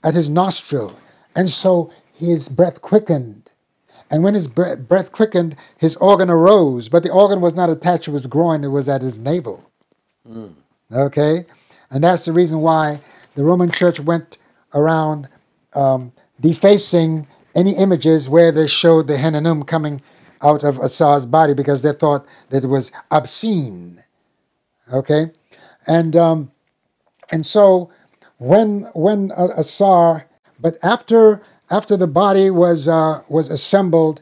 at his nostril, and so his breath quickened. And when his breath quickened, his organ arose, but the organ was not attached to his groin, it was at his navel. Okay? And that's the reason why the Roman Church went around defacing any images where they showed the henanum coming out of Asa's body, because they thought that it was obscene. Okay? And so when Asa, but after the body was assembled,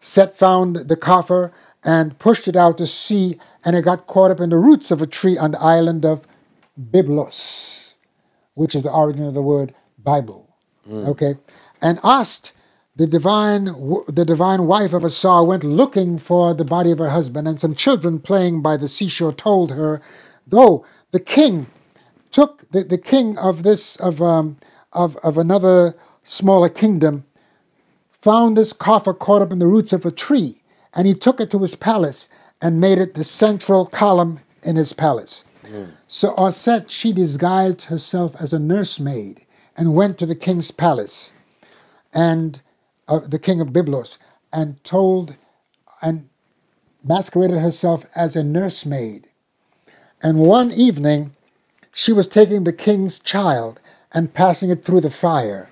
Set found the coffer and pushed it out to sea, and it got caught up in the roots of a tree on the island of Byblos, which is the origin of the word Bible. Okay, and Ast, the divine wife of Asa, went looking for the body of her husband, and some children playing by the seashore told her, though the king took the king of this of another smaller kingdom, found this coffer caught up in the roots of a tree, and he took it to his palace and made it the central column in his palace. So Aset, she disguised herself as a nursemaid and went to the king's palace. And the king of Byblos, and masqueraded herself as a nursemaid. And one evening, she was taking the king's child and passing it through the fire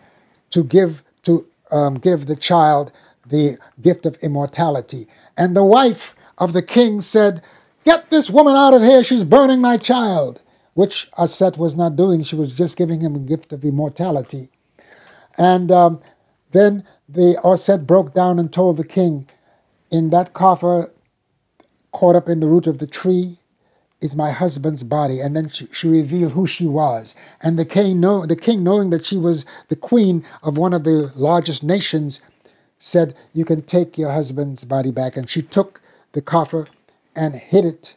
to give the child the gift of immortality. And the wife of the king said, "Get this woman out of here, she's burning my child," which Aset was not doing. She was just giving him a gift of immortality. And then the Aset broke down and told the king, "In that coffer caught up in the root of the tree is my husband's body." And then she revealed who she was. And the king, knowing that she was the queen of one of the largest nations, said, "You can take your husband's body back." And she took the coffer and hid it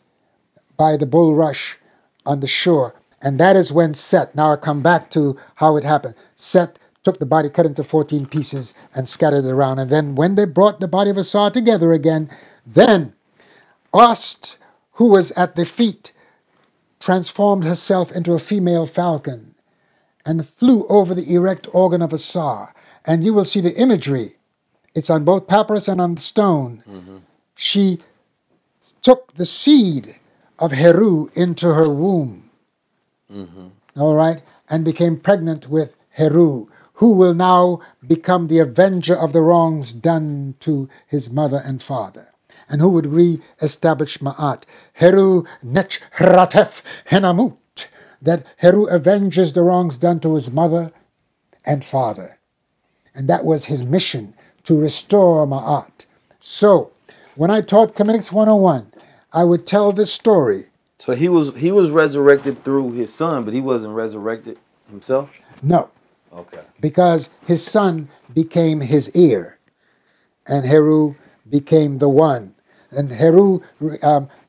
by the bulrush on the shore. And that is when Set, now I come back to how it happened, Set took the body, cut into 14 pieces, and scattered it around. And then when they brought the body of Asar together again, then Ast, who was at the feet, transformed herself into a female falcon and flew over the erect organ of Asar. And you will see the imagery. It's on both papyrus and on the stone. Mm-hmm. She took the seed of Heru into her womb, all right, and became pregnant with Heru, who will now become the avenger of the wrongs done to his mother and father, and who would re-establish Ma'at. Heru nech ratef henamut, that Heru avenges the wrongs done to his mother and father. And that was his mission, to restore Ma'at. So, when I taught Comedics 101, I would tell this story. So he was resurrected through his son, but he wasn't resurrected himself? No. Okay. Because his son became his ear, and Heru became the one. And Heru,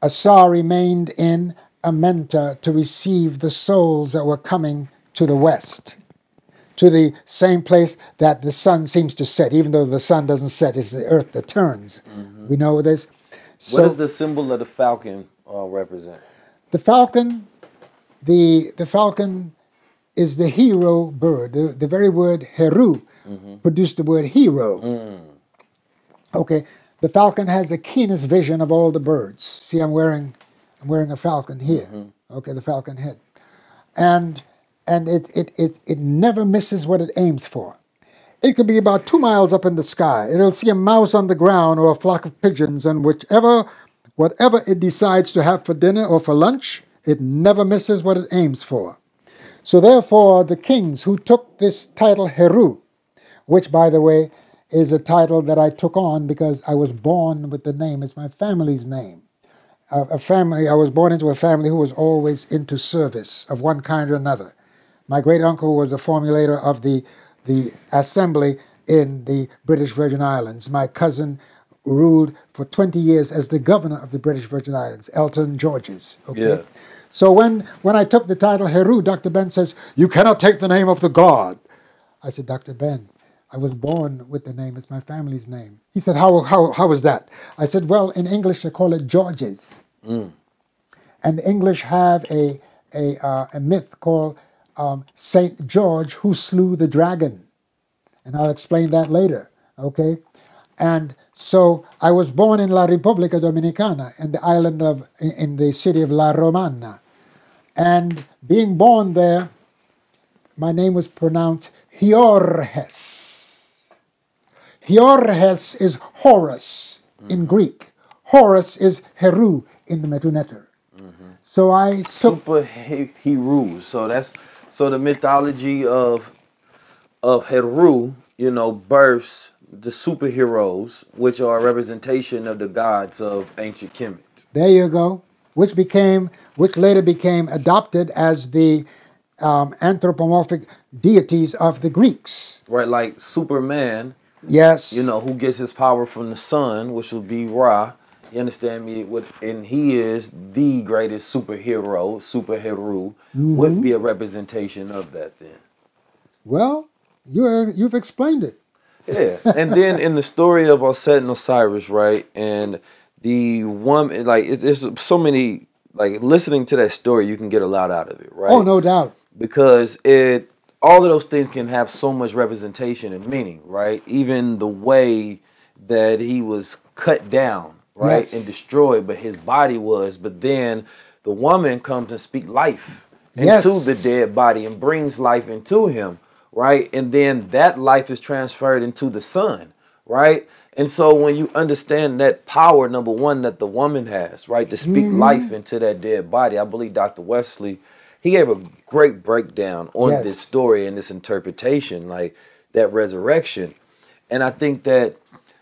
Asar remained in Amenta to receive the souls that were coming to the west, to the same place that the sun seems to set. Even though the sun doesn't set, it's the earth that turns. Mm-hmm. We know this. So, what does the symbol of the falcon represent? The falcon, the falcon is the hero bird. The very word Heru produced the word hero. Mm. Okay, the falcon has the keenest vision of all the birds. See, I'm wearing a falcon here. Mm-hmm. Okay, the falcon head, and it never misses what it aims for. It could be about 2 miles up in the sky. It'll see a mouse on the ground or a flock of pigeons, and whatever it decides to have for dinner or for lunch, it never misses what it aims for. So therefore, the kings who took this title Heru, which, by the way, is a title that I took on because I was born with the name. It's my family's name. I was born into a family who was always into service of one kind or another. My great uncle was a formulator of the assembly in the British Virgin Islands. My cousin ruled for 20 years as the governor of the British Virgin Islands, Elton Georges. Okay? Yeah. So when I took the title Heru, Dr. Ben says, "You cannot take the name of the god." I said, "Dr. Ben, I was born with the name. It's my family's name." He said, how is that? I said, "Well, in English they call it Georges." Mm. And the English have a myth called Saint George who slew the dragon. And I'll explain that later, okay? And so I was born in La República Dominicana, in the city of La Romana. And being born there, my name was pronounced Hiorhes. Hiorhes is Horus in Greek. Horus is Heru in the Metuneter. So I took... Super Heru. So the mythology of Heru, births the superheroes, which are a representation of the gods of ancient Kemet. There you go. Which later became adopted as the anthropomorphic deities of the Greeks. Right, like Superman. Yes. Who gets his power from the sun, which would be Ra. You understand me? And he is the greatest superhero, Super Heru, would be a representation of that then. Well, you've explained it. Yeah. And then in the story of Aset and Osiris, right, and the woman, like, it's so many, like, listening to that story, you can get a lot out of it, right? Oh, no doubt. Because it all of those things can have so much representation and meaning, right? Even the way that he was cut down, right, Yes. and destroyed, but his body was. But then the woman comes and speaks life Yes. into the dead body and brings life into him, right? And then that life is transferred into the son, right? And so when you understand that power, number one, that the woman has, right, to speak life into that dead body, I believe Dr. Wesley, he gave a great breakdown on Yes. this story and this interpretation, like that resurrection. And I think that,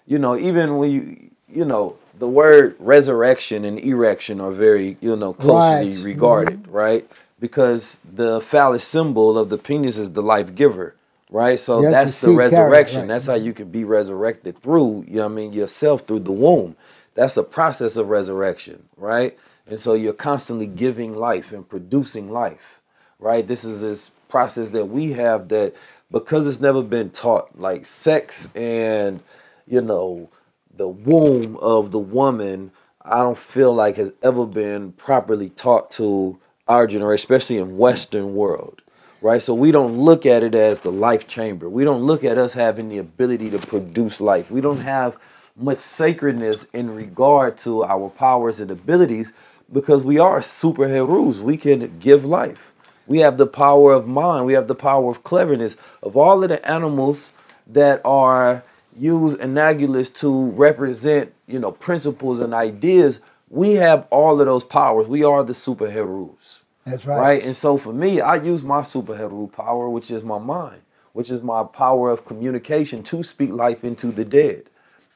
you know, even when you know, the word resurrection and erection are very, you know, closely Right. regarded, right? Because the phallic symbol of the penis is the life giver, right? So Yes, that's the the seed carrier, resurrection. right. That's how you can be resurrected through, you know what I mean, yourself through the womb. That's a process of resurrection, right? And so you're constantly giving life and producing life, right? This is this process that we have that because it's never been taught, like sex and, you know, the womb of the woman, I don't feel like has ever been properly taught to our generation, especially in Western world, right? So we don't look at it as the life chamber. We don't look at us having the ability to produce life. We don't have much sacredness in regard to our powers and abilities because we are superheroes. We can give life. We have the power of mind. We have the power of cleverness. Of all of the animals that are used analogous to represent, you know, principles and ideas, we have all of those powers. We are the superheroes. That's right. Right? And so for me, I use my superhero power, which is my mind, which is my power of communication to speak life into the dead.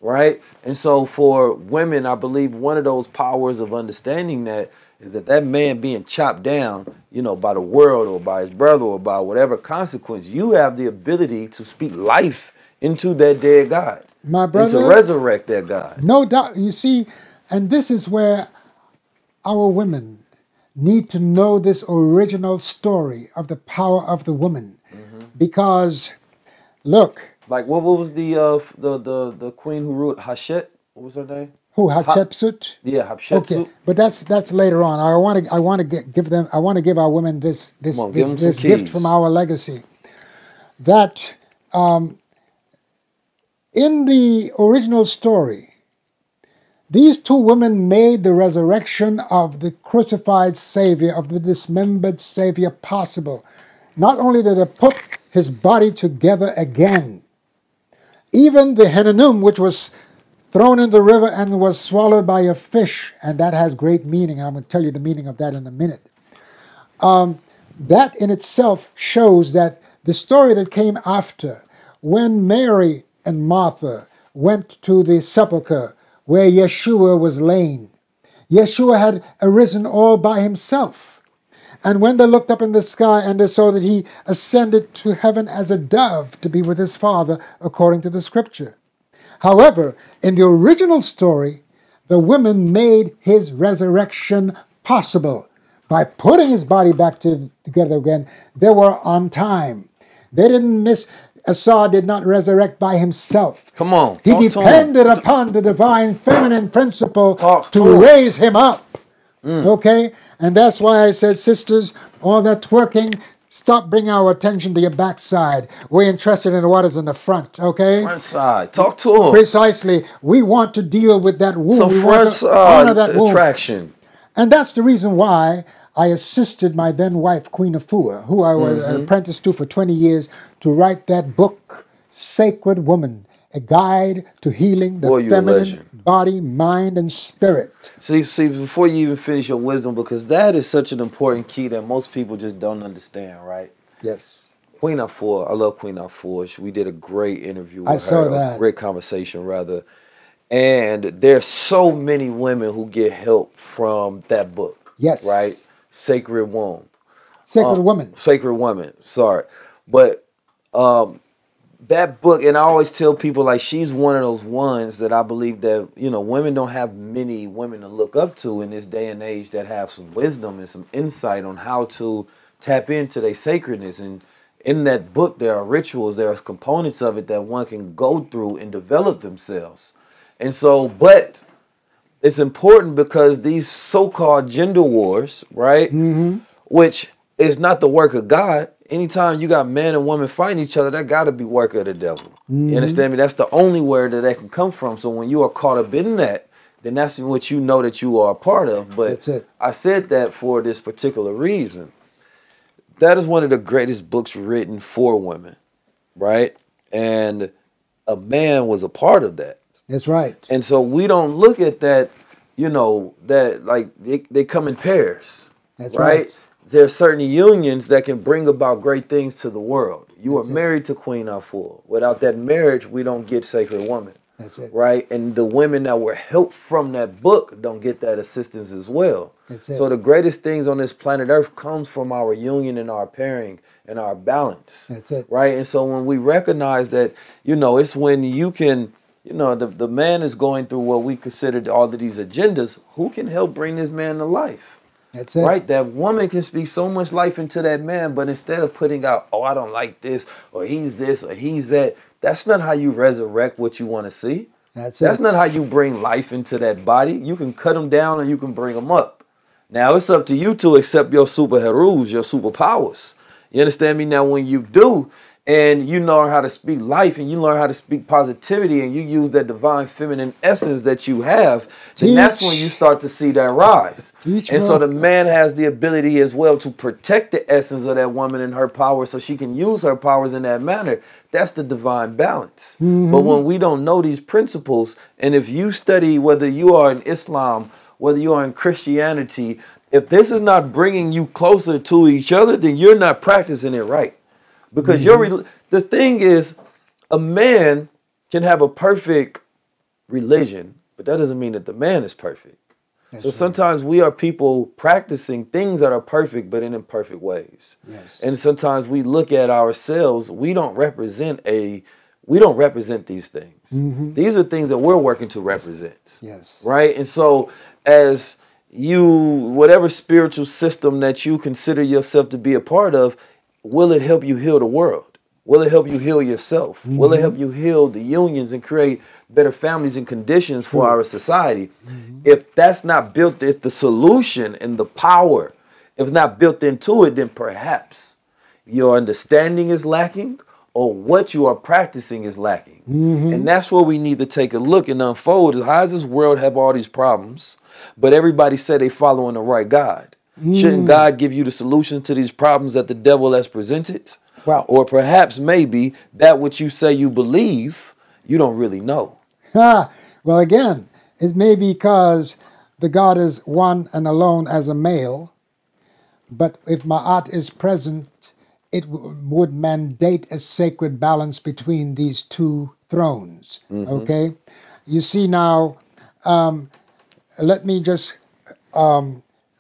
Right? And so for women, I believe one of those powers of understanding that is that man being chopped down, you know, by the world or by his brother or by whatever consequence, you have the ability to speak life into that dead God. My And brother, to resurrect that God. no doubt. You see, and this is where our women need to know this original story of the power of the woman, because look, Like what was the queen who ruled Hashep? What was her name? who Hatshepsut? Yeah, Hatshepsut. Okay, but that's later on. I want to give our women this Come on, give them some this gift keys. from our legacy. That in the original story, these two women made the resurrection of the crucified Savior, of the dismembered Savior, possible. Not only did they put his body together again, even the Henanum, which was thrown in the river and was swallowed by a fish, and that has great meaning, and I'm going to tell you the meaning of that in a minute. That in itself shows that the story that came after, when Mary and Martha went to the sepulchre where Yeshua was laid, Yeshua had arisen all by himself. And when they looked up in the sky and they saw that he ascended to heaven as a dove to be with his Father, according to the scripture. However, in the original story, the women made his resurrection possible. By putting his body back together again, they were on time. They didn't miss. Esau did not resurrect by himself. Come on. He talk to him. depended upon the divine feminine principle Talk to to him. raise him up. Okay? And that's why I said, sisters, all that twerking, stop bringing our attention to your backside. We're interested in what is in the front, okay? Front side. Talk to him. Precisely. We want to deal with that womb. Some We front want to honor that side womb. attraction. And that's the reason why I assisted my then wife, Queen Afua, who I was an apprentice to for 20 years, to write that book, Sacred Woman, a guide to healing the Boy, you a feminine legend. body, mind, and spirit. See, before you even finish your wisdom, because that is such an important key that most people just don't understand, right? Yes. Queen Afua, I love Queen Afua. We did a great interview with I her. saw that. A great conversation, rather. And there's so many women who get help from that book. Yes. Right? Sacred Womb. Sacred Woman. Sacred Woman, sorry. But that book, and I always tell people, like, she's one of those ones that I believe that, you know, women don't have many women to look up to in this day and age that have some wisdom and some insight on how to tap into their sacredness. And in that book, there are rituals, there are components of it that one can go through and develop themselves. And so, but it's important because these so-called gender wars, right, which is not the work of God, anytime you got man and woman fighting each other, that got to be work of the devil. You understand me? That's the only word that can come from. So when you are caught up in that, then that's what you know that you are a part of. But that's it. I said that for this particular reason. That is one of the greatest books written for women, right? And a man was a part of that. That's right. And so we don't look at that, you know, that like they come in pairs. That's right. There are certain unions that can bring about great things to the world. You are married to Queen Afua. Without that marriage, we don't get Sacred Woman. That's it. Right? And the women that were helped from that book don't get that assistance as well. That's it. So the greatest things on this planet Earth comes from our union and our pairing and our balance. That's it. Right? And so when we recognize that, you know, it's when you can, you know, the man is going through what we consider all of these agendas. Who can help bring this man to life? That's it. Right? That woman can speak so much life into that man, but instead of putting out, oh, I don't like this, or he's this, or he's that, that's not how you resurrect what you want to see. That's not how you bring life into that body. You can cut them down or you can bring them up. Now, it's up to you to accept your superheroes, your superpowers. You understand me? Now, when you do, and you learn how to speak life and you learn how to speak positivity and you use that divine feminine essence that you have, then that's when you start to see that rise. And so the man has the ability as well to protect the essence of that woman and her power so she can use her powers in that manner. That's the divine balance. But when we don't know these principles, and if you study whether you are in Islam, whether you are in Christianity, if this is not bringing you closer to each other, then you're not practicing it right. Because the thing is, a man can have a perfect religion, but that doesn't mean that the man is perfect. So sometimes we are people practicing things that are perfect, but in imperfect ways. Yes. And sometimes we look at ourselves, we don't represent these things. These are things that we're working to represent. Yes. Right? And so as whatever spiritual system that you consider yourself to be a part of, will it help you heal the world? Will it help you heal yourself? Will it help you heal the unions and create better families and conditions for our society? If that's not built, if the solution and the power, if not built into it, then perhaps your understanding is lacking or what you are practicing is lacking. And that's where we need to take a look and unfold. How does this world have all these problems, but everybody say they following the right God? Shouldn't God give you the solution to these problems that the devil has presented? Well, or perhaps maybe that what you say you believe, you don't really know. Well, again, it may be because the God is one and alone as a male, but if Ma'at is present, it would mandate a sacred balance between these two thrones. Okay? You see now, let me just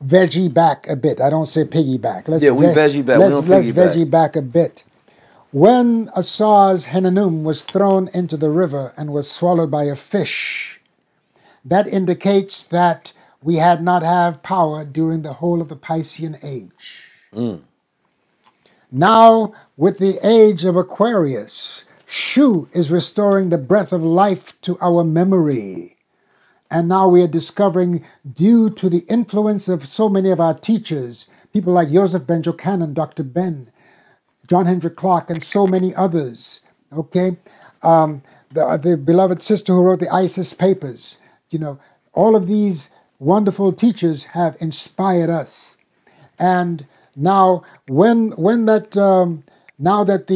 veggie back a bit. I don't say piggyback. We veggie back. Let's veggie back a bit. When Asar's Henanum was thrown into the river and was swallowed by a fish, that indicates that we had not had power during the whole of the Piscean age. Now, with the age of Aquarius, Shu is restoring the breath of life to our memory. And now we are discovering, due to the influence of so many of our teachers, people like Joseph Ben Jochanan, Dr. Ben, John Hendrik Clark, and so many others, okay? The beloved sister who wrote the ISIS papers, you know, all of these wonderful teachers have inspired us. And now, now that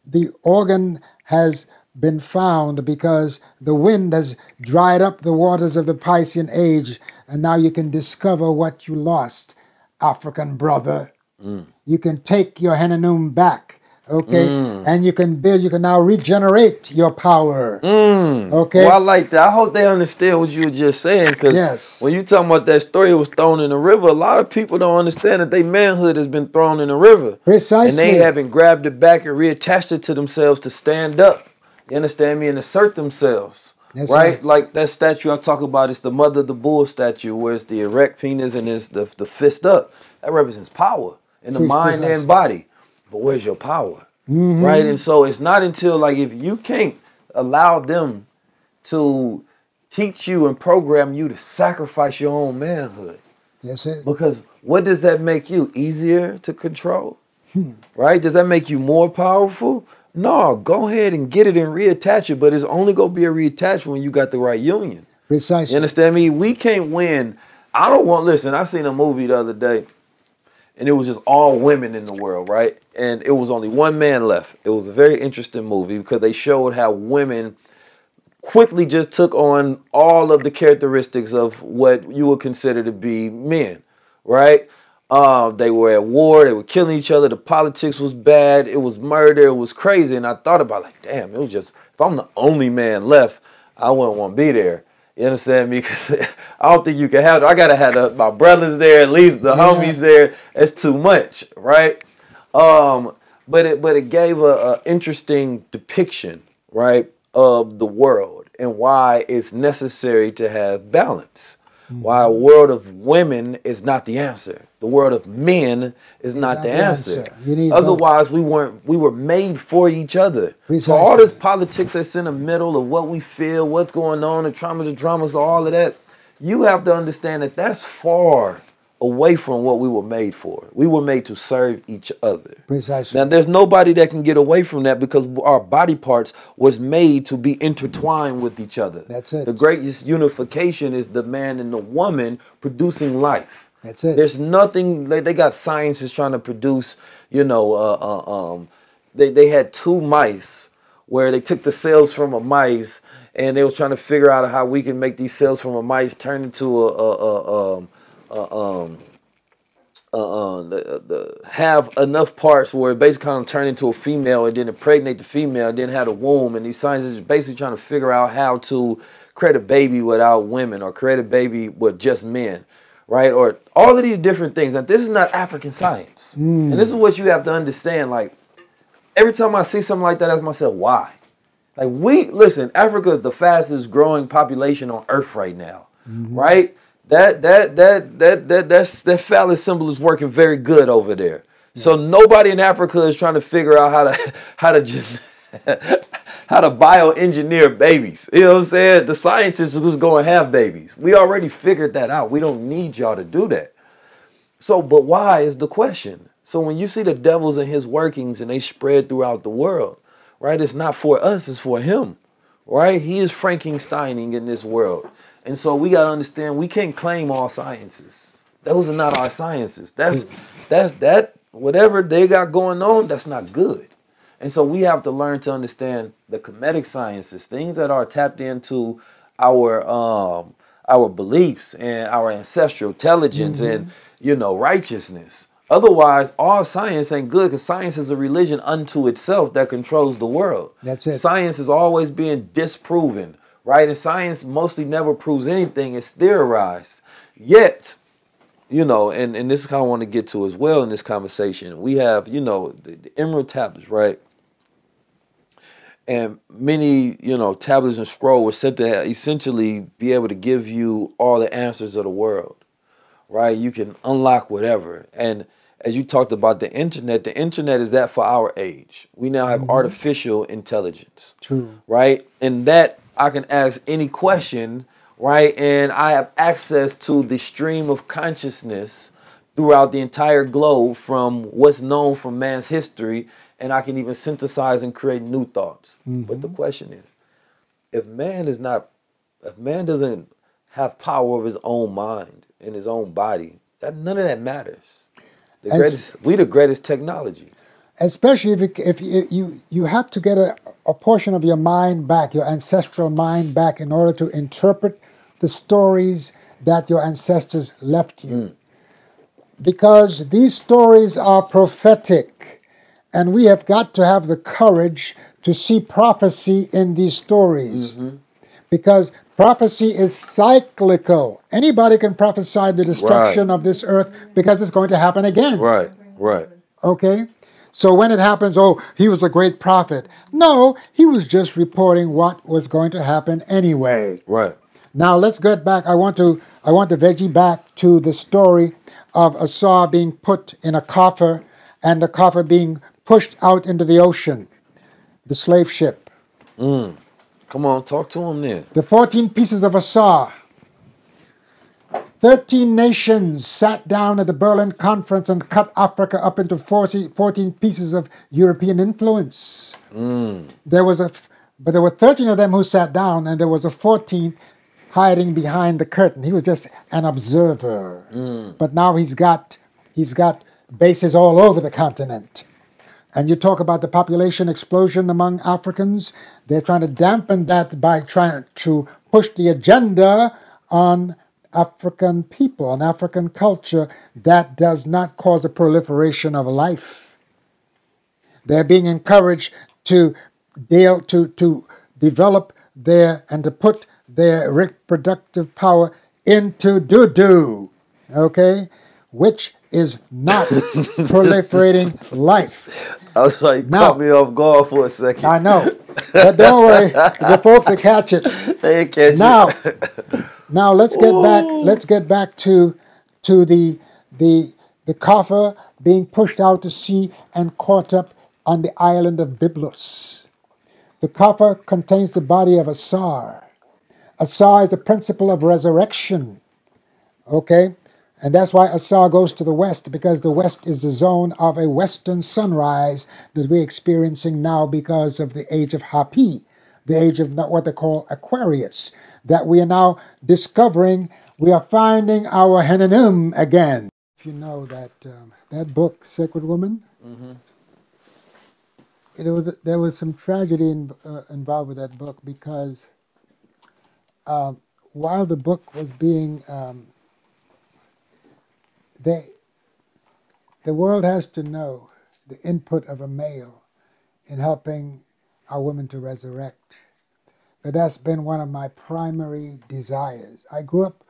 the organ has been found because the wind has dried up the waters of the Piscean age, and now you can discover what you lost, African brother. You can take your Henanum back, okay? And you can now regenerate your power, okay? Well, I like that. I hope they understand what you were just saying, because when you talking about that story, it was thrown in the river, a lot of people don't understand that their manhood has been thrown in the river. Precisely. And they haven't grabbed it back and reattached it to themselves to stand up. You understand me? And assert themselves. That's right? Like that statue I talk about, it's the mother of the bull statue, where it's the erect penis and it's the fist up. That represents power in the mind and body. But where's your power? Right? And so it's not until, like, if you can't allow them to teach you and program you to sacrifice your own manhood. Yes, sir. Because what does that make you? Easier to control? Right? Does that make you more powerful? No, go ahead and get it and reattach it, but it's only going to be a reattachment when you got the right union. Precisely. You understand me? We can't win. I don't want, listen, I seen a movie the other day, and it was just all women in the world, right? And it was only one man left. It was a very interesting movie because they showed how women quickly just took on all of the characteristics of what you would consider to be men, right? They were at war. They were killing each other. The politics was bad. It was murder. It was crazy. And I thought about like, damn, it was just, if I'm the only man left, I wouldn't want to be there. You understand me? Because I don't think you can have it. I got to have my brothers there, at least the homies there. It's too much, right? But it gave a interesting depiction, right, of the world and why it's necessary to have balance. Why a world of women is not the answer. The world of men is not the answer. Otherwise, we were made for each other. Precisely. So all this politics that's in the middle of what we feel, what's going on, the traumas, the dramas, all of that, you have to understand that that's far away from what we were made for. We were made to serve each other. Precisely. Now, there's nobody that can get away from that because our body parts was made to be intertwined with each other. That's it. The greatest unification is the man and the woman producing life. That's it. There's nothing, they got scientists trying to produce, you know, they had 2 mice where they took the cells from a mice and they was trying to figure out how we can make these cells from a mice turn into have enough parts where it basically kind of turn into a female and then impregnate the female and then have a womb. And these scientists are basically trying to figure out how to create a baby without women or create a baby with just men, right? Or all of these different things. Now, this is not African science. And this is what you have to understand. Like, every time I see something like that, I ask myself, why? Like, listen, Africa is the fastest growing population on earth right now, right? That phallus symbol is working very good over there. So nobody in Africa is trying to figure out how to bioengineer babies. You know what I'm saying? The scientists are just going to have babies. We already figured that out. We don't need y'all to do that. So, but why is the question? So when you see the devils and his workings and they spread throughout the world, right? It's not for us, it's for him, right? He is Frankensteining in this world. And so we got to understand we can't claim all sciences. Those are not our sciences. That's whatever they got going on, that's not good. And so we have to learn to understand the Kemetic sciences, things that are tapped into our beliefs and our ancestral intelligence and, you know, righteousness. Otherwise, all science ain't good because science is a religion unto itself that controls the world. That's it. Science is always being disproven, right? And science mostly never proves anything. It's theorized. Yet, you know, and this is kind of I want to get to as well in this conversation. We have, you know, the Emerald Tablets, right? And many, you know, tablets and scroll were said to essentially be able to give you all the answers of the world, right? You can unlock whatever. And as you talked about the internet is that for our age. We now have artificial intelligence. True. Right? And that I can ask any question, right? And I have access to the stream of consciousness throughout the entire globe from what's known from man's history. And I can even synthesize and create new thoughts. But the question is, if man doesn't have power over his own mind and his own body, none of that matters. We the greatest technology. Especially if you have to get a portion of your mind back, your ancestral mind back, in order to interpret the stories that your ancestors left you. Because these stories are prophetic, and we have got to have the courage to see prophecy in these stories. Because prophecy is cyclical. Anybody can prophesy the destruction of this earth because it's going to happen again. Right. Okay? So when it happens, oh, he was a great prophet. No, he was just reporting what was going to happen anyway. Right. Now let's get back. I want to veggie back to the story of Esau being put in a coffer and the coffer being pushed out into the ocean, the slave ship. Come on, talk to him then. The 14 pieces of Esau. 13 nations sat down at the Berlin Conference and cut Africa up into 14 pieces of European influence. There were 13 of them who sat down, and there was a 14th hiding behind the curtain. He was just an observer. But now he's got bases all over the continent. And you talk about the population explosion among Africans. They're trying to dampen that by trying to push the agenda on African people, on African culture, that does not cause a proliferation of life. They're being encouraged to develop and to put their reproductive power into doo-doo, okay, which is not proliferating life. I was like, caught me off guard for a second. I know, but don't worry, the folks will catch it. They catch it. Now let's get back. Let's get back to the coffer being pushed out to sea and caught up on the island of Byblos. The coffer contains the body of Asar. Asar is the principle of resurrection. Okay, and that's why Asar goes to the west, because the west is the zone of a western sunrise that we're experiencing now because of the age of Hapi, the age of what they call Aquarius, that we are now discovering. We are finding our Henanum again. If you know that that book, Sacred Woman, there was some tragedy involved with that book, because while the book was being the world has to know the input of a male in helping our women to resurrect. But that's been one of my primary desires. I grew up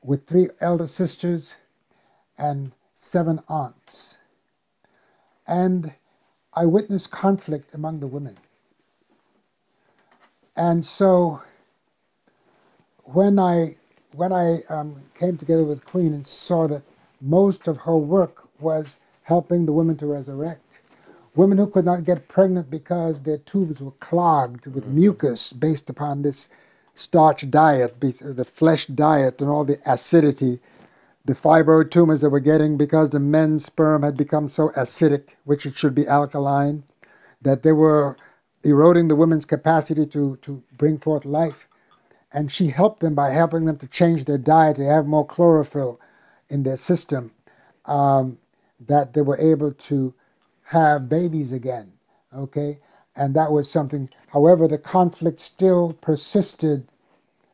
with 3 elder sisters and 7 aunts. And I witnessed conflict among the women. And so when I came together with Queen and saw that most of her work was helping the women to resurrect, women who could not get pregnant because their tubes were clogged with mucus based upon this starch diet, the flesh diet, and all the acidity, the fibroid tumors that we're getting because the men's sperm had become so acidic, which it should be alkaline, that they were eroding the women's capacity to bring forth life. And she helped them by helping them to change their diet, to have more chlorophyll in their system, that they were able to have babies again, okay? And that was something. However, the conflict still persisted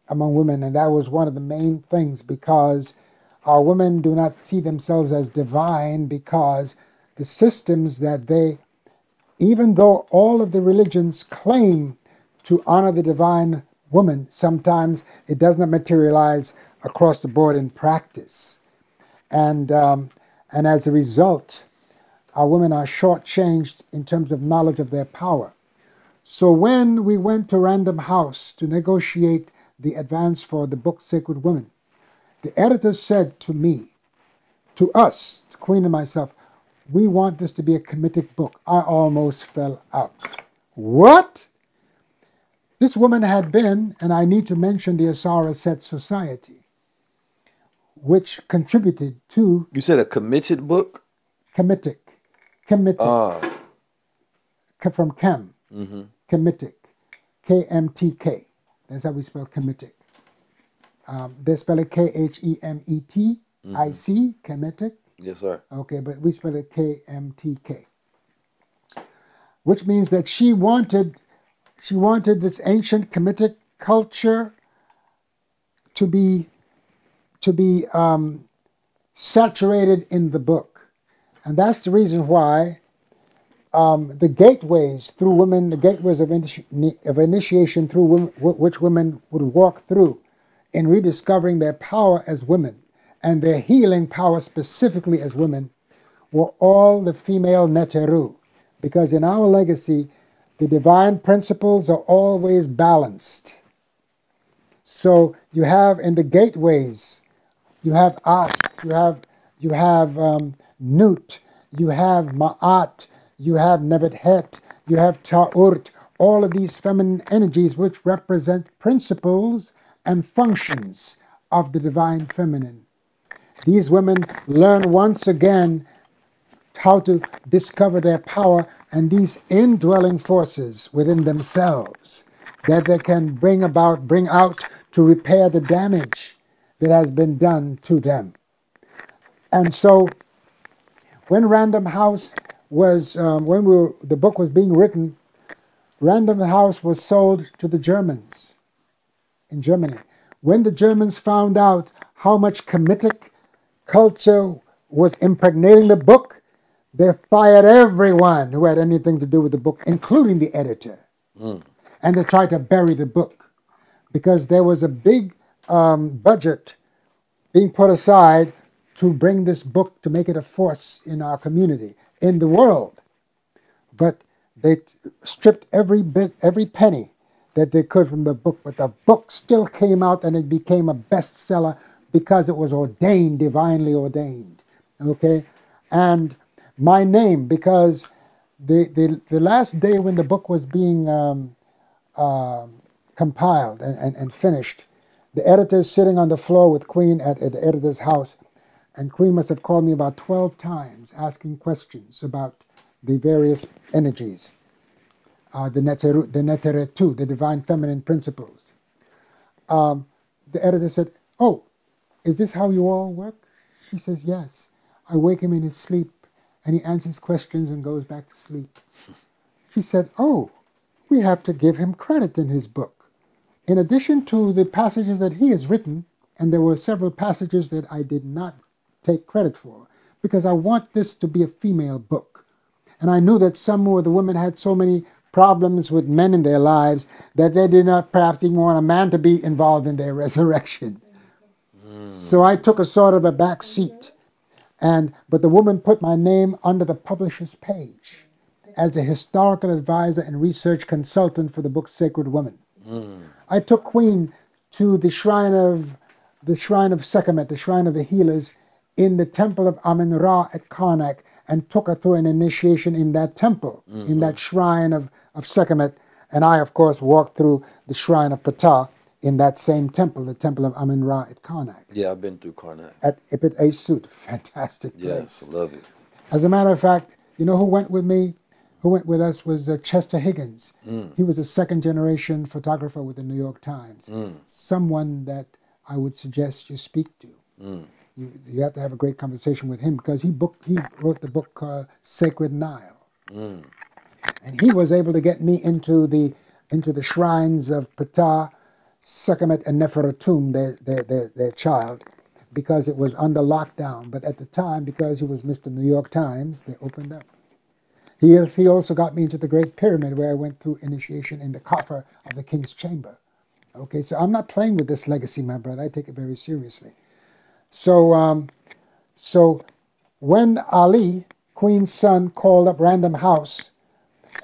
among women, and that was one of the main things, because our women do not see themselves as divine, because the systems that they, even though all of the religions claim to honor the divine woman, sometimes it does not materialize across the board in practice. And as a result, our women are shortchanged in terms of knowledge of their power. So when we went to Random House to negotiate the advance for the book Sacred Women, the editor said to me, to us, the Queen and myself, we want this to be a Kemetic book. I almost fell out. What? This woman had been, and I need to mention the Asar Aset Society, which contributed to... You said a committed book? Kemetic. Kemetic. From Chem. Kemetic. K-M-T-K. That's how we spell Kemetic. They spell it K-H-E-M-E-T-I-C, Kemetic. Yes, sir. Okay, but we spell it K-M-T-K. Which means that she wanted this ancient Kemetic culture to be saturated in the book. And that's the reason why the gateways through women, the gateways of initiation through women, which women would walk through in rediscovering their power as women and their healing power specifically as women, were all the female Neteru. Because in our legacy, the divine principles are always balanced. So you have in the gateways, you have Ast, you have Nut, you have Ma'at, you have Nebet-Het, you have Ta'urt, all of these feminine energies which represent principles and functions of the divine feminine. these women learn once again how to discover their power and these indwelling forces within themselves that they can bring out to repair the damage that has been done to them. And so when Random House was, the book was being written, Random House was sold to the Germans in Germany. When the Germans found out how much Kemetic culture was impregnating the book, they fired everyone who had anything to do with the book, including the editor. And they tried to bury the book because there was a big budget being put aside to bring this book, to make it a force in our community, in the world. But they stripped every penny that they could from the book. But the book still came out and it became a bestseller because it was ordained, divinely ordained. Okay? And my name, because the last day when the book was being compiled and finished, the editor is sitting on the floor with Queen at the editor's house, and Queen must have called me about 12 times asking questions about the various energies, the Neteretu, the divine feminine principles. The editor said, "Oh, is this how you all work?" She says, "Yes. I wake him in his sleep, and he answers questions and goes back to sleep." She said, "Oh, we have to give him credit in his book. In addition to the passages that he has written," and there were several passages that I did not take credit for, because I want this to be a female book. And I knew that some of the women had so many problems with men in their lives that they did not perhaps even want a man to be involved in their resurrection. So I took a sort of a back seat. But the woman put my name under the publisher's page as a historical advisor and research consultant for the book Sacred Women. I took Queen to the shrine of Sekhmet, the shrine of the healers, in the temple of Amun-Ra at Karnak, and took her through an initiation in that temple, in that shrine of Sekhmet. And I, of course, walked through the shrine of Ptah in that same temple, the temple of Amun-Ra at Karnak. Yeah, I've been through Karnak. At Ipit Esut, fantastic place. Yes, I love it. As a matter of fact, you know who went with me? Who went with us was Chester Higgins. He was a second-generation photographer with the New York Times. Someone that I would suggest you speak to. You have to have a great conversation with him because he wrote the book called Sacred Nile. And he was able to get me into the shrines of Ptah, Sekhmet, and Neferutum, their child, because it was under lockdown. But at the time, because he was Mr. New York Times, they opened up. He also got me into the Great Pyramid, where I went through initiation in the coffer of the King's Chamber. Okay, so I'm not playing with this legacy, my brother. I take it very seriously. So when Ali, Queen's son, called up Random House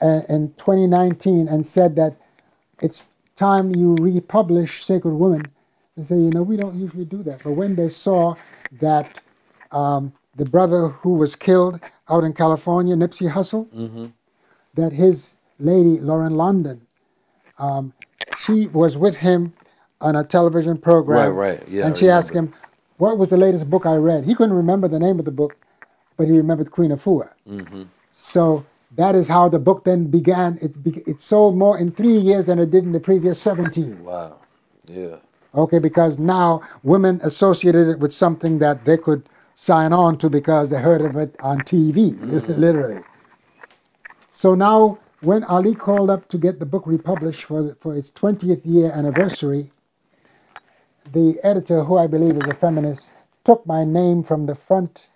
in 2019 and said that it's time you republish Sacred Women, they say, you know, we don't usually do that. But when they saw that the brother who was killed out in California, Nipsey Hussle, that his lady, Lauren London, she was with him on a television program. Right, yeah. And she asked him, what was the latest book I read? He couldn't remember the name of the book, but he remembered Queen Afua. So that is how the book then began. It sold more in 3 years than it did in the previous 17. Wow, yeah. Okay, because now women associated it with something that they could sign on to because they heard of it on TV, literally. So now, when Ali called up to get the book republished for its 20th year anniversary, the editor, who I believe is a feminist, took my name from the front,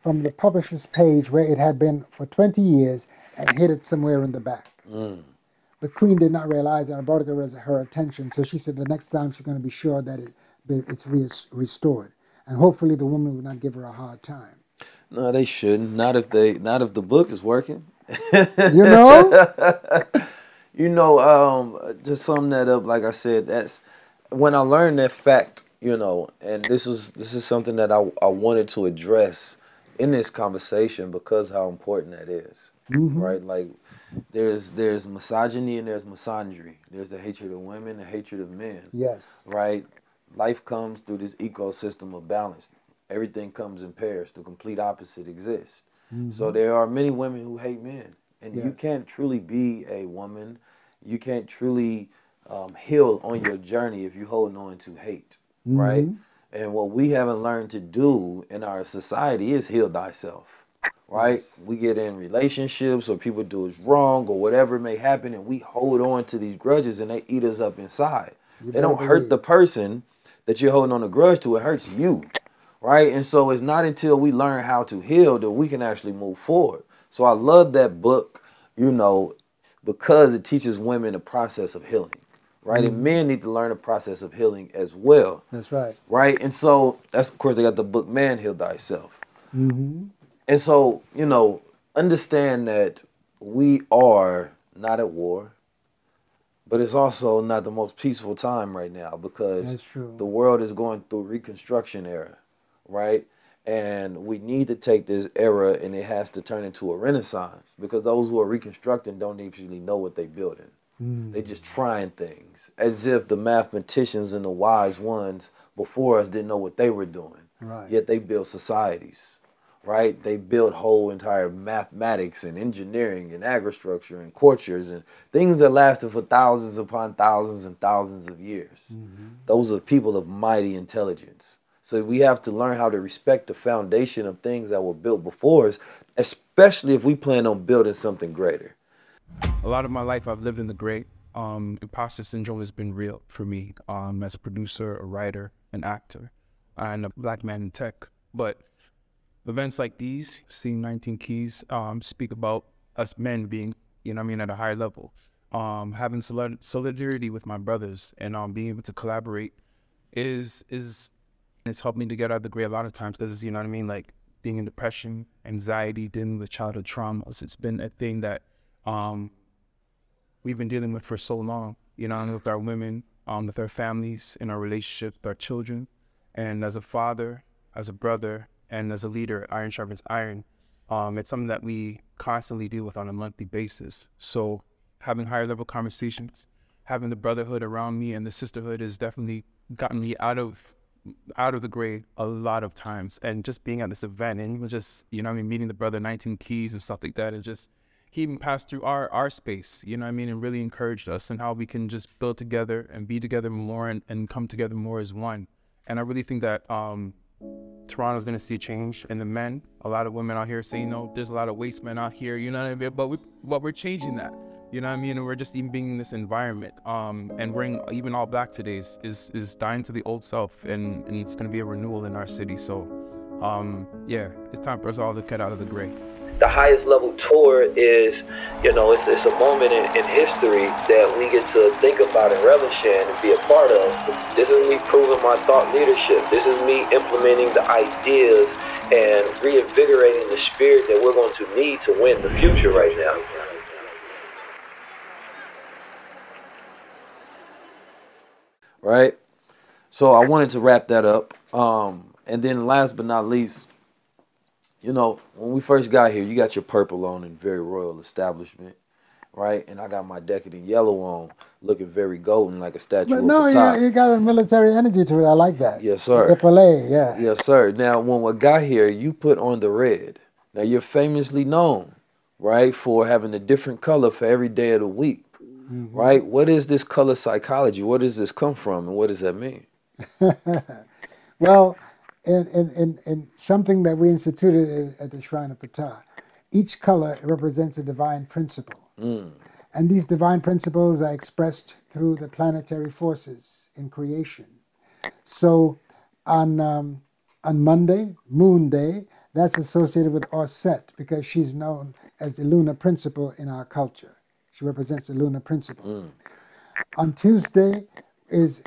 from the publisher's page where it had been for 20 years and hid it somewhere in the back. The Queen did not realize, and I brought it to her attention, so she said the next time she's going to be sure that it's restored. And hopefully the woman will not give her a hard time. No, they shouldn't. Not if the book is working. You know? You know, to sum that up, like I said, that's when I learned that fact, you know, and this is something that I wanted to address in this conversation because how important that is. Right? Like there's misogyny and there's misandry. There's the hatred of women, the hatred of men. Yes. Right? Life comes through this ecosystem of balance. everything comes in pairs. The complete opposite exists. So there are many women who hate men. And you can't truly be a woman. You can't truly heal on your journey if you're holding on to hate, right? And what we haven't learned to do in our society is heal thyself, right? We get in relationships or people do us wrong or whatever may happen, and we hold on to these grudges and they eat us up inside. They don't hurt the person that you're holding on a grudge to, it hurts you, right? And so it's not until we learn how to heal that we can actually move forward. So I love that book, you know, because it teaches women the process of healing, right? And men need to learn the process of healing as well. That's right. Right? And so, that's, of course, they got the book, Man, Heal Thyself. And so, you know, understand that we are not at war, but it's also not the most peaceful time right now because the world is going through Reconstruction era, right? And we need to take this era and it has to turn into a renaissance because those who are reconstructing don't usually know what they're building. They just trying things as if the mathematicians and the wise ones before us didn't know what they were doing. Yet they built societies, right? They built whole entire mathematics and engineering and agriculture and cultures and things that lasted for thousands upon thousands and thousands of years. Those are people of mighty intelligence. So we have to learn how to respect the foundation of things that were built before us, especially if we plan on building something greater. A lot of my life I've lived in the gray. Imposter syndrome has been real for me as a producer, a writer, an actor, and a black man in tech. But events like these, seeing 19 Keys, speak about us men being, you know what I mean, at a higher level. Having solidarity with my brothers and being able to collaborate it's helped me to get out of the gray a lot of times because, you know what I mean, like being in depression, anxiety, dealing with childhood traumas. It's been a thing that we've been dealing with for so long, you know, with our women, with our families, in our relationships, with our children. And as a father, as a brother, and as a leader, iron sharpens iron, it's something that we constantly deal with on a monthly basis. So having higher level conversations, having the brotherhood around me and the sisterhood has definitely gotten me out of the gray a lot of times. And just being at this event and even just, you know what I mean, meeting the brother 19 Keys and stuff like that, and just he even passed through our space, you know what I mean, and really encouraged us and how we can just build together and be together more and come together more as one. And I really think that Toronto's going to see change in the men. A lot of women out here saying, no, there's a lot of waste men out here, you know what I mean? But we're changing that, you know what I mean? And we're just even being in this environment. And wearing even all black today is dying to the old self, and it's going to be a renewal in our city. So, yeah, it's time for us all to get out of the gray. The highest level tour is, you know, it's a moment in history that we get to think about and relish in and be a part of. This is me proving my thought leadership. This is me implementing the ideas and reinvigorating the spirit that we're going to need to win the future right now. Right? So I wanted to wrap that up. And then last but not least, you know, when we first got here, you got your purple on in very royal establishment, right? And I got my decadent yellow on, looking very golden like a statue of Ptah. You got a military energy to it. I like that. Yes, sir. FLA, yeah. Yes, sir. Now, when we got here, you put on the red. Now, you're famously known, right, for having a different color for every day of the week, right? What is this color psychology? Where does this come from, and what does that mean? Well, in something that we instituted at the Shrine of Ptah, each color represents a divine principle. And these divine principles are expressed through the planetary forces in creation. So on Monday, Moon Day, that's associated with Auset because she's known as the lunar principle in our culture. She represents the lunar principle. On Tuesday is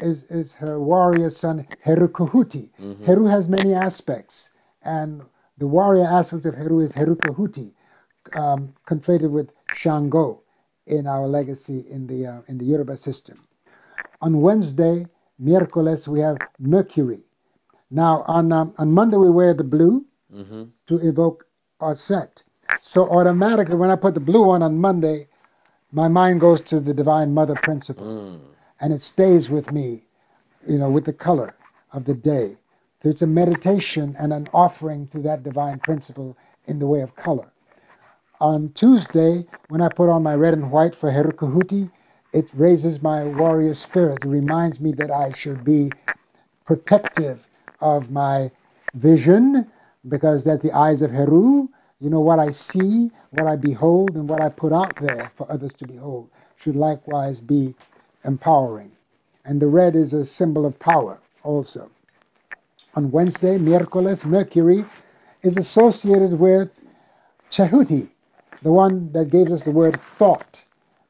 her warrior son, Heru Kahuti. Heru has many aspects, and the warrior aspect of Heru is Heru Kahuti, conflated with Shango in our legacy in the Yoruba system. On Wednesday, miércoles, we have Mercury. Now, on Monday, we wear the blue to evoke Auset. So automatically, when I put the blue on Monday, my mind goes to the Divine Mother principle. And it stays with me, you know, with the color of the day. So it's a meditation and an offering to that divine principle in the way of color. On Tuesday, when I put on my red and white for Herukahuti, it raises my warrior spirit. It reminds me that I should be protective of my vision, because that's the eyes of Heru. You know, what I see, what I behold, and what I put out there for others to behold should likewise be empowering. And the red is a symbol of power also. On Wednesday, miércoles, Mercury is associated with Cehuti, the one that gave us the word thought,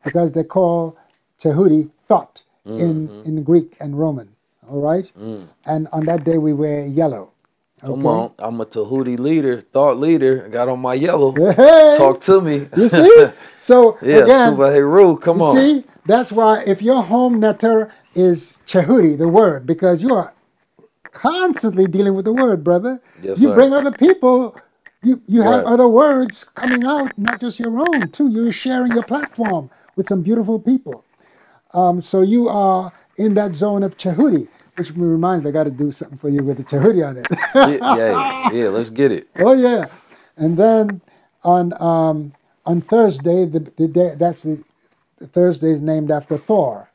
because they call Cehuti thought in Greek and Roman. All right? And on that day we wear yellow. Okay? Come on, I'm a Tahuti leader, thought leader. I got on my yellow. Hey! Talk to me. You see? So yeah, again, Suba Heru, come on. See, that's why if your home netter is Cehuti, the word, because you are constantly dealing with the word, brother. Yes, you sir. bring other people. You have Right. other words coming out, not just your own, too. You're sharing your platform with some beautiful people. So you are in that zone of Cehuti, which reminds me, I got to do something for you with the Cehuti on it. yeah, let's get it. Oh yeah, and then on Thursday, the day that's the Thursday is named after Thor,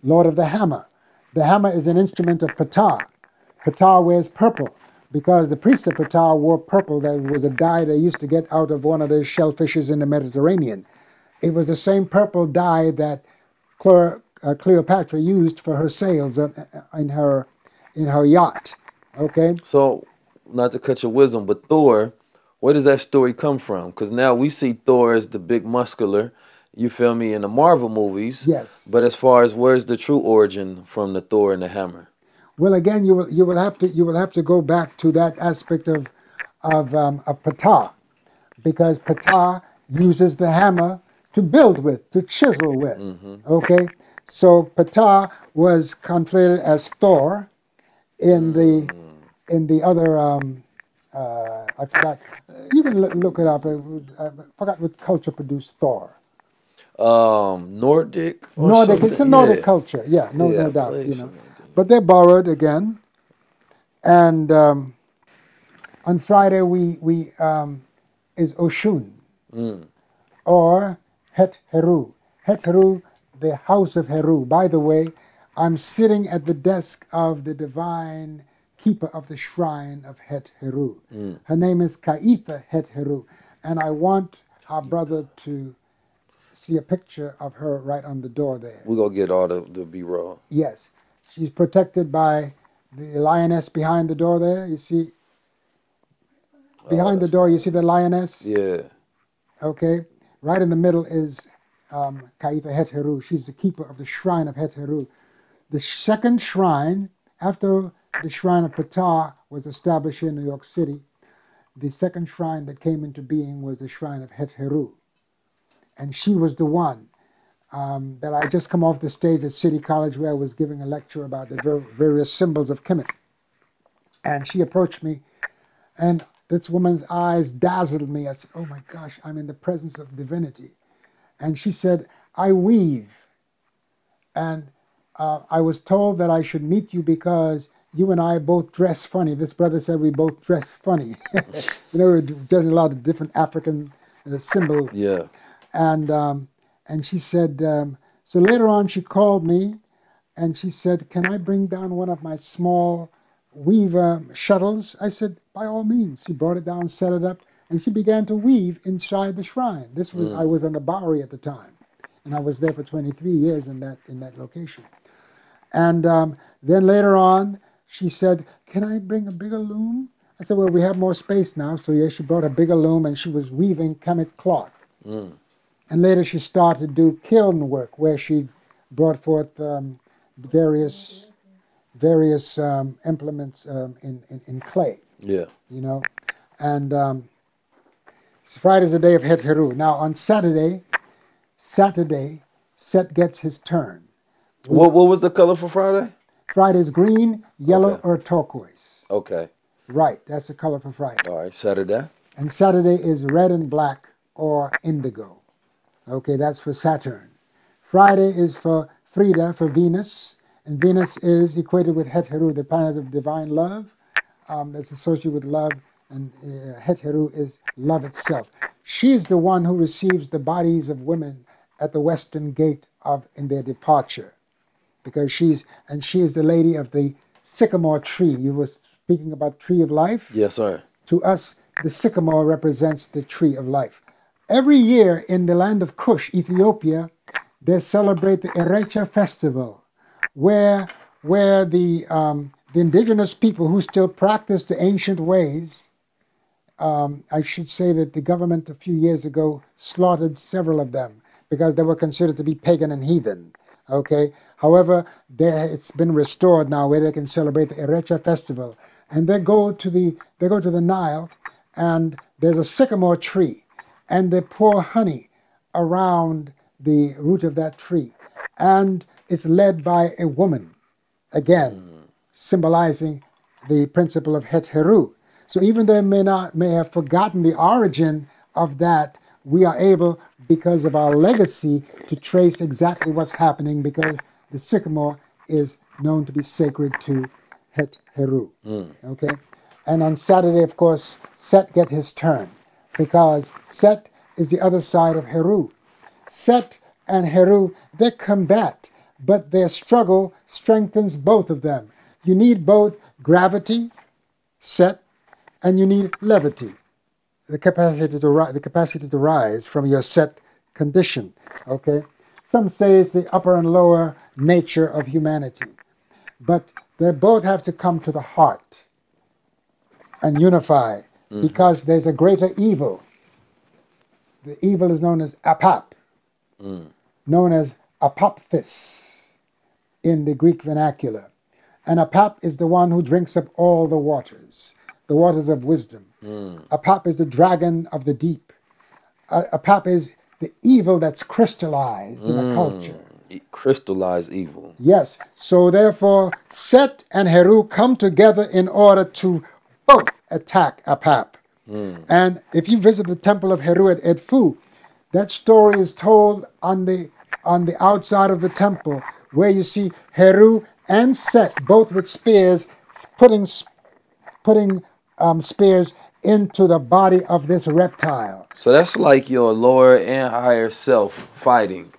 Lord of the Hammer. The hammer is an instrument of Ptah. Ptah wears purple because the priests of Ptah wore purple. That was a dye they used to get out of one of the shellfishes in the Mediterranean. It was the same purple dye that Cleopatra used for her sails in her yacht. Okay. So, not to cut your wisdom, but Thor, where does that story come from? Because now we see Thor as the big muscular, you feel me, in the Marvel movies. Yes. But as far as where's the true origin from the Thor and the hammer? Well, again, you will have to go back to that aspect of Ptah, because Ptah uses the hammer to build with, to chisel with. Okay, so Ptah was conflated as Thor in the other. I forgot. You can look it up. It was, I forgot what culture produced Thor. Nordic. Nordic. It's a Nordic culture. Yeah, no doubt. You know, but they're borrowed again. And on Friday we is Oshun or Het Heru. Het Heru, the house of Heru. By the way, I'm sitting at the desk of the divine keeper of the shrine of Het Heru. Her name is Kaitha Het Heru, and I want our brother to see a picture of her right on the door there. We're going to get all the B-roll. Yes. She's protected by the lioness behind the door there. You see, behind the door, you see the lioness? Yeah. Okay. Right in the middle is Kaitha Het Heru. She's the keeper of the shrine of Het Heru. The second shrine, after the shrine of Ptah was established in New York City, the second shrine that came into being was the shrine of Het Heru. And she was the one that I just come off the stage at City College where I was giving a lecture about the various symbols of Kemet. And she approached me, and this woman's eyes dazzled me. I said, oh my gosh, I'm in the presence of divinity. And she said, I weave. And I was told that I should meet you because you and I both dress funny. This brother said we both dress funny. You know, we're dressing a lot of different African symbols. Yeah. And she said, so later on she called me and she said, can I bring down one of my small weave shuttles? I said, by all means. She brought it down, set it up, and she began to weave inside the shrine. This was I was on the Bowery at the time, and I was there for 23 years in that location. And then later on, she said, can I bring a bigger loom? I said, well, we have more space now. So yes, she brought a bigger loom, and she was weaving Kemet cloth. And later she started to do kiln work, where she brought forth various implements in clay. Yeah. You know, and Friday's the day of Het Heru. Now on Saturday, Set gets his turn. What was the color for Friday? Friday's green, yellow, or turquoise. Okay. Right, that's the color for Friday. All right, Saturday. And Saturday is red and black or indigo. Okay, that's for Saturn. Friday is for Frida, for Venus. And Venus is equated with Het Heru, the planet of divine love. that's associated with love, and Het Heru is love itself. She is the one who receives the bodies of women at the western gate in their departure, because she is the lady of the sycamore tree. You were speaking about the tree of life? Yes, sir. To us, the sycamore represents the tree of life. Every year in the land of Kush, Ethiopia, they celebrate the Erecha festival, where the indigenous people who still practice the ancient ways, I should say that the government a few years ago slaughtered several of them because they were considered to be pagan and heathen. Okay. However, it's been restored now where they can celebrate the Erecha festival, and they go to the Nile, and there's a sycamore tree, and they pour honey around the root of that tree, and it's led by a woman, again symbolizing the principle of Het Heru. So even though they may have forgotten the origin of that, we are able, because of our legacy, to trace exactly what's happening, because the sycamore is known to be sacred to Het Heru. Okay? And on Saturday, of course, Set get his turn, because Set is the other side of Heru. Set and Heru, they combat, but their struggle strengthens both of them. You need both gravity, Set, and you need levity, the capacity to rise from your Set condition. Okay? Some say it's the upper and lower nature of humanity, but they both have to come to the heart and unify, because there's a greater evil. The evil is known as Apap, known as Apophis in the Greek vernacular. And Apap is the one who drinks up all the waters of wisdom. Apap is the dragon of the deep. Apap is the evil that's crystallized in a culture. Crystallized evil. Yes. So therefore, Set and Heru come together in order to both attack Apap. And if you visit the temple of Heru at Edfu, that story is told on the outside of the temple, where you see Heru and Set, both with spears, putting spears into the body of this reptile. So that's like your lower and higher self fighting,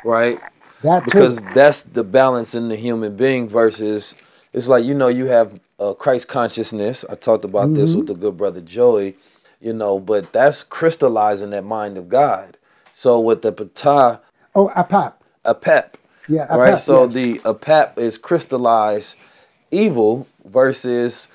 right? Because that's the balance in the human being versus, it's like, you have Christ consciousness. I talked about this with the good brother Joey, but that's crystallizing that mind of God. So with the Ptah. Oh, Apap. Apap. Yeah, Apap, right? So yes. the Apap is crystallized evil versus,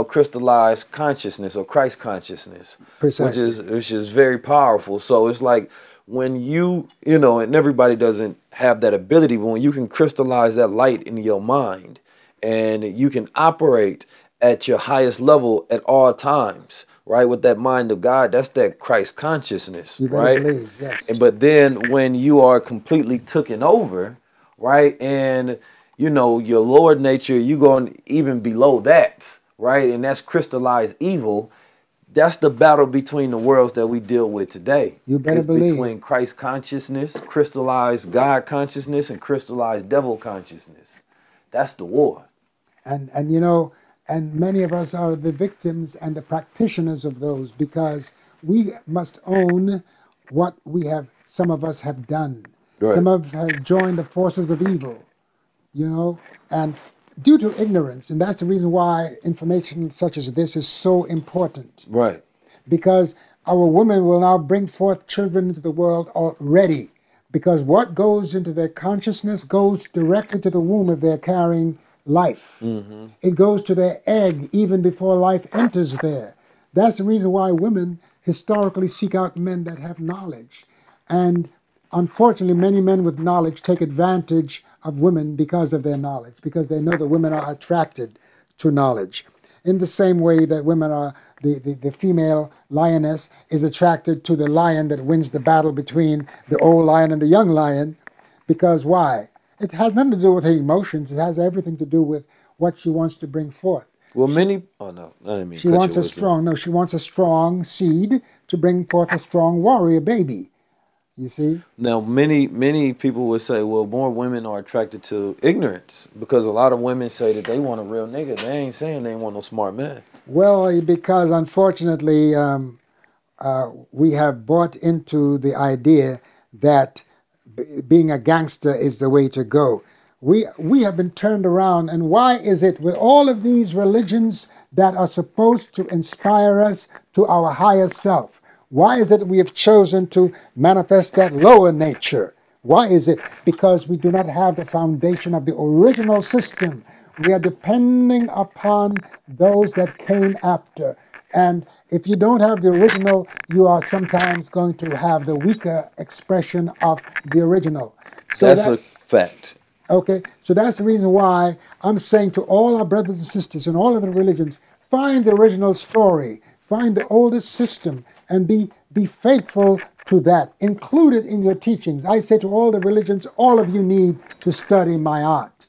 crystallized consciousness or Christ consciousness. Precisely. Which is very powerful. So it's like when you, and everybody doesn't have that ability, but when you can crystallize that light in your mind and you can operate at your highest level at all times, right? With that mind of God, that's that Christ consciousness, right? Believe, yes. But then when you are completely taken over, right? And, your lower nature, you going even below that, right? And that's crystallized evil. That's the battle between the worlds that we deal with today. You better it's believe. Between Christ consciousness, crystallized God consciousness, and crystallized devil consciousness. That's the war. And many of us are the victims and the practitioners of those, because we must own what some of us have done. Right. Some of us have joined the forces of evil, and due to ignorance. And that's the reason why information such as this is so important. Right. Because our women will now bring forth children into the world already. Because what goes into their consciousness goes directly to the womb if they're carrying life. It goes to their egg even before life enters there. That's the reason why women historically seek out men that have knowledge. And unfortunately, many men with knowledge take advantage of women because of their knowledge, because they know that women are attracted to knowledge. In the same way that women are, the female lioness is attracted to the lion that wins the battle between the old lion and the young lion. Because why? It has nothing to do with her emotions. It has everything to do with what she wants to bring forth. Well, I didn't mean she wants she wants a strong seed to bring forth a strong warrior baby. You see? Now, many people would say, well, more women are attracted to ignorance, because a lot of women say that they want a real nigga. They ain't saying they want no smart man. Well, because unfortunately, we have bought into the idea that being a gangster is the way to go. We have been turned around, and why is it with all of these religions that are supposed to inspire us to our higher self? Why is it we have chosen to manifest that lower nature? Why is it? Because we do not have the foundation of the original system. We are depending upon those that came after. And if you don't have the original, you are sometimes going to have the weaker expression of the original. So that's a fact. Okay, so that's the reason why I'm saying to all our brothers and sisters in all of the religions, find the original story, find the oldest system, and be faithful to that. Include it in your teachings. I say to all the religions, all of you need to study my art.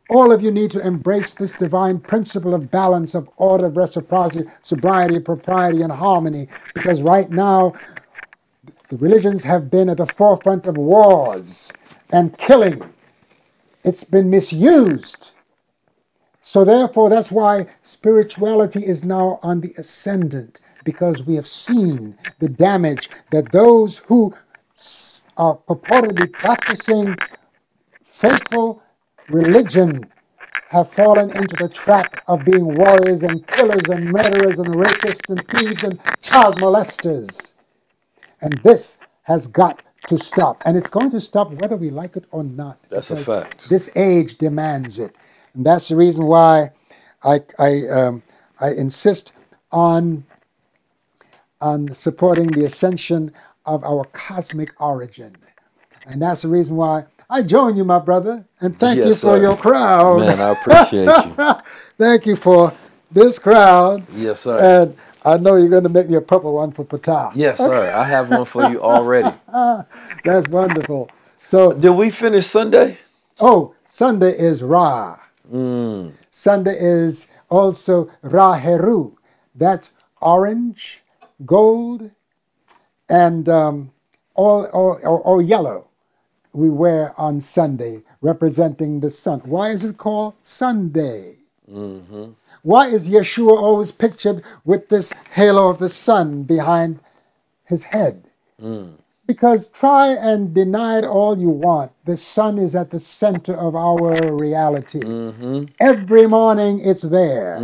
All of you need to embrace this divine principle of balance, of order, reciprocity, sobriety, propriety, and harmony. Because right now, the religions have been at the forefront of wars and killing. It's been misused. So therefore, that's why spirituality is now on the ascendant, because we have seen the damage that those who are purportedly practicing faithful religion have fallen into the trap of being warriors and killers and murderers and rapists and thieves and child molesters. And this has got to stop. And it's going to stop whether we like it or not. That's a fact. This age demands it. And that's the reason why I insist on supporting the ascension of our cosmic origin. And that's the reason why I join you, my brother, and thank you for your crowd. Man, I appreciate you. Thank you for this crowd. Yes, sir. And I know you're going to make me a purple one for Patah. Yes, sir. I have one for you already. That's wonderful. So, did we finish Sunday? Oh, Sunday is Ra. Sunday is also Ra Heru. That's orange, gold, and or yellow. We wear on Sunday, representing the sun. Why is it called Sunday? Why is Yeshua always pictured with this halo of the sun behind his head? Because try and deny it all you want, the sun is at the center of our reality. Every morning it's there.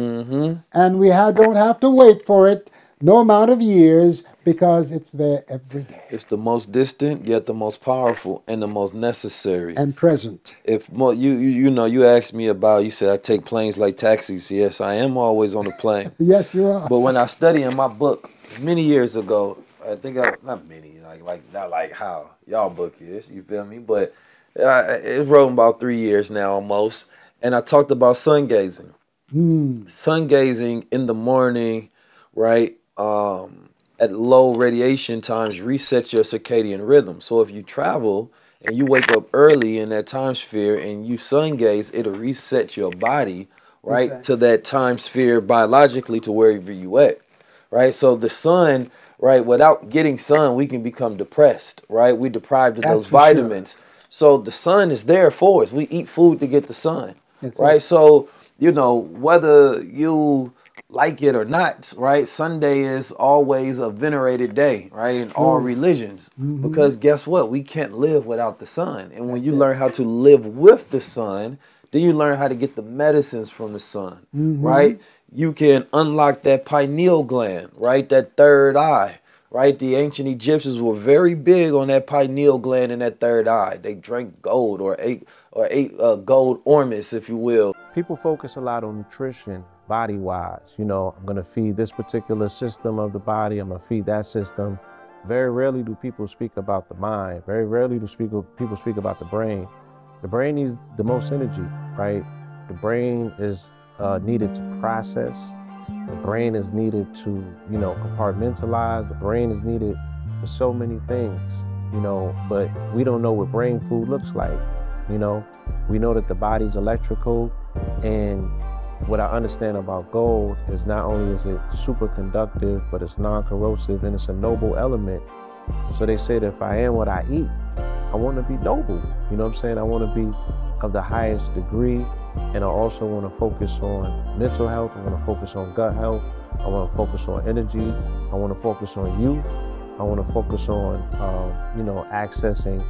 And we don't have to wait for it no amount of years, because it's there every day. It's the most distant, yet the most powerful and the most necessary. And present. If you asked me about, you said I take planes like taxis. Yes, I am always on a plane. Yes, you are. But when I study in my book many years ago, I think not many, not like how y'all book is, you feel me? But it's wrote about 3 years now almost. And I talked about sun gazing. Sun gazing in the morning, right? At low radiation times resets your circadian rhythm. So if you travel and you wake up early in that time sphere and you sun gaze, it'll reset your body, right, to that time sphere biologically to wherever you at, right? So the sun, right, without getting sun, we can become depressed, right? We're deprived of those vitamins. Sure. So the sun is there for us. We eat food to get the sun, right? So, whether you like it or not, right? Sunday is always a venerated day, right? In all religions. Because guess what? We can't live without the sun. And when you learn how to live with the sun, then you learn how to get the medicines from the sun, right? You can unlock that pineal gland, right? That third eye, right? The ancient Egyptians were very big on that pineal gland and that third eye. They drank gold or ate gold ormus, if you will. People focus a lot on nutrition, body-wise. I'm going to feed this particular system of the body. I'm going to feed that system. Very rarely do people speak about the mind. Very rarely do people speak about the brain. The brain needs the most energy, right? The brain is needed to process. The brain is needed to, compartmentalize. The brain is needed for so many things, but we don't know what brain food looks like. We know that the body's electrical, and what I understand about gold is not only is it superconductive, but it's non-corrosive and it's a noble element. So they say that if I am what I eat, I want to be noble. You know what I'm saying? I want to be of the highest degree And I also want to focus on mental health. I want to focus on gut health. I want to focus on energy. I want to focus on youth. I want to focus on, accessing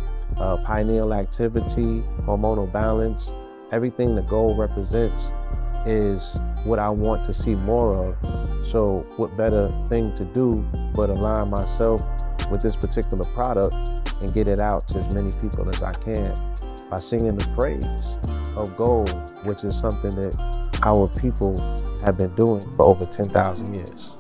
pineal activity, hormonal balance. Everything the goal represents is what I want to see more of. So what better thing to do but align myself with this particular product and get it out to as many people as I can by singing the praise of gold, which is something that our people have been doing for over 10,000 years.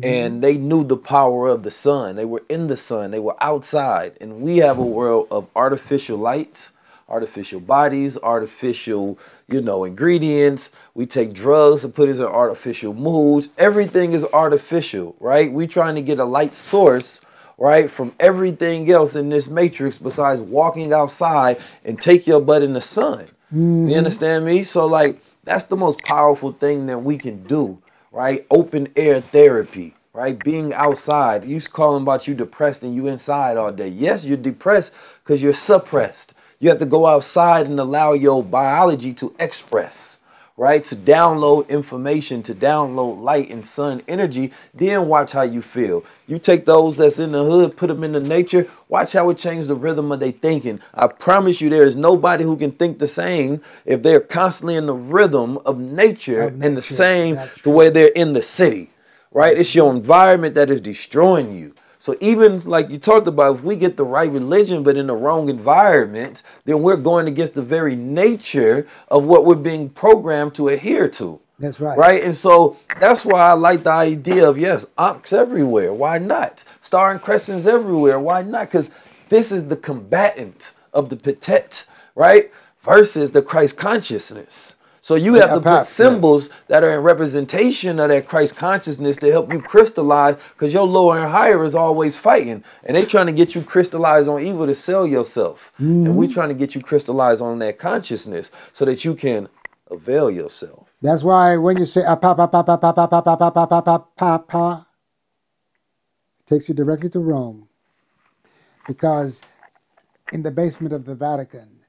And they knew the power of the sun. They were in the sun. They were outside. And we have a world of artificial lights, artificial bodies, artificial, ingredients. We take drugs and put it in artificial moods. Everything is artificial, right? We trying to get a light source, right, from everything else in this matrix besides walking outside and take your butt in the sun. You understand me? So, like, that's the most powerful thing that we can do. Right? Open air therapy, right? Being outside. You calling about you depressed and you inside all day. Yes, you're depressed because you're suppressed. You have to go outside and allow your biology to express, right? To download information, to download light and sun energy, then watch how you feel. You take those that's in the hood, put them in the nature, watch how it changes the rhythm of their thinking. I promise you there is nobody who can think the same if they're constantly in the rhythm of nature and the same the way they're in the city, right? It's your environment that is destroying you. So even like you talked about, if we get the right religion but in the wrong environment, then we're going against the very nature of what we're being programmed to adhere to. That's right. Right? And so that's why I like the idea of, yes, Ankhs everywhere. Why not? Star and crescents everywhere. Why not? Because this is the combatant of the Petet, right? Versus the Christ consciousness. So you have to put symbols that are in representation of that Christ consciousness to help you crystallize, because your lower and higher is always fighting. And they trying to get you crystallized on evil to sell yourself. And we trying to get you crystallized on that consciousness so that you can avail yourself. That's why when you say it takes you directly to Rome, because in the basement of the Vatican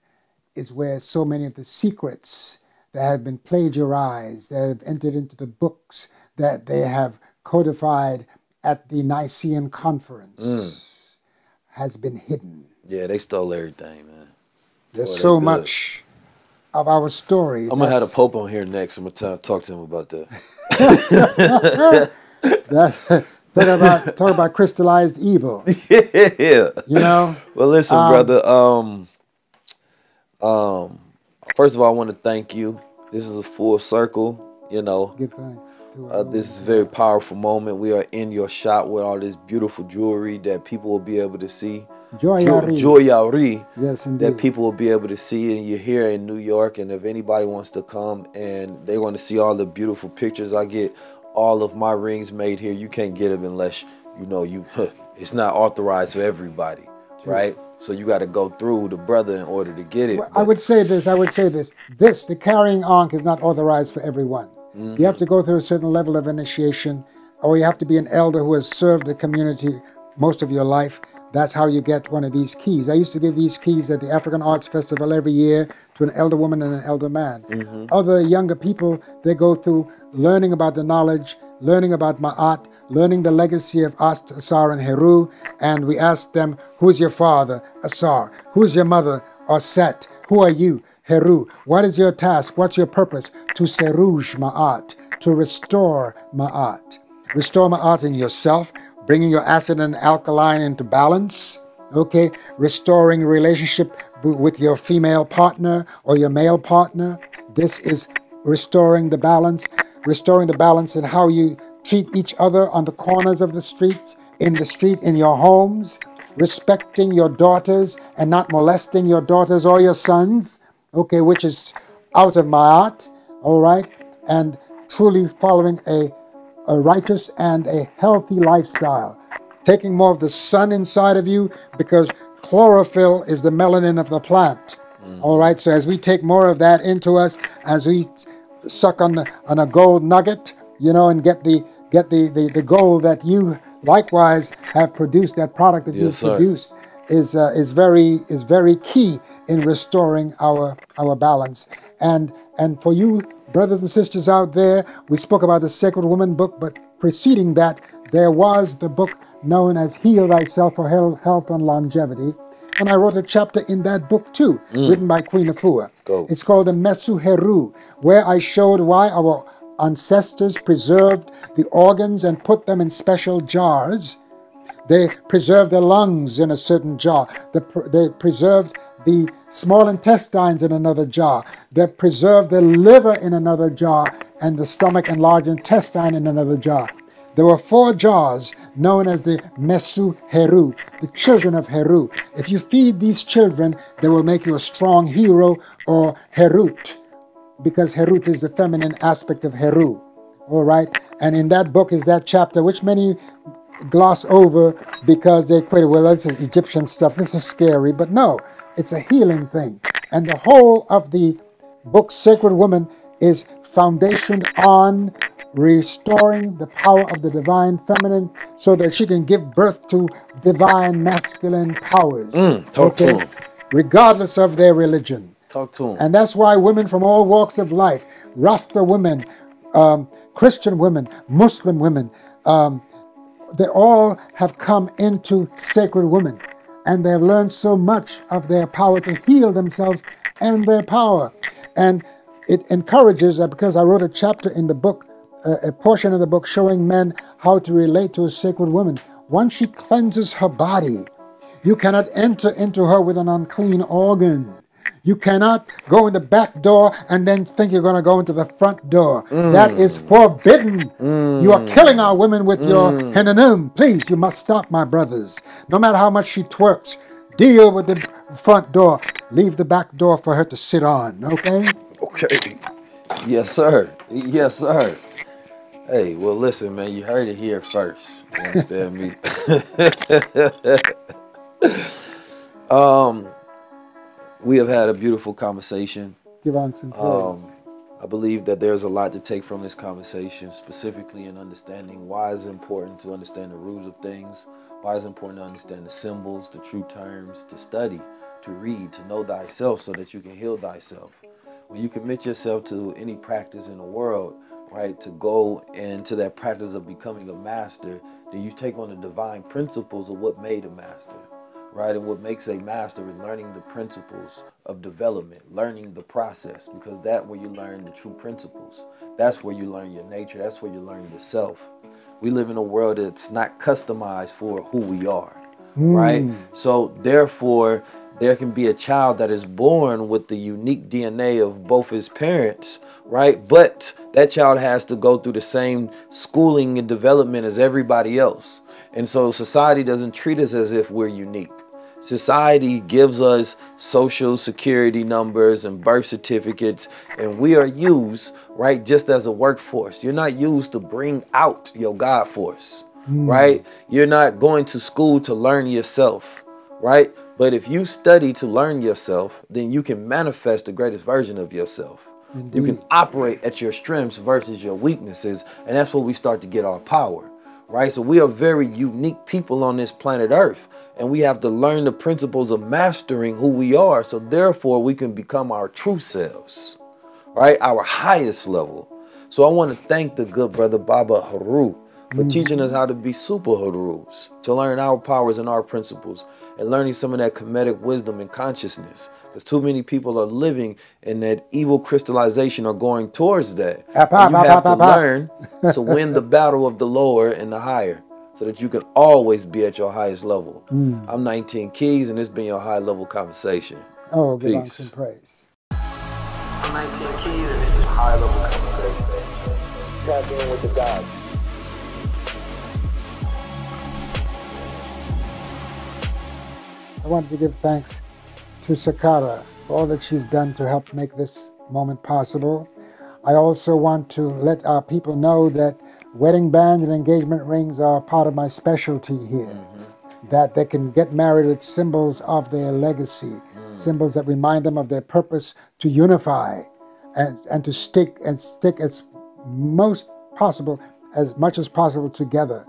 is where so many of the secrets that have been plagiarized, that have entered into the books that they have codified at the Nicene Conference has been hidden. Yeah, they stole everything, man. There's so much of our story. I'm going to have the Pope on here next. I'm going to talk to him about that. Talk about crystallized evil. Yeah. Well, listen, brother. First of all, I want to thank you. This is a full circle, Give thanks. This is a very powerful moment. We are in your shop with all this beautiful jewelry that people will be able to see. Joyerie. Yes, indeed. That people will be able to see. And you're here in New York. And if anybody wants to come and they want to see all the beautiful pictures, I get all of my rings made here. You can't get them unless, it's not authorized for everybody, right? So you got to go through the brother in order to get it. Well, I would say this. The carrying Ankh is not authorized for everyone. You have to go through a certain level of initiation, or you have to be an elder who has served the community most of your life. That's how you get one of these keys. I used to give these keys at the African Arts Festival every year to an elder woman and an elder man. Other younger people, they go through learning about the knowledge, learning about Ma'at, learning the legacy of Ast, Asar, and Heru, and we ask them, who's your father? Asar. Who's your mother? Aset. Who are you? Heru. What is your task? What's your purpose? To Seruj Ma'at, to restore Ma'at. Restore Ma'at in yourself, bringing your acid and alkaline into balance, okay? Restoring relationship with your female partner or your male partner. This is restoring the balance in how you treat each other on the corners of the street, in your homes, respecting your daughters and not molesting your daughters or your sons, okay, which is out of Ma'at, all right? And truly following a righteous and a healthy lifestyle. Taking more of the sun inside of you, because chlorophyll is the melanin of the plant. All right, so as we take more of that into us, as we suck on a gold nugget, and get the gold that you likewise have produced that product that you've produced is very key in restoring our balance. And for you brothers and sisters out there, we spoke about the Sacred Woman book, but preceding that, there was the book known as Heal Thyself for Health and Longevity. And I wrote a chapter in that book too, written by Queen Afua. It's called the Mesu Heru, where I showed why our ancestors preserved the organs and put them in special jars. They preserved the lungs in a certain jar. They preserved the small intestines in another jar. They preserved the liver in another jar and the stomach and large intestine in another jar. There were 4 jars known as the Mesu Heru, the children of Heru. If you feed these children, they will make you a strong hero or Herut, because Herut is the feminine aspect of Heru. All right? And in that book is that chapter, which many gloss over because they equate, well, this is Egyptian stuff, this is scary. But no, it's a healing thing. And the whole of the book, Sacred Woman, is foundation on restoring the power of the divine feminine so that she can give birth to divine masculine powers. Talk to them. Regardless of their religion. Talk to them. And that's why women from all walks of life, Rasta women, Christian women, Muslim women, they all have come into Sacred Woman. And they have learned so much of their power to heal themselves and their power. And it encourages, because I wrote a chapter in the book, a portion of the book showing men how to relate to a sacred woman. Once she cleanses her body, you cannot enter into her with an unclean organ. You cannot go in the back door and then think you're going to go into the front door. That is forbidden. You are killing our women with your henanum. Please, you must stop, my brothers. No matter how much she twerks, deal with the front door. Leave the back door for her to sit on, okay? Okay. Yes, sir. Yes, sir. Hey, well, listen, man, you heard it here first. You understand me? We have had a beautiful conversation. Give on some praise. I believe that there's a lot to take from this conversation, specifically in understanding why it's important to understand the roots of things, why it's important to understand the symbols, the true terms, to study, to read, to know thyself so that you can heal thyself. When you commit yourself to any practice in the world, right, to go into that practice of becoming a master, then you take on the divine principles of what made a master, right? And what makes a master is learning the principles of development, learning the process, because that's where you learn the true principles. That's where you learn your nature. That's where you learn yourself. We live in a world that's not customized for who we are, right? So therefore, there can be a child that is born with the unique DNA of both his parents, right? But that child has to go through the same schooling and development as everybody else. And so society doesn't treat us as if we're unique. Society gives us social security numbers and birth certificates, and we are used, right, just as a workforce. You're not used to bring out your God force, right? You're not going to school to learn yourself, right? But if you study to learn yourself, then you can manifest the greatest version of yourself. Indeed. You can operate at your strengths versus your weaknesses, and that's where we start to get our power, right? So we are very unique people on this planet Earth, and we have to learn the principles of mastering who we are, so therefore we can become our true selves, right? Our highest level. So I want to thank the good brother Baba Haru for teaching us how to be super Harus, to learn our powers and our principles, and learning some of that Kemetic wisdom and consciousness. Because too many people are living in that evil crystallization or going towards that. And you have to learn to win the battle of the lower and the higher, so that you can always be at your highest level. I'm 19 Keys, and this has been your high level conversation. Oh, give on some praise. I'm 19 Keys, and this is high level conversation. Tap in with the gods. I wanted to give thanks to Sakara for all that she's done to help make this moment possible. I also want to let our people know that wedding bands and engagement rings are part of my specialty here. That they can get married with symbols of their legacy, symbols that remind them of their purpose to unify and to stick as most possible, as much as possible together.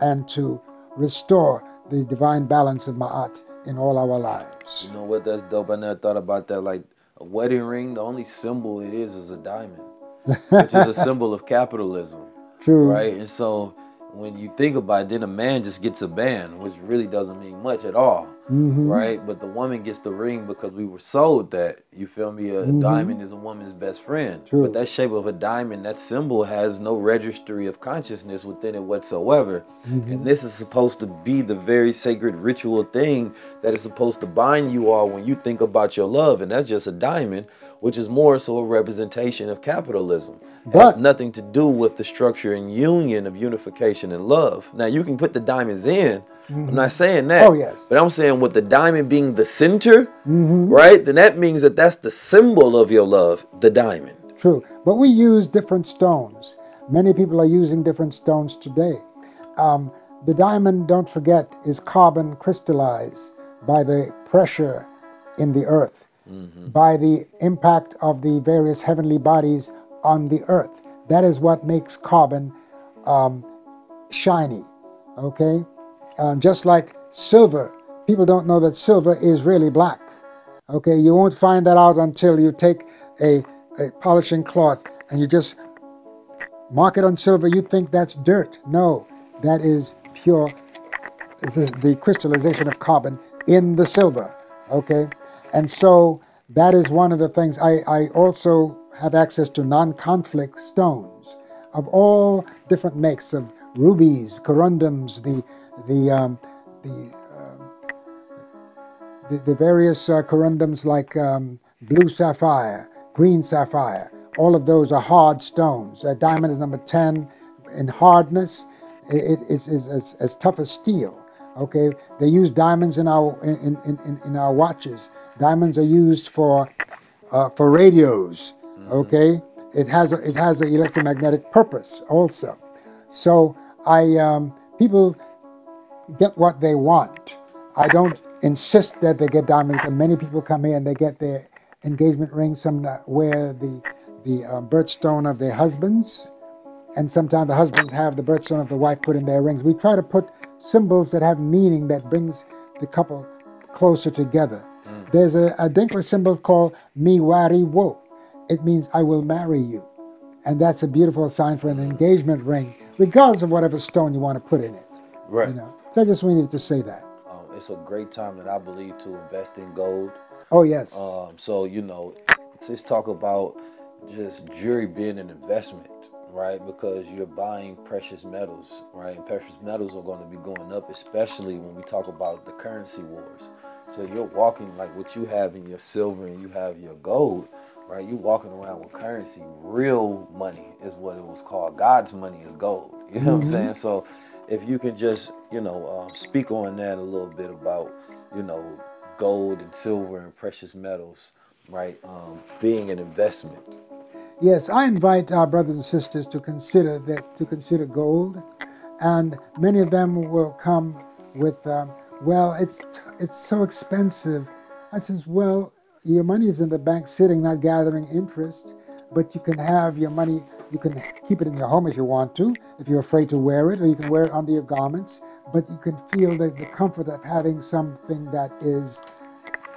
and to restore the divine balance of Ma'at in all our lives. You know what? That's dope. I never thought about that. Like a wedding ring, the only symbol it is a diamond, which is a symbol of capitalism. True. Right? And so when you think about it, then a man just gets a band, which really doesn't mean much at all. Right? But the woman gets the ring because we were sold that. You feel me? A diamond is a woman's best friend. True. But that shape of a diamond, that symbol has no registry of consciousness within it whatsoever. And this is supposed to be the very sacred ritual thing that is supposed to bind you all when you think about your love. And that's just a diamond, which is more so a representation of capitalism. It has nothing to do with the structure and union of unification and love. Now, you can put the diamonds in. I'm not saying that. Oh, yes. But I'm saying with the diamond being the center, right? Then that means that that's the symbol of your love, the diamond. True. But we use different stones. Many people are using different stones today. The diamond, don't forget, is carbon crystallized by the pressure in the earth, by the impact of the various heavenly bodies on the earth. That is what makes carbon shiny, okay? Just like silver, people don't know that silver is really black. Okay, you won't find that out until you take a polishing cloth and you just mark it on silver. You think that's dirt. No, that is pure, the crystallization of carbon in the silver. Okay, and so that is one of the things. I also have access to non-conflict stones of all different makes, of rubies, corundums, the various corundums like blue sapphire, green sapphire. All of those are hard stones. A diamond is number 10 in hardness. It is as tough as steel. Okay, they use diamonds in our watches. Diamonds are used for radios. Okay, it has an electromagnetic purpose also. So people get what they want. I don't insist that they get diamonds. And many people come here and they get their engagement rings. Some wear the birthstone of their husbands, and sometimes the husbands have the birthstone of the wife put in their rings. We try to put symbols that have meaning, that brings the couple closer together. There's a Dinkra symbol called Miwari Wo. It means I will marry you. And that's a beautiful sign for an engagement ring, regardless of whatever stone you want to put in it. Right. You know? So I just wanted to say that. It's a great time that I believe to invest in gold. Oh, yes. So, you know, just talk about just jewelry being an investment, right? Because you're buying precious metals, right? And precious metals are going to be going up, especially when we talk about the currency wars. So you're walking like what you have in your silver and you have your gold, right? You're walking around with currency. Real money is what it was called. God's money is gold. You know what I'm saying? So if you can just, you know, speak on that a little bit about, you know, gold and silver and precious metals, right? Being an investment. Yes, I invite our brothers and sisters to consider gold, and many of them will come with, well, it's so expensive. I says, well, your money is in the bank sitting, not gathering interest, but you can have your money, you can keep it in your home if you want to, if you're afraid to wear it, or you can wear it under your garments, but you can feel the comfort of having something that is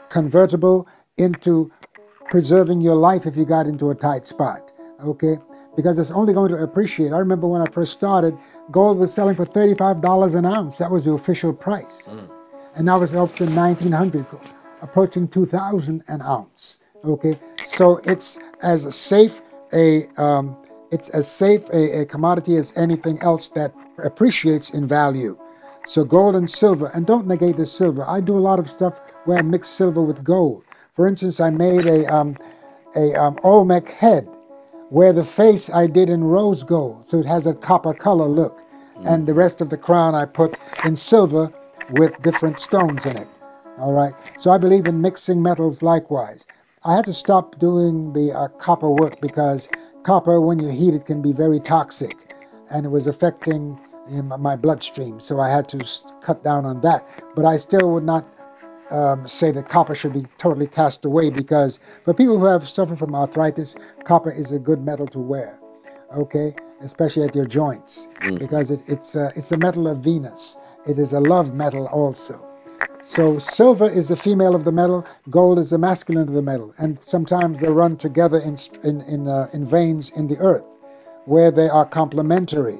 convertible into preserving your life if you got into a tight spot, okay? Because it's only going to appreciate. I remember when I first started, gold was selling for $35 an ounce. That was the official price. And now it's up to $1,900, approaching $2,000 an ounce, okay? So it's as safe a commodity as anything else that appreciates in value. So gold and silver, and don't negate the silver. I do a lot of stuff where I mix silver with gold. For instance, I made a Olmec head where the face I did in rose gold, so it has a copper color look. And the rest of the crown I put in silver with different stones in it. All right. So I believe in mixing metals likewise. I had to stop doing the copper work because copper, when you heat it, can be very toxic, and it was affecting my bloodstream. So I had to cut down on that. But I still would not say that copper should be totally cast away, because for people who have suffered from arthritis, copper is a good metal to wear. Okay, especially at your joints, because it's a metal of Venus. It is a love metal also. So silver is the female of the metal, gold is the masculine of the metal, and sometimes they run together in veins in the earth, where they are complementary.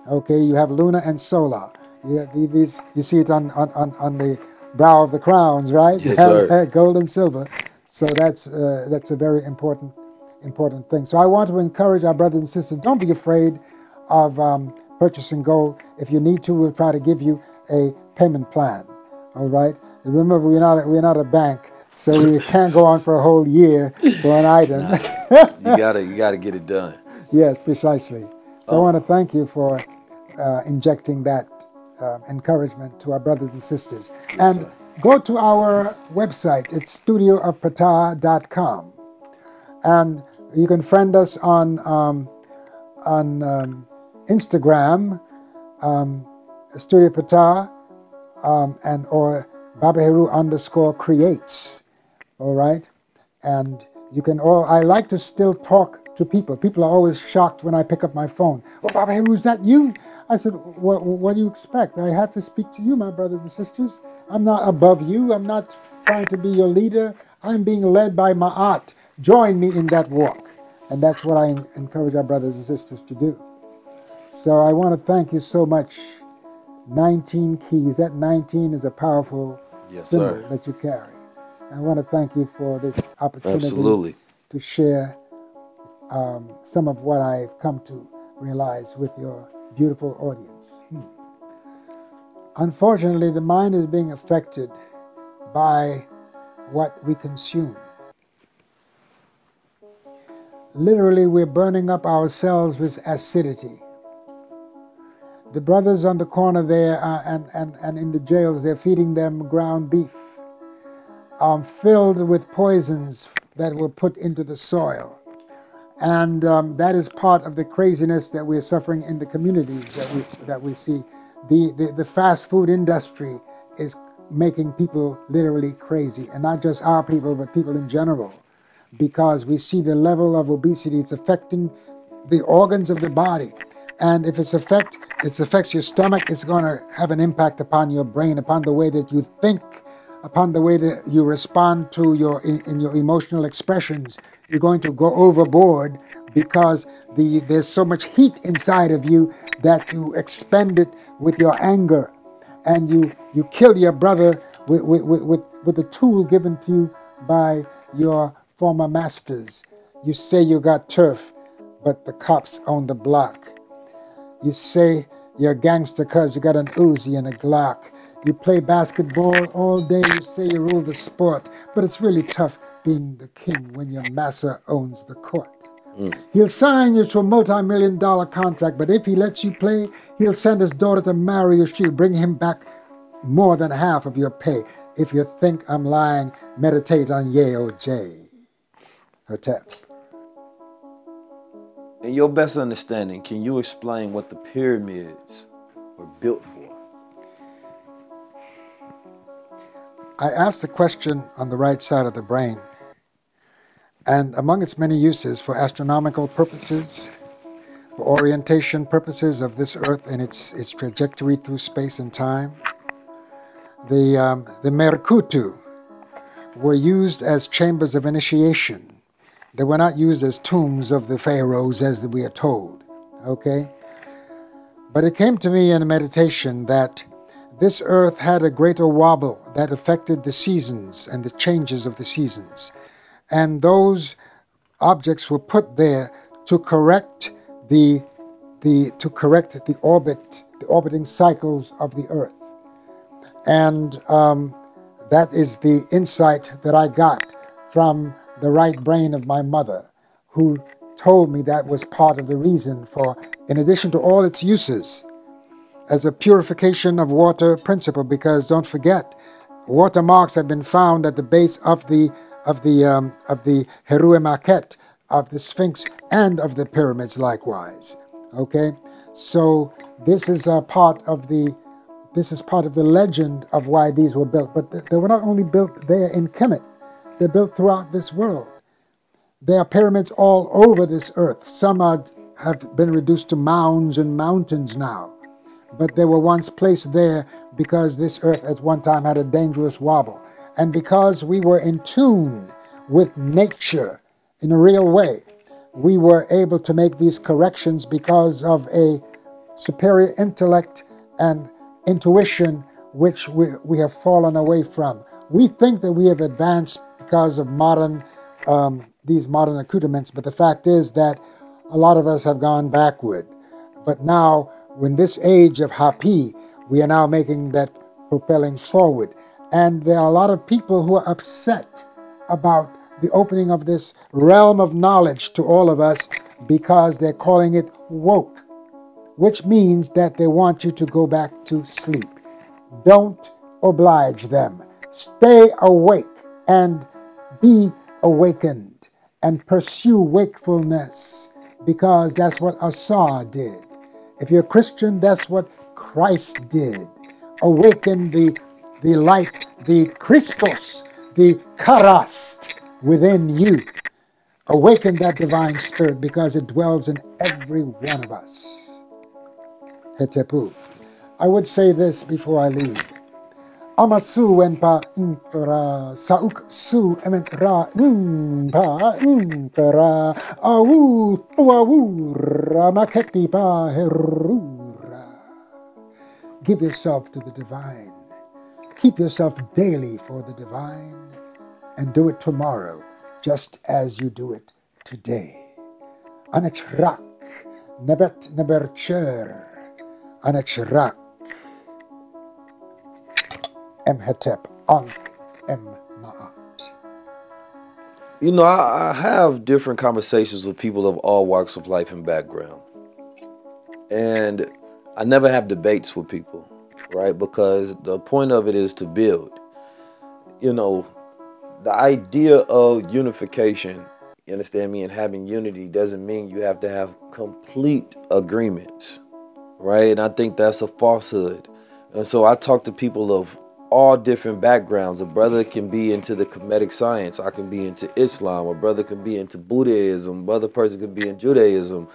Okay, you have Luna and Solar. You see it on the brow of the crowns, right? Yes, sir. Gold and silver. So that's a very important thing. So I want to encourage our brothers and sisters, don't be afraid of purchasing gold. If you need to, we'll try to give you a payment plan. All right. Remember, we're not a bank, so we can't go on for a whole year for an item. You gotta get it done. Yes, precisely. So I want to thank you for injecting that encouragement to our brothers and sisters. Yes, and sir. Go to our website. It's studioofpatah.com, and you can friend us on Instagram, Studio Patah, and or Babaheru_creates. All right, and you can I like to still talk to people. People are always shocked when I pick up my phone. Oh, Babaheru, is that you? I said, what do you expect? I have to speak to you, my brothers and sisters. I'm not above you. I'm not trying to be your leader. I'm being led by Ma'at. Join me in that walk. And that's what I encourage our brothers and sisters to do. So I want to thank you so much. 19 keys. That 19 is a powerful symbol that you carry. I want to thank you for this opportunity to share some of what I've come to realize with your beautiful audience. Unfortunately, the mind is being affected by what we consume. Literally, we're burning up ourselves with acidity. The brothers on the corner there and in the jails, they're feeding them ground beef filled with poisons that were put into the soil. And that is part of the craziness that we're suffering in the communities that we see. The fast food industry is making people literally crazy, and not just our people, but people in general, because we see the level of obesity. It's affecting the organs of the body, and if it affects your stomach, it's going to have an impact upon your brain, upon the way that you think, upon the way that you respond to your emotional expressions. You're going to go overboard because there's so much heat inside of you that you expend it with your anger, and you kill your brother with a tool given to you by your former masters. You say you got turf, but the cops own the block. You say you're a gangster because you got an Uzi and a Glock. You play basketball all day, you say you rule the sport, but it's really tough being the king when your master owns the court. He'll sign you to a multi-million-dollar contract, but if he lets you play, he'll send his daughter to marry you. She'll bring him back more than half of your pay. If you think I'm lying, meditate on Ye-O-J. Hotep. In your best understanding, can you explain what the pyramids were built for? I asked the question on the right side of the brain, and among its many uses, for astronomical purposes, for orientation purposes of this Earth and its trajectory through space and time, the Merkutu were used as chambers of initiation. They were not used as tombs of the pharaohs, as we are told. Okay? But it came to me in a meditation that this Earth had a greater wobble that affected the seasons and the changes of the seasons. And those objects were put there to correct the orbiting cycles of the Earth. And that is the insight that I got from the right brain of my mother, who told me that was part of the reason for, in addition to all its uses, as a purification of water principle, because don't forget, watermarks have been found at the base of the Heru Maket, of the Sphinx, and of the pyramids likewise. Okay, so this is a part of the legend of why these were built. But they were not only built there in Kemet; they're built throughout this world. There are pyramids all over this earth. Some are have been reduced to mounds and mountains now. But they were once placed there because this earth at one time had a dangerous wobble. And because we were in tune with nature in a real way, we were able to make these corrections because of a superior intellect and intuition which we have fallen away from. We think that we have advanced because of these modern accoutrements, but the fact is that a lot of us have gone backward. But now, in this age of Hapi, we are now making that propelling forward. And there are a lot of people who are upset about the opening of this realm of knowledge to all of us because they're calling it woke, which means that they want you to go back to sleep. Don't oblige them. Stay awake and be awakened and pursue wakefulness, because that's what Asa did. If you're a Christian, that's what Christ did. Awaken the light, the Christos, the Karast within you. Awaken that divine spirit because it dwells in every one of us. Hetepu. I would say this before I leave. Amasu enpa impera sauk su ementra impa impera au tuawura maketi pa herura. Give yourself to the divine. Keep yourself daily for the divine, and do it tomorrow just as you do it today. Anachrak nebet nebercher anachrak. Emhetep Ankh Ma'at. You know, I have different conversations with people of all walks of life and background. And I never have debates with people, right? Because the point of it is to build. You know, the idea of unification, you understand me, and having unity doesn't mean you have to have complete agreements, right? And I think that's a falsehood. And so I talk to people of all different backgrounds. A brother can be into the Kemetic science. I can be into Islam. A brother can be into Buddhism. Another person could be in Judaism.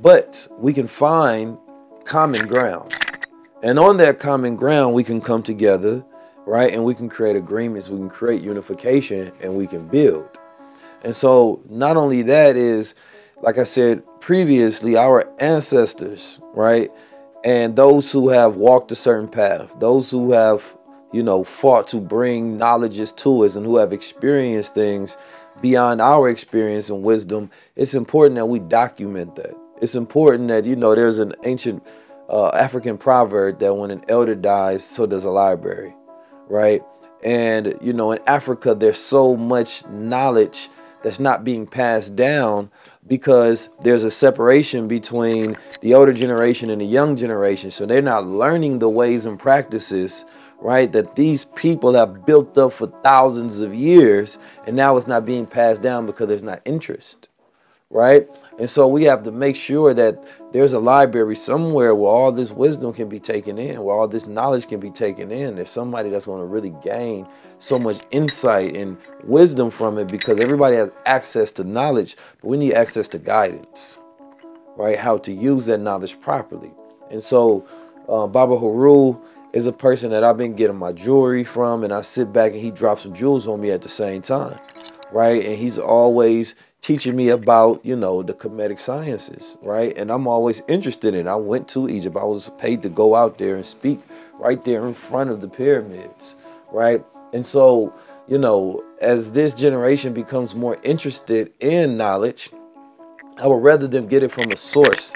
But we can find common ground. And on that common ground, we can come together, right? And we can create agreements. We can create unification, and we can build. And so not only that is, like I said previously, our ancestors, right? And those who have walked a certain path, those who have, you know, fought to bring knowledges to us and who have experienced things beyond our experience and wisdom, it's important that we document that. It's important that, you know, there's an ancient African proverb that when an elder dies, so does a library, right? And, you know, in Africa, there's so much knowledge that's not being passed down because there's a separation between the older generation and the young generation. So they're not learning the ways and practices, right, that these people have built up for thousands of years, and now it's not being passed down because there's not interest, right? And so we have to make sure that there's a library somewhere where all this wisdom can be taken in, where all this knowledge can be taken in. There's somebody that's going to really gain so much insight and wisdom from it, because everybody has access to knowledge, but we need access to guidance, right? How to use that knowledge properly. And so Baba Haru is a person that I've been getting my jewelry from, and I sit back and he drops some jewels on me at the same time, right? And he's always teaching me about, you know, the Kemetic sciences, right? And I'm always interested in it. I went to Egypt. I was paid to go out there and speak right there in front of the pyramids, right? And so, you know, as this generation becomes more interested in knowledge, I would rather them get it from a source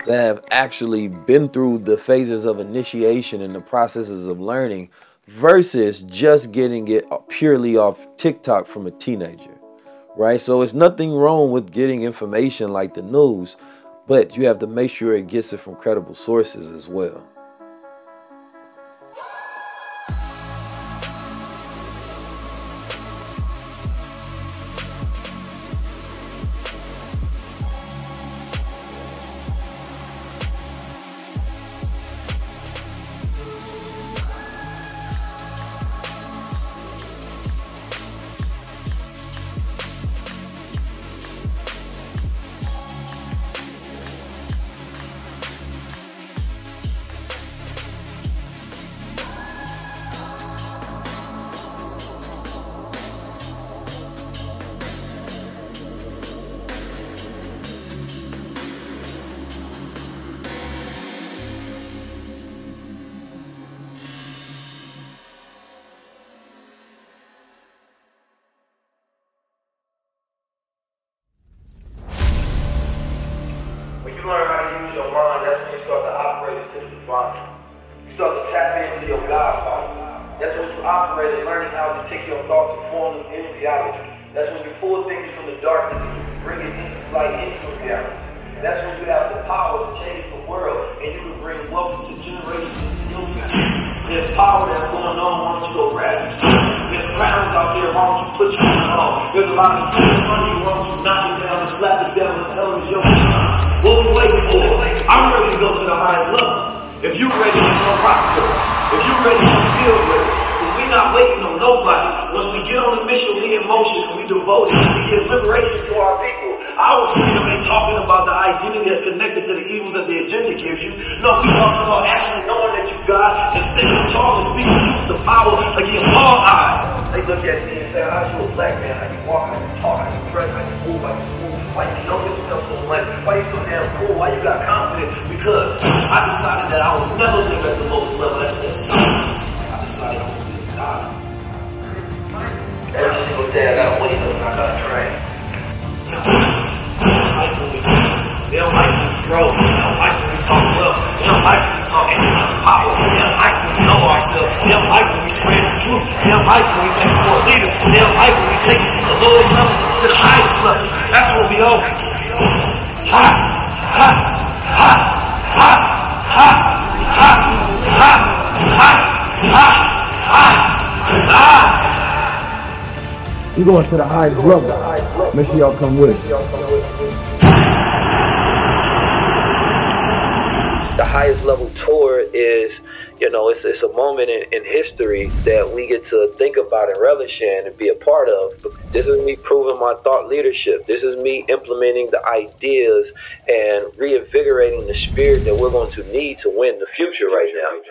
that have actually been through the phases of initiation and the processes of learning versus just getting it purely off TikTok from a teenager, right? So it's nothing wrong with getting information like the news, but you have to make sure it gets it from credible sources as well. operate in learning how to take your thoughts and form them into reality. That's when you pull things from the darkness and you bring it into light, into reality. That's when you have the power to change the world, and you can bring wealth into generations, into your family. There's power that's going on. Why don't you go grab yourself? There's crowns out there. Why don't you put your on? There's a lot of fear in front of you. Why don't you knock it down and slap the devil and tell him it's your time? What we waiting for? I'm ready to go to the highest level. If you're ready to rock with us, if you're ready to build with us, because we're not waiting on nobody. Once we get on the mission, we in motion and we devote it. We give liberation to our people. Our freedom ain't talking about the identity that's connected to the evils that the agenda gives you. No, we're talking about actually knowing that you God and standing tall and speaking the truth, the power against all odds. They look at me and say, how's you a black man? How you walk, how you talk, how you dress, how you move, how you move. Why you know yourself so much? Why you so damn cool? Why you got confidence? Because I decided that I would never live at the lowest level. That's that sin. I decided I would be a God. Every single day I got weight up and I got trained. They don't like when we grow. They don't like when we talk well. They don't like when we talk economic power. They don't like when we know ourselves. They don't like when we spread the truth. They don't like when we make more leaders. They don't like when we take it from the lowest level to the highest level. That's what we owe. Ha! Ha! Ha! Ha! Ha! Ha! Ha! Ha! Ha! Ha! We're going to the highest level. Make sure y'all come with us. The highest level tour is, it's a moment in history that we get to think about and relish in and be a part of. This is me proving my thought leadership. This is me implementing the ideas and reinvigorating the spirit that we're going to need to win the future right now.